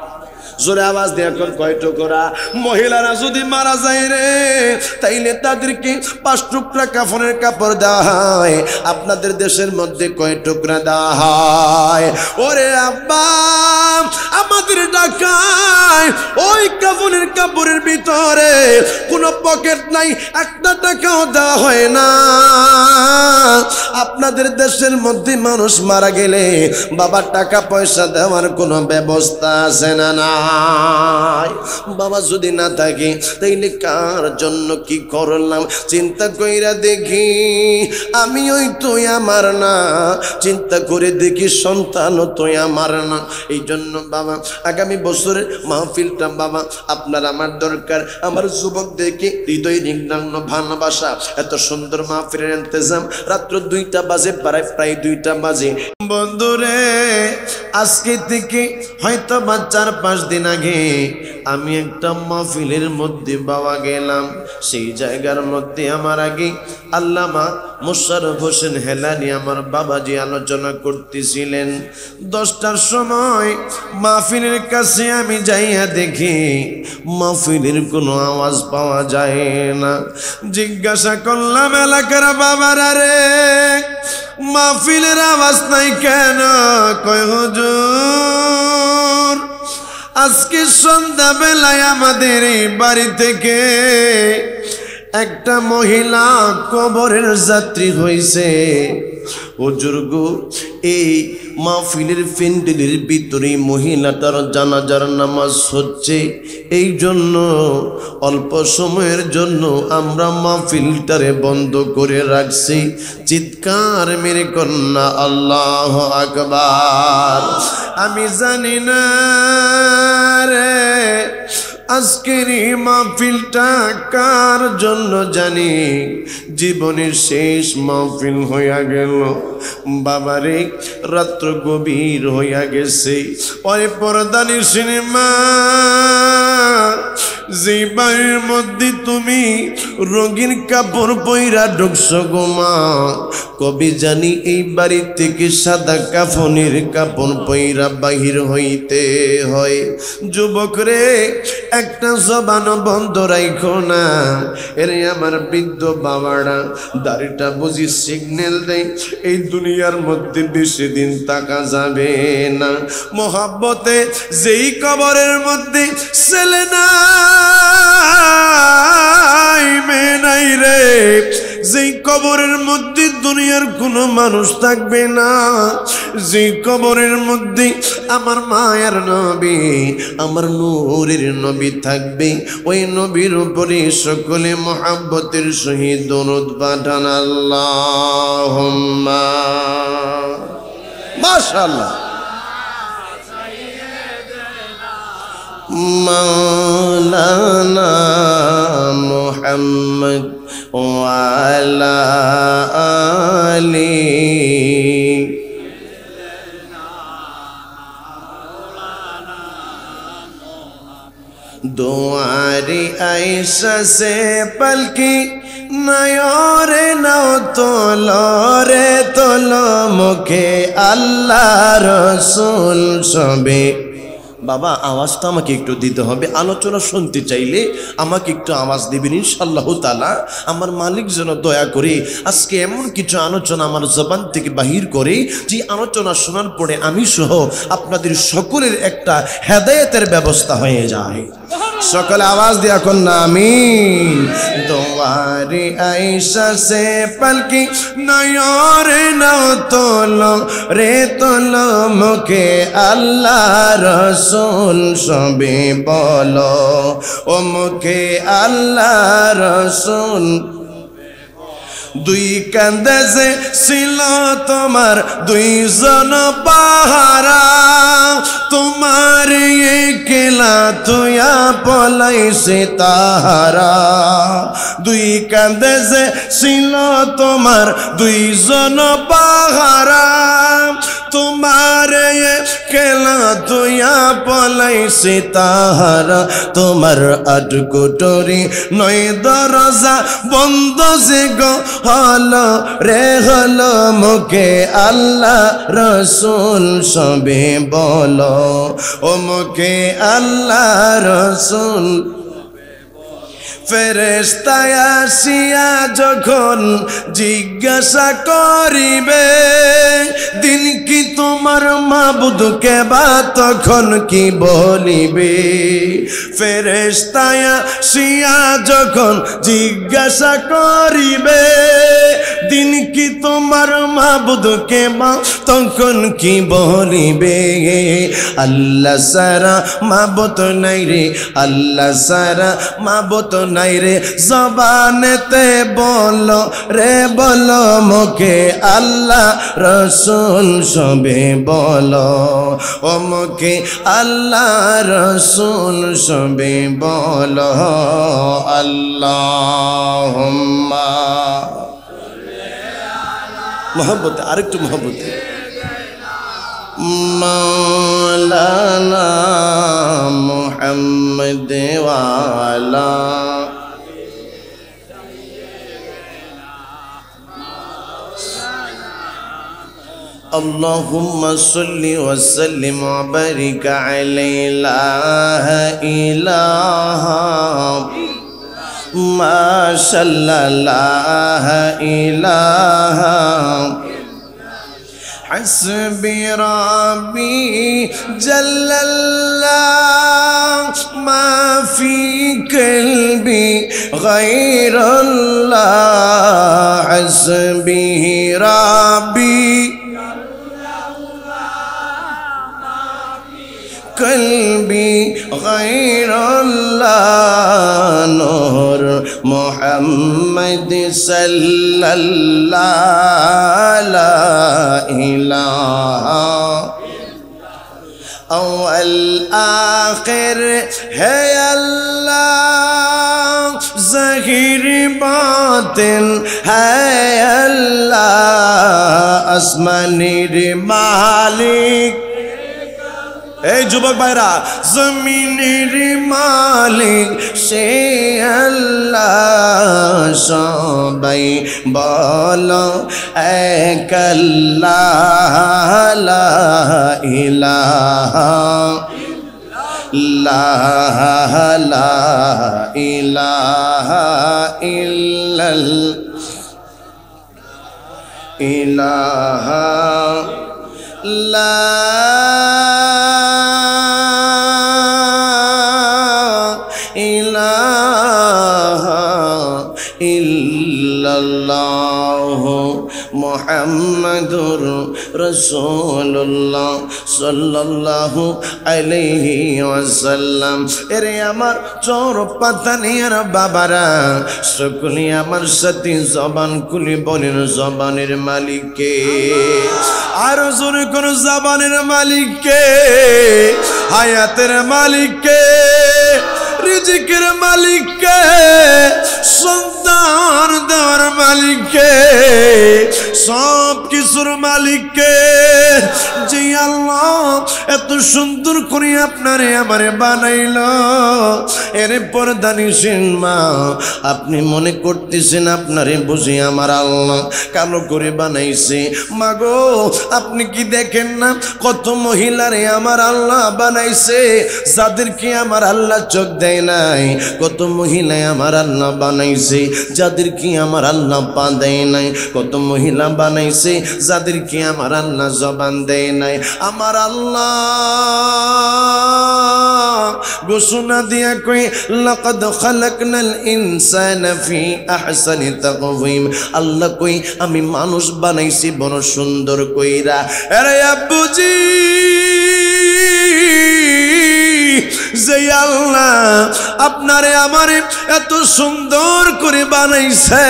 জোরে আওয়াজ দিয়ে এখন কয় টুকরা? মহিলারা যদি মারা যায় রে, তাইলে তাদেরকে 5 টুকরা কাফনের কাপড় দেওয়া হয়। আপনাদের দেশের মধ্যে কয় টুকরা দেওয়া হয়? ওরে আব্বা, আমাদের ঢাকায় ওই কাফনের কাপড়ের ভিতরে কোনো পকেট নাই, একটা টাকাও দেওয়া হয় না। আপনাদের দেশের মধ্যে মানুষ মারা গেলে বাবা টাকা পয়সা দেওয়ার কোনো ব্যবস্থা আছে না? নাই বাবা। যদি না থাকে তাইলে কার জন্য কি করলাম? চিন্তা কইরা দেখি আমি ওই তুই আমার না, চিন্তা করে দেখি সন্তানও তুই আমার না। এই জন্য বাবা আগামী বছরের মাহফিলটা বাবা আপনার আমার দরকার। আমার যুবকদেরকে হৃদয় নিগ্নান্ন ভালোবাসা, এত সুন্দর মাহফিলের ইন্তজাম, রাত্র 2টা বাজে, প্রায় 2টা বাজে। বন্ধুরে, আজকে থেকে হয়তো বা 4-5 দিন আগে আমি একটা মাহফিলের মধ্যে বাবা গেলাম। সেই জায়গার মধ্যে আমার আগে আল্লামা মোশাররফ হোসেন হেলানি আমার বাবাজি আলোচনা করতেছিলেন। 10টার সময় মাহফিলের কাছে আমি যাইয়া দেখি মাহফিলের কোনো আওয়াজ পাওয়া যায় না। জিজ্ঞাসা করলাম এলাকার বাবারা রে, মাহফিলের আওয়াজ নাই কেন? কয় হুজুর, আজকে সন্ধ্যা বেলায় আমাদের এই বাড়ি থেকে একটা মহিলা কবরের যাত্রী হইছে। হুজুর গো, এই মাহফিলের প্যান্ডেলের ভিতরে মহিলাটার জানাজার নামাজ হচ্ছে, এই জন্য অল্প সময়ের জন্য আমরা মাহফিলটারে বন্ধ করে রাখছি। চিৎকার মেরে কন্যা আল্লাহু আকবার। আমি জানি না রে আজকের এই মাহফিলটা কার জন্য জানি, জীবনের শেষ মাহফিল হইয়া গেল বাবারে, রাত্র গভীর হইয়া গেছে। ওই পর্দানি সিনেমা যে বাড়ির মধ্যে তুমি রঙিন কাপড় পইরা ঢুকছো গো মা, কবি জানি এই বাড়ি থেকে সাদা কাফনের কাপড় পইরা বাহির হইতে হয়। যুবক রে, একটা জবান বন্ধ রাখো না। এরে আমার বৃদ্ধ বাবারা, দাড়িটা বুঝি সিগন্যাল দেয় এই দুনিয়ার মধ্যে বেশি দিন থাকা যাবে না। মোহাব্বতে যেই কবরের মধ্যে ছেলে নাই মেয়ে নাই রে, যেই কবরের মধ্যে দুনিয়ার কোনো মানুষ থাকবে না, যে কবরের মধ্যে আমার মায়ের নবী, আমার নূরের নবী থাকবে, ওই নবীর উপরে সকলে মোহাব্বতের সহিত দরুদ পাঠান আল্লাহুম্মা। মাশাআল্লাহ। মাওলানা মুহাম্মদ ওয়া আলা আলি দুয়ারি আয়েশা সে পলকি নয়রে নাও তোলরে তোলো মুখে আল্লাহ রসুল সবে। বাবা আওয়াজটা আমাকে একটু দিতে হবে, আলোচনা শুনতে চাইলে আমাকে একটু আওয়াজ দিবেন ইনশাআল্লাহ তাআলা। আমার মালিক যেন দয়া করে আজকে এমন কিছু আলোচনা আমার জবান থেকে বাহির করে, যে আলোচনা শোনার পরে আমি সহ আপনাদের সকলের একটা হেদায়েতের ব্যবস্থা হয়ে যায়। সকলে আওয়াজ দিয়া কন্যা আমিন। দুয়ারে আয়েশা সে পলকি নয়রে নাও তোলো রে তোলো মুখে আল্লাহ রসুল সবে বলো, ও মুখে আল্লাহ রসুল। দুই কাঁধে যে ছিল তোমার দুইজন পাহারা, তোমার একলা তুয়া পলাইছে তাহারা। দুই কাঁধে যে ছিল তোমার দুইজন পাহারা, তোমার একলা তুয়া পলাইছে তাহারা। তোমার আটকুটরি নয় দরজা বন্ধ যে গো হলো রে হলো মুখে আল্লাহ রসুল সবে বলো, ও মুখে আল্লাহ রসুল। ফেরেশতায় আসিয়া যখন জিজ্ঞাসা করিবে, দিন কি তোমার মাবুদকে বা তখন কি বলিবে। ফেরেশতায় আসিয়া যখন জিজ্ঞাসা করিবে, দিন কি তোমার মাবুদকে বা তখন কি বলিবে। আল্লাহ সারা মাবুদ নাই রে, আল্লাহ সারা মাবুদ নাই রে, জবানেতে বলো রে বলো মুখে আল্লাহ রসুল সবে বলো, ও মুখে আল্লাহ রসুল সবে বলো আল্লাহুম্মা। মোহাব্বতে আরেকটু মোহাব্বতে মাওলানা মুহাম্মদ ওয়ালা اللهم صل وسلم وبارك عليه لا إله ما شاء الله لا إله حسبي ربي جل الله ما في قلبي غير الله حسبي ربي গায়রুল্লাহ নূর মুহাম্মদ সাল্লাল্লাহু লা ইলাহা अव्वल आखिर है अल्लाह ज़ाहिर बातिन है अल्लाह आसमानीर मालिक এই যুবক ভাইরা জমিনের মালিক সে আল্লাহ সবাই বলো এক আল্লাহ লা ইলাহা লা ইলাহা ইলাহা লা ইল্লাল্লাহু মুহাম্মাদুর রাসূলুল্লাহ সাল্লাল্লাহু আলাইহি ওয়াসাল্লাম। এরে আমার চোর পাতানিয়ার বাবারা সকলে আমার সাথে জবান খুলে বলেন জবানের মালিক কে? আর জোরে কোন জবানের মালিক কে? হায়াতের মালিক কে? রিজিকের মালিক কে? সন্তান দেওয়ার মালিক কে? সব কিছুর মালিক কে? যে আল্লাহ এত সুন্দর করে আপনারে আমারে বানাইলো। এর পর্দানিসীন মা আপনি মনে করতেছেন আপনারে বুঝি আমার আল্লাহ কালো করে বানাইছে। মাগো আপনি কি দেখেন না কত মহিলারে আমার আল্লাহ বানাইছে যাদেরকে আমার আল্লাহ চোখ দেয় নাই? কত মহিলায় আমার আল্লাহ বানাইছে যাদেরকে আমার আল্লাহ পা দেয় নাই? কত মহিলা বানাইছে যাদেরকে আমার আল্লাহ জবান দেয় নাই? আমার আল্লাহ ঘোষণা দিয়া কই লাকাদ খালাকনাল ইনসানা ফি আহসানি তাকওয়িম। আল্লাহ কই আমি মানুষ বানাইছি বড় সুন্দর কইরা। আরে আব্বুজি যে আল্লাহ আপনারে আমারে এত সুন্দর করে বানাইছে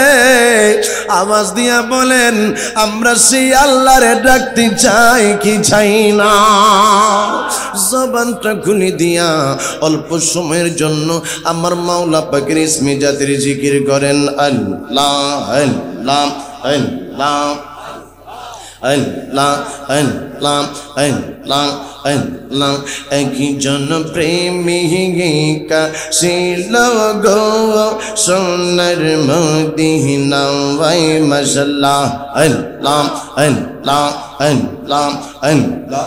আওয়াজ দিয়া বলেন আমরা সেই আল্লাহরে ডাকতে চাই কি চাই না? জবানটা খুলে দিয়া অল্প সময়ের জন্য আমার মাওলা পাকের ইসমে জাতের জিকির করেন আল্লাহ আল্লাহ আল্লাহ আল্লাহ আল্লাহ আল্লাহ আল্লাহ। একজন প্রেমিকা ছিল গো সোনার মদিনা ওয়াই মাশাআল্লাহ আল্লাহ আল্লাহ আল্লাহ আল্লাহ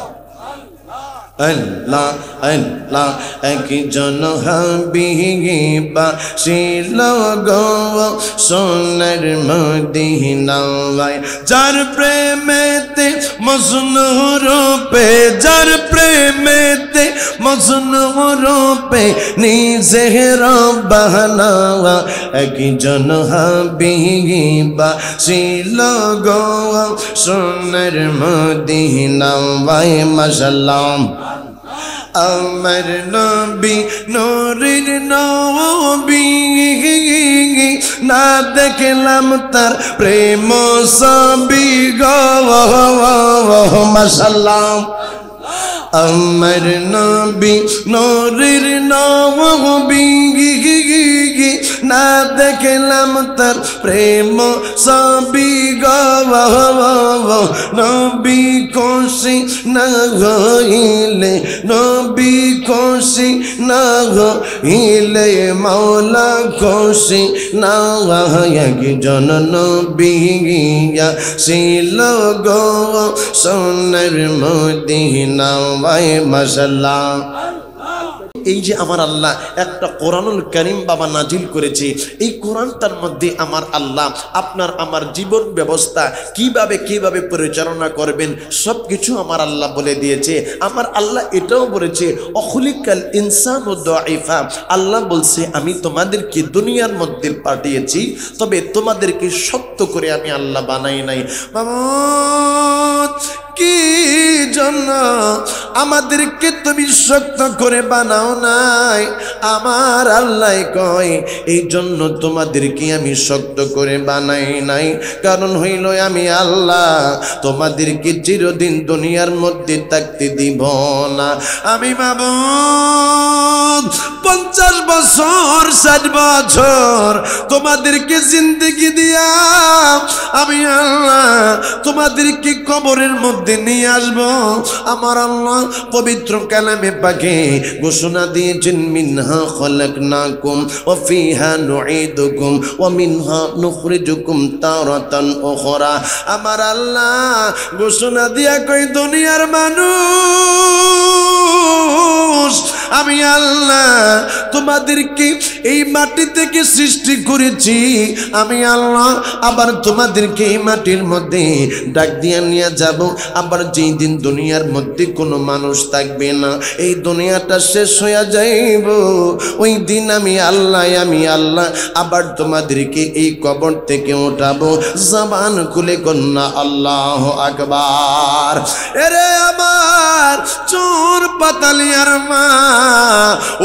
আল্লাহ আল্লাহ। একজন হাবিবা ছিল গো সোনার মদিনা ওয়াই যার প্রেমেতে মজনু রূপে যার প্রেমেতে মজনু রূপে নিজে রব্বানা। একজন হাবিবা ছিল গো সোনার মদিনা ওয়াই মাশাআল্লাহ। আমার নবী নূরের নবী না দেখলাম তার প্রেম ছবি গো মাশাআল্লাহ। আমার নবী নূরের নবী না দেখলাম তার প্রেম ছবি গো নবী খুশি না হইলে নবী খুশি না হইলে মাওলা খুশি না। একজন নবী ছিল গো সোনার মদিনা ওয়াই মাশাআল্লাহ। এই যে আমার আল্লাহ একটা কোরআনুল কারীম বাবা নাজিল করেছে, এই কোরআনটার মধ্যে আমার আল্লাহ আপনার আমার জীবন ব্যবস্থা কিভাবে পরিচালনা করবেন সব কিছু আমার আল্লাহ বলে দিয়েছে। আমার আল্লাহ এটাও বলেছে অখলিকাল ইনসানু দাঈফা। আল্লাহ বলছে আমি তোমাদেরকে দুনিয়ার মধ্যে পাঠিয়েছি তবে তোমাদেরকে শক্ত করে আমি আল্লাহ বানাই নাই। বাবা কি জন্য আমাদেরকে তুমি শক্ত করে বানাও নাই? আমার আল্লাহ কয় এই জন্য তোমাদেরকে আমি শক্ত করে বানাই নাই, কারণ হইল আমি আল্লাহ তোমাদেরকে চিরদিন দুনিয়ার মধ্যে থাকতে দিব না। আমি মাবুদ 50 বছর 60 বছর তোমাদেরকে জিন্দেগি দিয়া আমি আল্লাহ তোমাদেরকে কবরের মধ্যে নিয়ে আসব। আমার আল্লাহ পবিত্র কালামে পাকে ঘোষণা দিয়েছেন, মিনহা খলাকনাকুম ওয়া ফিহা নুঈদুকুম ওয়া মিনহা নুখরিজুকুম তারাতান উখরা। আমার আল্লাহ ঘোষণা দিয়া কই, দুনিয়ার মানুষ আমি আল্লাহ তোমাদেরকে এই মাটি থেকে সৃষ্টি করেছি। আমি আল্লাহ আবার তোমাদেরকে এই মাটির মধ্যে ডাক দিয়া নিয়ে যাব। আবার যেই দিন দুনিয়ার মধ্যে কোনো মানুষ থাকবে না, এই দুনিয়াটা শেষ হয়ে যাইব, ওই দিন আমি আল্লাহ আবার তোমাদেরকে এই কবর থেকে উঠাবো। জবান খুলে কন্যা আল্লাহু আকবার। এরে আমার চোর পাতালিয়ার মা,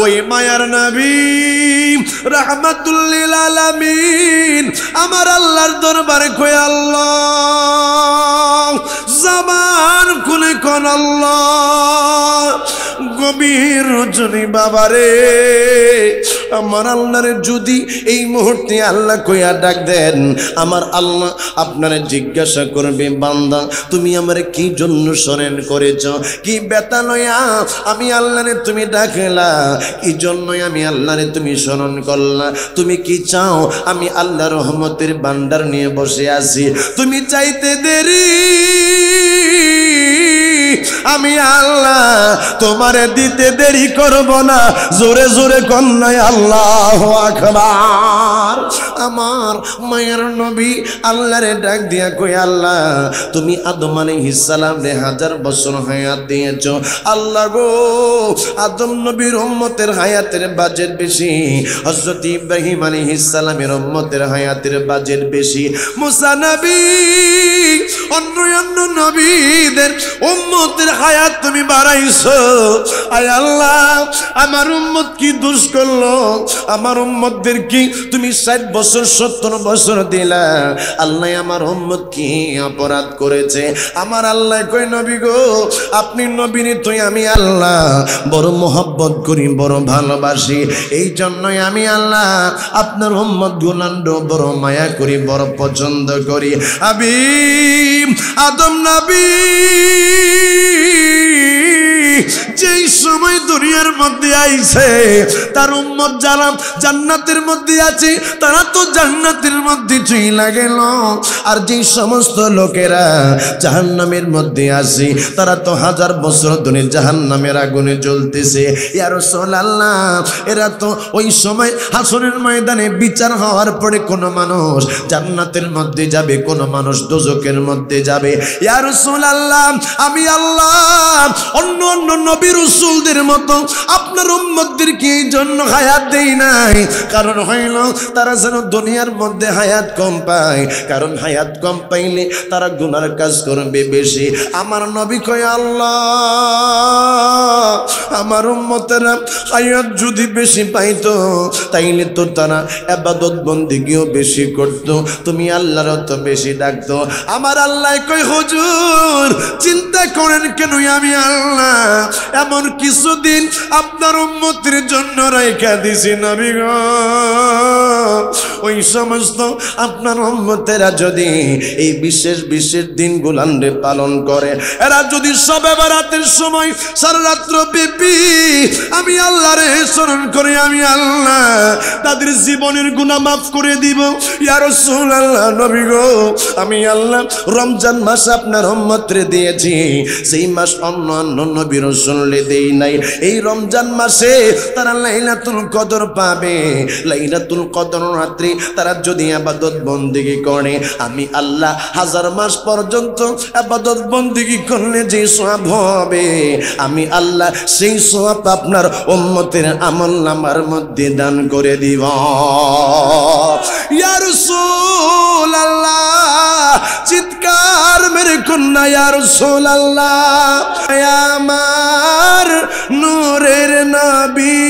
ওই মায়ার নবী রাহমাতুল লিল আলামিন আমার আল্লাহর দরবারে কই, আল্লাহ জবান খুলে কোন আল্লাহ। গভীর রজনী বাবারে, আমার আল্লাহরে যদি এই মুহূর্তে আল্লাহ কইয়া ডাক দেন, আমার আল্লাহ আপনারে জিজ্ঞাসা করবে, বান্দা তুমি আমারে কি জন্য স্মরণ করেছ? কি ব্যথা লইয়া আমি আল্লাহরে তুমি ডাকলা? কি জন্যই আমি আল্লাহরে তুমি স্মরণ করলা? তুমি কি চাও? আমি আল্লাহর রহমতের ভান্ডার নিয়ে বসে আছি, তুমি চাইতে দেরি আমি আল্লাহ তোমারে দিতে দেরি করব না। জোরে জোরে কন্যায় আল্লাহু আকবার। আমার মায়ের নবী আল্লাহরে ডাক দিয়া কই, আল্লাহ তুমি আদম আলাইহিস সালামরে 1000 বছর হায়াত দিয়েছ। আল্লাহ গো, আদম নবীর উম্মতের হায়াতের বাজেট বেশি, হযরত ইব্রাহিম আলাইহিস সালামের উম্মতের হায়াতের বাজেট বেশি, মুসা নবী অন্য নবীদের উম্মতের হায়াত তুমি বাড়াইছো। আয় আল্লাহ, আমার উম্মত কি দোষ করলো? আমার উম্মতদের কি তুমি 60 বছর 70 বছর দিলা? আল্লাহ আমার উম্মত কি অপরাধ করেছে? আমার আল্লাহ কই, নবী গো আপনি নবীরে তুই আমি আল্লাহ বড় মোহাব্বত করি, বড় ভালোবাসি, এই জন্যই আমি আল্লাহ আপনার উম্মত গুলান্ড বড় মায়া করি, বড় পছন্দ করি। আদম নবী যেই সময় দুনিয়ার মধ্যে আইছে, তার উম্মত যারা জান্নাতের মধ্যে আছে তারা তো জান্নাতের মধ্যে চইলা গেল, আর যেই সমস্ত লোকেরা জাহান্নামের মধ্যে আছে তারা তো 1000 বছর ধরে জাহান্নামের আগুনে জ্বলতেছে। ইয়া রাসূলুল্লাহ, এরা তো ওই সময় হাসরের ময়দানে বিচার হওয়ার পরে কোন মানুষ জান্নাতের মধ্যে যাবে, কোন মানুষ দোজখের মধ্যে যাবে। ইয়া রাসূলুল্লাহ, আমি আল্লাহ অন্য নবী রাসূলদের মতো আপনার উম্মতদেরকে এই জন্য হায়াত দেই নাই, কারণ হইল তারা যেন দুনিয়ার মধ্যে হায়াত কম পায়, কারণ হায়াত কম পাইলে তারা গুনার কাজ করবে বেশি। আমার নবী কয়, আল্লাহ আমার উম্মতেরা হায়াত যদি বেশি পাইতো তাইলে তো তারা ইবাদত বন্দেগীও বেশি করত, তুমি আল্লাহর তো বেশি ডাকতো। আমার আল্লাহ কয়, হুজুর চিন্তা করেন কেন? আমি আল্লাহ এমন কিছুদিন আপনার উম্মতের জন্য রাইখা দিছি নবী গো, ওই সমস্ত আপনার উম্মতেরা যদি এই বিশেষ বিশেষ দিনগুলান্ডে পালন করে, এরা যদি শবে বরাতের সময় সারা রাত্র ব্যাপী আমি আল্লাহরে স্মরণ করে, আমি আল্লাহ তাদের জীবনের গুনাহ মাফ করে দিব। ইয়া রাসূলুল্লাহ, নবী গো আমি আল্লাহ রমজান মাস আপনার উম্মতরে দিয়েছি, সেই মাস অন্য নবী রাসূলরে দেই নাই। এই রমজান মাসে তারা লাইলাতুল কদর পাবে, লাইলাতুল কদর রাত্রি তারা যদি ইবাদত বন্দেগী করে, আমি আল্লাহ 1000 মাস পর্যন্ত ইবাদত বন্দেগী করলে যে সওয়াব হবে, আমি আল্লাহ সেই সওয়াব আপনার উম্মতের আমলনামার মধ্যে দান করে দিব। ইয়া রাসূলুল্লাহ, চিৎকার মেরে কন্যা ইয়া রাসূলুল্লাহ আমার নূরের নবী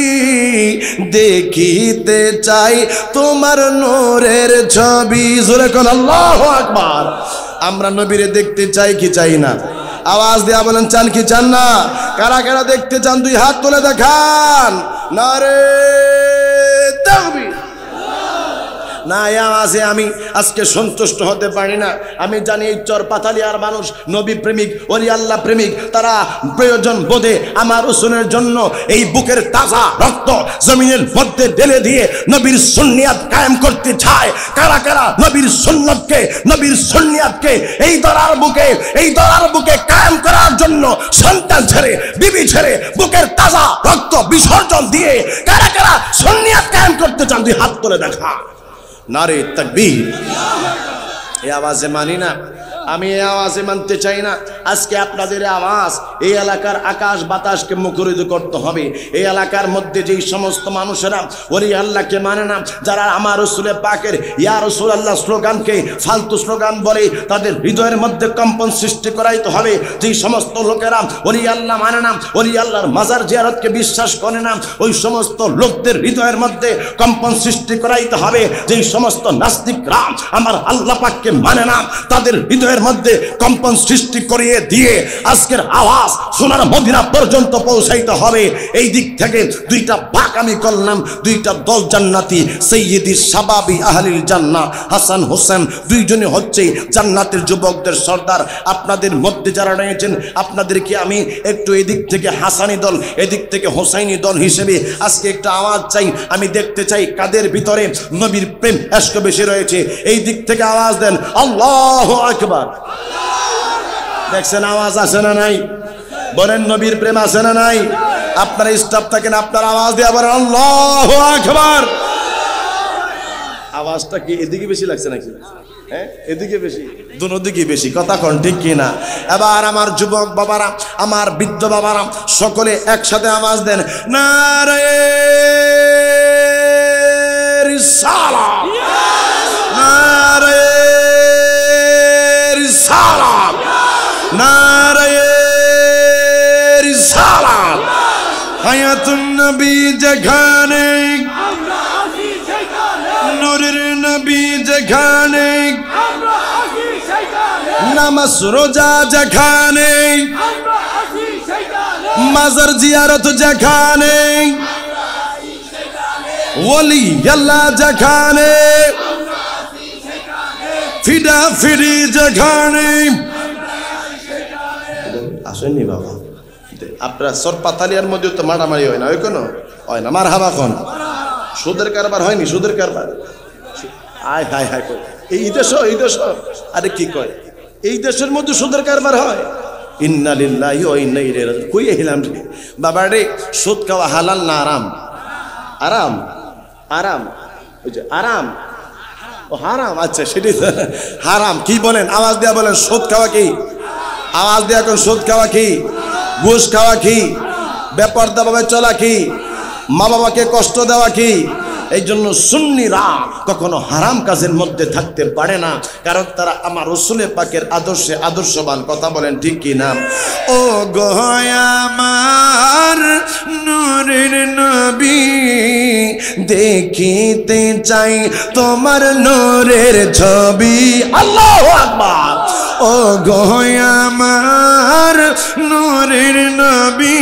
দেখিতে চাই তোমার নূরের ছবি জোরে কোন আল্লাহু আকবার আমরা নবীরে দেখতে চাই কি চাই না আওয়াজ দিয়া বলেন চান কি চান না কারা কারা দেখতে চান দুই হাত তুলে দেখান নারে তাকবীর না আওয়াজে আমি আজকে সন্তুষ্ট হতে পারি না আমি জানি এই চর পাতালিয়ার মানুষ নবী প্রেমিক ওলি আল্লাহ প্রেমিক তারা প্রয়োজন বোধে আমার রাসূলের জন্য এই বুকের তাজা রক্ত জমিনের মধ্যে ঢেলে দিয়ে নবীর সুন্নিয়ত কায়েম করতে চায় কারা কারা নবীর সুন্নতকে নবীর সুন্নিয়তকে এই দরার বুকে কায়েম করার জন্য সন্তান ছেড়ে বিবি ছেড়ে বুকের তাজা রক্ত বিসর্জন দিয়ে কারা কারা সুন্নিয়ত কায়েম করতে চান দুই হাত তুলে দেখা নারে তাকবীর এই আওয়াজে মানি না আমি এই আওয়াজে মানতে চাই না আজকে আপনাদের আওয়াজ এই এলাকার আকাশ বাতাসকে মুখরিত করতে হবে এই এলাকার মধ্যে যেই সমস্ত মানুষেরা ওলি আল্লাহকে মানে না যারা আমার রাসূলের পাকের ইয়া রাসূলুল্লাহ স্লোগানকে ফালতু স্লোগান বলে তাদের হৃদয়ের মধ্যে কম্পন সৃষ্টি করাইতে হবে যেই সমস্ত লোকেরা ওলি আল্লাহ মানে না ওলি আল্লাহর মাজার জিয়ারতকে বিশ্বাস করে না ওই সমস্ত লোকদের হৃদয়ের মধ্যে কম্পন সৃষ্টি করাইতে হবে যেই সমস্ত নাস্তিকরা আমার আল্লাহ পাককে মানে না তাদের হৃদয়ের মধ্যে কম্পন সৃষ্টি করিয়ে দিয়ে আজকের আওয়াজ সোনার মদিনা পর্যন্ত পৌঁছাইতে হবে এই দিক থেকে দুইটা ভাগ আমি করলাম দুইটা দল জান্নাতি সাইয়্যিদি শাবাবি আহলিল জান্নাহ হাসান হোসেন দুইজনই হচ্ছে জান্নাতের যুবকদের সর্দার আপনাদের মধ্যে যারা রয়েছেন আপনাদেরকে আমি একটু এদিক থেকে হাসানি দল এদিক থেকে হোসাইনি দল হিসেবে আজকে একটা আওয়াজ চাই আমি দেখতে চাই কাদের ভিতরে নবীর প্রেম এশক বেশি রয়েছে এই দিক থেকে আওয়াজ দেন আল্লাহু আকবার দেখছেন আওয়াজ আছে না নাই বলেন নবীর প্রেম আছে না নাই আপনারা স্টাফ থাকেন আপনার আওয়াজ দিয়ে বলেন আল্লাহু আকবার আওয়াজটা কি এদিকে বেশি লাগছে নাকি হ্যাঁ এদিকে বেশি দুদিকে বেশি কথা কোন ঠিক কি না এবার আমার যুবক বাবারা আমার বৃদ্ধ বাবারা সকলে একসাথে আওয়াজ দেন নারে রিসালাত নারে রিসালাত নারে রিসালাত হায়াতুন নবী যেখানে নূরের নবী যেখানে নামাজ রোজা যেখানে মাজার জিয়ারত যেখানে ওলি আল্লাহ যেখানে ফিডা ফিরি যেখানে আসেননি বাবা আপনার সর পাতালিয়ার মধ্যে তো মারামারি হয় না ওই কোনো হয় না মার হাবা কোন সুদের কারবার হয়নি সুদের কারবার আয় হায় হায় এই দেশ আরে কি কয় এই দেশের মধ্যে সুদের কারবার হয় ইন্না লিল্লাহি ওয়া ইন্না ইলাইহি রাজিউন কই এলাম রে বাবা রে সুদ খাওয়া হালাল না আরাম আরাম আরাম ওই যে আরাম ও হারাম আচ্ছা সেটাই হারাম কি বলেন আওয়াজ দেয়া বলেন সুদ খাওয়া কি আওয়াজ দেয়া কোন সুদ খাওয়া কি ঘুষ খাওয়া কি বেপরদাভাবে চলা কি মা বাবাকে কষ্ট দেওয়া কি এই জন্য সুন্নিরা কখনো হারাম কাজের মধ্যে থাকতে পারে না কারণ তারা আমার রাসূলের পাকের আদর্শে আদর্শবান কথা বলেন ঠিক কি না ও গো আমার নূরের নবী দেখিতে চাই তোমার নূরের ছবি আল্লাহু আকবার ও গো আমার নূরের নবী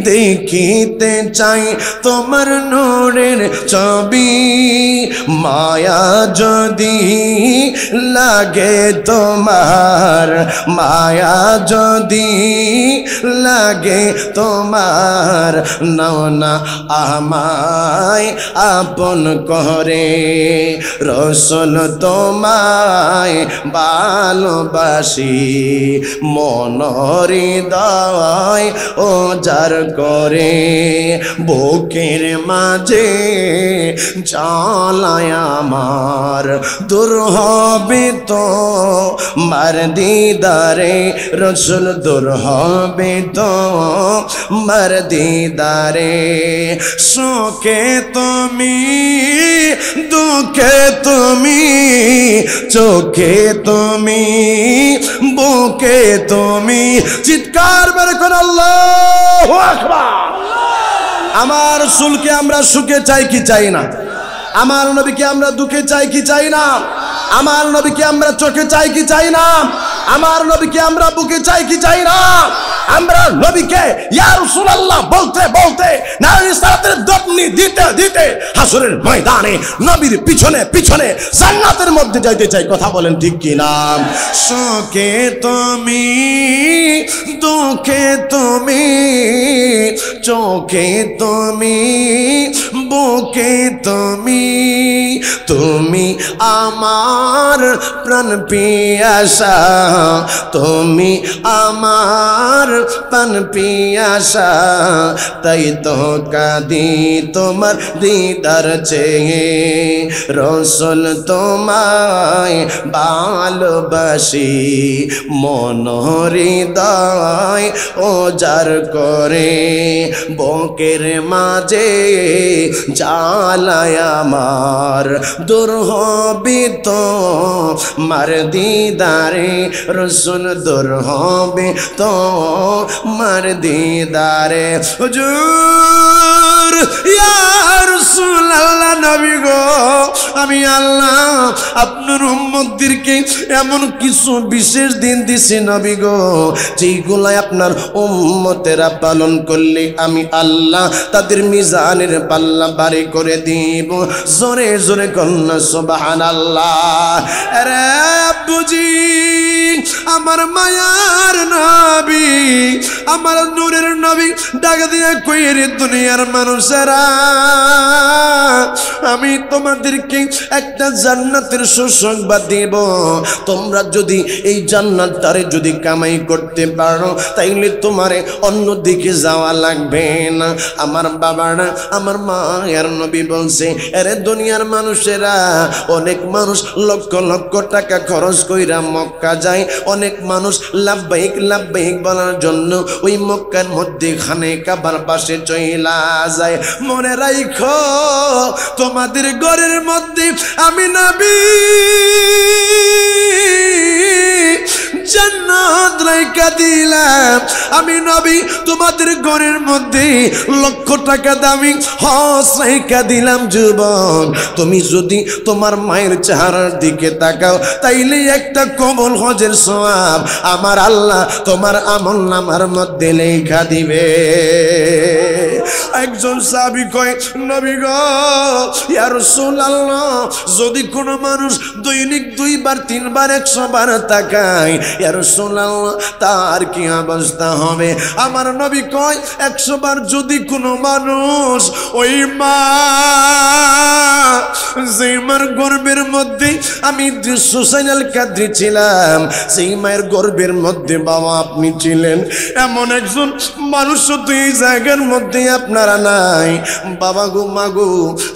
দেখিতে চাই তোমার নূরের ছবি মায়া যদি লাগে তোমার মায়া যদি লাগে তোমার নাও না আমায় আপন করে রাসূল তোমায় ভালোবাসি মন হৃদয় ও যার করে বুকের মাঝে জ্বালায় আমার দূর হবে তো মার দিদারে রসুল দূর হবে তো মার দিদারে সুখে তুমি দুঃখে তুমি চোখে তুমি বুকে তুমি চিৎকার বের করে আল্লাহু আকবার। আমার রাসূলকে আমরা সুখে চাই কি চাই না? আমার নবীকে আমরা দুঃখে চাই কি চাই না? আমার নবীকে আমরা চোখে চাই কি চাই না? আমার নবীকে আমরা বুকে চাই কি চাই না? আমরা নবীকে ইয়া রাসূলুল্লাহ বলতে বলতে নারী সালাতের দপনি দিতে দিতে হাসরের ময়দানে নবীর পিছনে পিছনে জান্নাতের মধ্যে যাইতে চাই। কথা বলেন ঠিক কি না? সুখে তুমি দুঃখে তুমি চোখে তুমি বুকে তুমি তুমি আমার প্রাণ পিয়াসা তুমি আমার প্রাণ পিয়াসা তাই তো কাঁদি তোমার দিদার চেয়ে রসুল তোমায় ভালোবাসি মন হৃদয় ও যার করে বুকের মাঝে জ্বালায় আমার দূর হবে তো মার দিদারে রসুল দূর হবে তো মার দিদারে হুজুর ইয়া রাসূলুল্লাহ নবী গো আমি আল্লাহ আপনার উম্মতদেরকে এমন কিছু বিশেষ দিন দিছি নবী গো যেগুলাই আপনার উম্মতেরা পালন করলে আমি আল্লাহ তাদের মিজানের পাল্লা ভারী করে দিব। জোরে জোরে কন্যা সুবহানাল্লাহ। আরে আব্বুজি আমার মায়ার নবী আমার নূরের নবী ডাক দিয়া কইরে দুনিয়ার মানুষেরা আমি তোমাদেরকে একটা জান্নাতের সুসংবাদ দেব। তোমরা যদি এই জান্নাতটারে যদি কামাই করতে পারো তাইলে তোমারে অন্য দিকে যাওয়া লাগবে না। আমার বাবারা আমার মায়ের নবী বলছে আরে দুনিয়ার মানুষেরা অনেক মানুষ লক্ষ লক্ষ টাকা খরচ কইরা মক্কা যায়। অনেক মানুষ লাব্বাইক লাব্বাইক বলার জন্য ওই মক্কার মধ্যে খানে কাবার পাশে চইলা যায়। মনে রাখো তোমাদের ঘরের মধ্যে আমি নবী জান্নাত রাইখা দিলাম। আমি নবী তোমাদের ঘরের মধ্যে লক্ষ টাকা দামি হজ রাইখা দিলাম। যুবক তুমি যদি তোমার মায়ের চেহারার দিকে তাকাও তাইলে একটা কবুল হজের সওয়াব আমার আল্লাহ তোমার আমলনামার মধ্যে লেখা দিবে। একজন সাহাবী কয় নবী গো ইয়া রাসূলুল্লাহ যদি কোনো মানুষ দৈনিক 2 বার 3 বার 100 বার তাকায় ইয়া রাসূলুল্লাহ তার কি অবস্থা হবে? আমার নবী কয় 100 বার যদি কোনো মানুষ ওই মা যেই মার গর্ভের মধ্যে আমি সুসাইনাল কাদ্রি ছিলাম সেই মায়ের গর্ভের মধ্যে বাবা আপনি ছিলেন এমন একজন মানুষ তো এই জায়গার মধ্যে আপনারা নাই। বাবা গো মা গো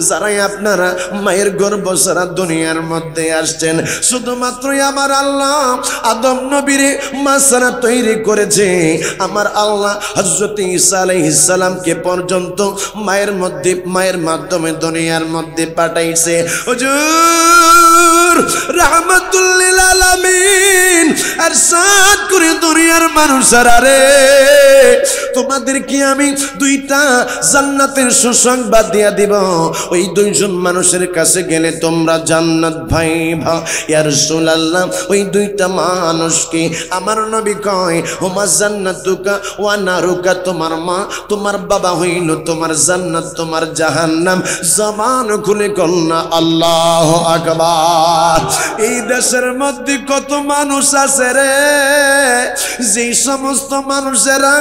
যারাই আপনারা মায়ের গর্ভ সারা দুনিয়ার মধ্যে আসছেন শুধুমাত্রই আমার আল্লাহ আদম নবীরে মা সারা তৈরি করেছে। আমার আল্লাহ হযরত ঈসা আলাইহিস সালামকে পর্যন্ত মায়ের মধ্যে মায়ের মাধ্যমে দুনিয়ার মধ্যে পাঠাইছে। হুজুর রাহমাতুল লিল আলামিন আরশাদ করে দুনিয়ার মানুষেরা রে তোমাদেরকে আমি 2টা জান্নাতের সুসংবাদ দিয়া দিব। ওই 2জন মানুষের কাছে গেলে তোমরা জান্নাত পাইবা। ইয়া রাসূলুল্লাহ ওই 2টা মানুষকে আমার নবী কয় হুমা জান্নাতুকা ওয়া নারুকা তোমার মা তোমার বাবা হইল তোমার জান্নাত তোমার জাহান্নাম। জবান খুলে কন্যা না আল্লাহু আকবার। এই দেশের মধ্যে কত মানুষ আছে রে, যে সমস্ত মানুষেরা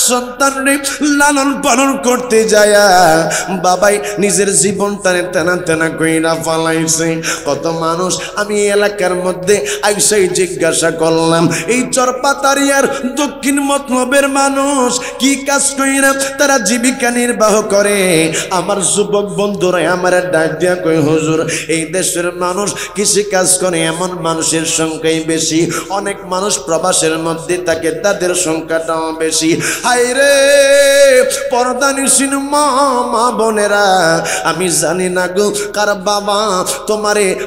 সন্তানরে লালন পালন করতে যায় বাবাই নিজের জীবন টানে টানা টানা কইরা ফালাইছে। কত মানুষ আমি এলাকার মধ্যে আইসাই জিজ্ঞাসা করলাম, এই চরপাতারিয়ার দক্ষিণ মতলবের মানুষ কি কাজ কইরা তারা জীবিকা নির্বাহ করে? আমার যুবক বন্ধুরা আমার ডাক দিয়া কই, হুজুর এই দেশের মানুষ কৃষি কাজ করে, এমন মানুষের সংখ্যাই বেশি। অনেক মানুষ প্রবাসের মধ্যে থাকে, তাদের সংখ্যাটাও বেশি। হায় রে পর্দানিসীন মা বোনেরা, আমি জানি না গো কার বাবা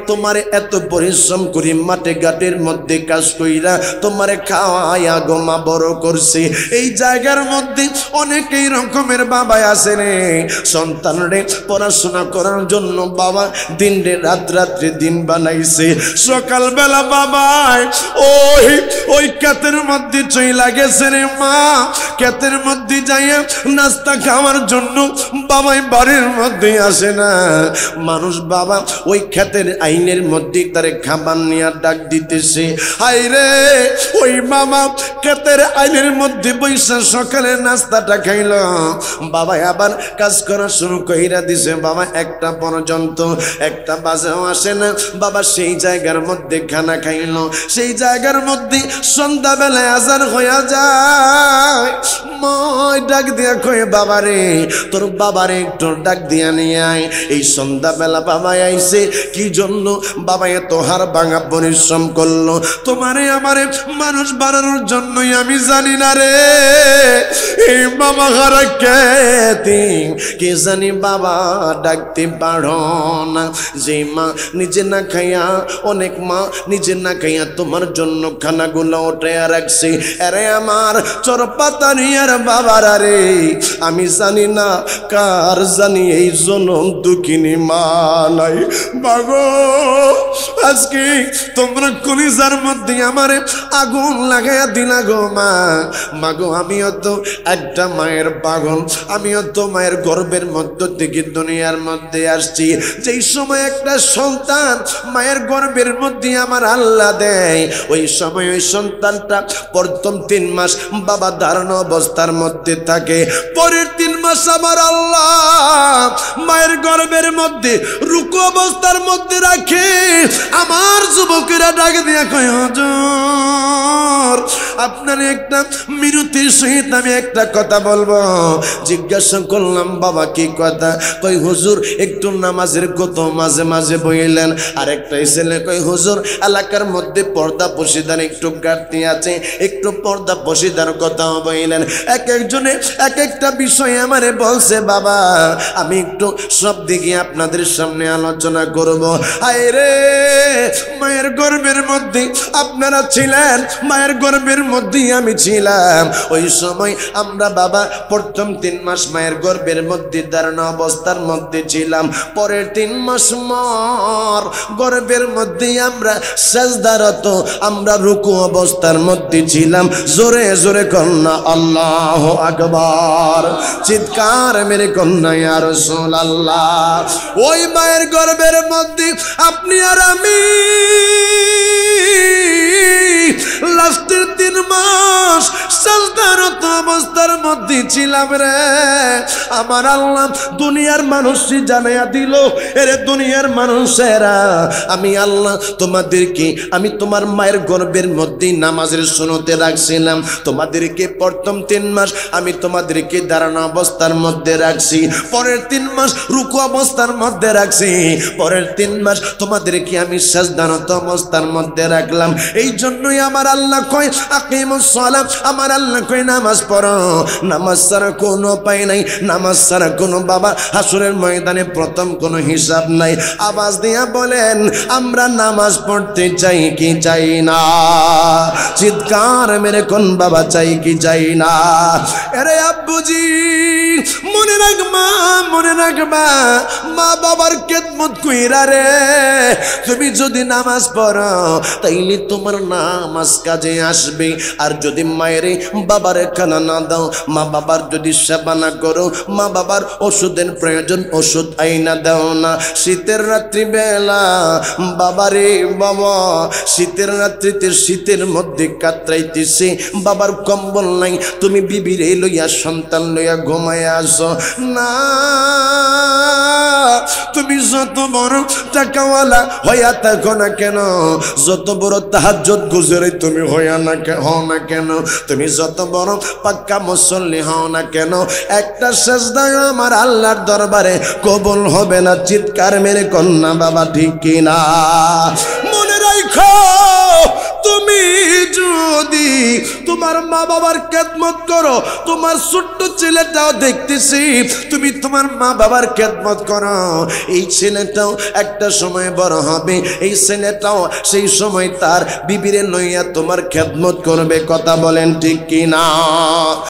তোমারে এত পরিশ্রম করি মাঠে ঘাটের মধ্যে কাজ কইরা তোমারে খাওয়াইয়া গোমা বড় করছে। এই জায়গার মধ্যে অনেকেই রকমের বাবা আছে রে, সন্তানরে পড়াশোনা করার জন্য বাবা দিন রে রাত্রে দিন বানাইছে। সকালবেলা বাবা ওই ক্ষেতের মধ্যে চইলা গেছে রে মা, ক্ষেতের মধ্যে যাইয়া নাস্তা খাওয়ার জন্য বাবাই বাড়ির মধ্যে আসে না। মানুষ বাবা ওই ক্ষেতের আইনের মধ্যে তারে খাবার নিয়ে ডাক দিতেছে। হায় রে ওই মামা ক্ষেতের আইনের মধ্যে বৈশা সকালে নাস্তাটা খাইল, বাবা আবার কাজ করা শুরু কইরা দিছে। বাবা একটা পর্যন্ত, একটা বাজেও আসে না, বাবা সেই জায়গার মধ্যে খানা খাইল। সেই জায়গার মধ্যে সন্ধ্যাবেলায় আজান হইয়া যায়, মই ডাক দিয়া কয়ে বাবারে তোর বাবারে একটু ডাক দিয়া নিয়ে আয়। এই সন্ধ্যাবেলা বাবা আইছে কি জন্য? বাবা এত হার ভাঙা পরিশ্রম করলো তোমারে আমারে মানুষ বানানোর জন্যই, আমি জানি না রে এই বাবা হারা কে জানি বাবা ডাকতে পারো না। যে মা নিজে না খাইয়া, অনেক মা নিজে না খাইয়া তোমার জন্য খানাগুলো উঠে রাখছে। আরে আমার চরপাতারিয়ার বাবারা রে, আমি জানি না কার জানি এই জনম দুঃখিনী মা নাই। বাগো আজকে তোমরা কলিজার মধ্যে আমারে আগুন লাগাইয়া দিলা গো মা। মাগো আমিও তো একটা মায়ের পাগল, আমিও তো মায়ের গর্ভের মধ্য থেকে দুনিয়ার মধ্যে আসছি। যেই সময় একটা সন্তান মায়ের গর্ভের মধ্যে আমার আল্লাহ দেয়, ওই সময় ওই সন্তানটা প্রথম 3 মাস বাবা ধারণ অবস্থার মধ্যে থাকে। পরের 3 মাস আমার আল্লাহ মায়ের গর্ভের মধ্যে রুকু অবস্থার মধ্যে রাখে। আমার যুবকেরা ডাক দিয়া কয়, হুজুর আপনার একটা মিনতির সহিত আমি একটা কথা বলবো। জিজ্ঞাসা করলাম বাবা কি কথা? কই হুজুর একটু নামাজের কত মাঝে মাঝে বইলেন। আরেকটা ছেলে কই হুজুর এলাকার মধ্যে পর্দা পশিদার একটু ঘাটতি আছে, একটু পর্দা পশিদার কথা বইলেন। এক একজনে এক একটা বিষয় আমারে বলছে বাবা, আমি একটু সব দিকে আপনাদের সামনে আলোচনা করব। হায় রে মায়ের গর্ভের মধ্যে আপনারা ছিলেন, মায়ের গর্ভের মধ্যেই আমি ছিলাম। ওই সময় আমরা বাবা প্রথম 3 মাস মায়ের গর্ভের মধ্যে ধারণ অবস্থার মধ্যে ছিলাম। পরের 3 মাস মার গর্ভের মধ্যে আমরা সাজদারত, আমরা রুকু অবস্থার মধ্যে ছিলাম। জোরে জোরে কন্যা আল্লাহু আকবার, চিৎকার মেরে কন্যা ইয়া রাসূলুল্লাহ। ওই মায়ের গর্ভের মধ্যে আপনি আর আমি লাস্টের 3 মাস সাজদারত অবস্থার মধ্যে ছিলাম রে। আমার আল্লাহ দুনিয়ার মানুষই জানাইয়া দিল, এরে দুনিয়ার মানুষেরা আমি আল্লাহ তোমাদেরকে, আমি তোমার মায়ের গর্ভের মধ্যে নামাজের সুন্নতে রাখছিলাম। তোমাদেরকে প্রথম 3 মাস আমি তোমাদেরকে দাঁড়ানো অবস্থার মধ্যে রাখছি, পরের 3 মাস রুকু অবস্থার মধ্যে রাখছি, পরের 3 মাস তোমাদেরকে আমি সাজদারত অবস্থার মধ্যে রাখলাম। এই জন্যই আমার আল্লাহ কয় আকিমুস সালাত, আমার আল্লাহ কয় নামাজ পড়ো। নামাজ ছাড়া কোনো উপায় নাই, নামাজ ছাড়া কোনো বাবা হাসরের ময়দানে প্রথম কোনো হিসাব নাই। আওয়াজ দিয়া বলেন আমরা নামাজ পড়তে চাই কি চাই না? চিৎকার মেরে কোন বাবা চাই কি চাই না? আরে আব্বুজি মনে রাখবা, মনে রাখবা মা বাবার খেদমত কইরা রে। তুমি যদি নামাজ পড়ো তাইলে তোমার নাম নামাজ কাজে আসবে। আর যদি মায়ের বাবার খানা না দাও, মা বাবার যদি সেবা না করো, মা বাবার ওষুধের প্রয়োজন, ওষুধ আইনা দাও না। শীতের রাত্রি বেলা বাবারে বাবা, শীতের রাত্রিতে শীতের মধ্যে কাতরাইতেছে, বাবার কম্বল নাই, তুমি বিবিরে লইয়া সন্তান লইয়া ঘুমায় আসো না। তুমি যত বড় টাকাওয়ালা হইয়া থাকো না কেন, যত বড় তাহাজ্জুদ গুজারি তুমি হও না কেন, তুমি যত বড় পাক্কা মুসল্লি হও না কেন, একটা সেজদা আমার আল্লাহর দরবারে কবুল হবে না। চিৎকার মেরে কন্যা বাবা ঠিক কিনা? মনে রাখো, তুমি যদি তোমার মা বাবার খেদমত করো, তোমার ছোট্ট ছেলেটাও দেখতেছি তুমি তোমার মা বাবার খেদমত করো, এই ছেলেটাও একটা সময় বড় হবে, এই ছেলেটাও সেই সময় তার বিবিরে লইয়া তোমার খেদমত করবে। কথা বলেন ঠিক কিনা?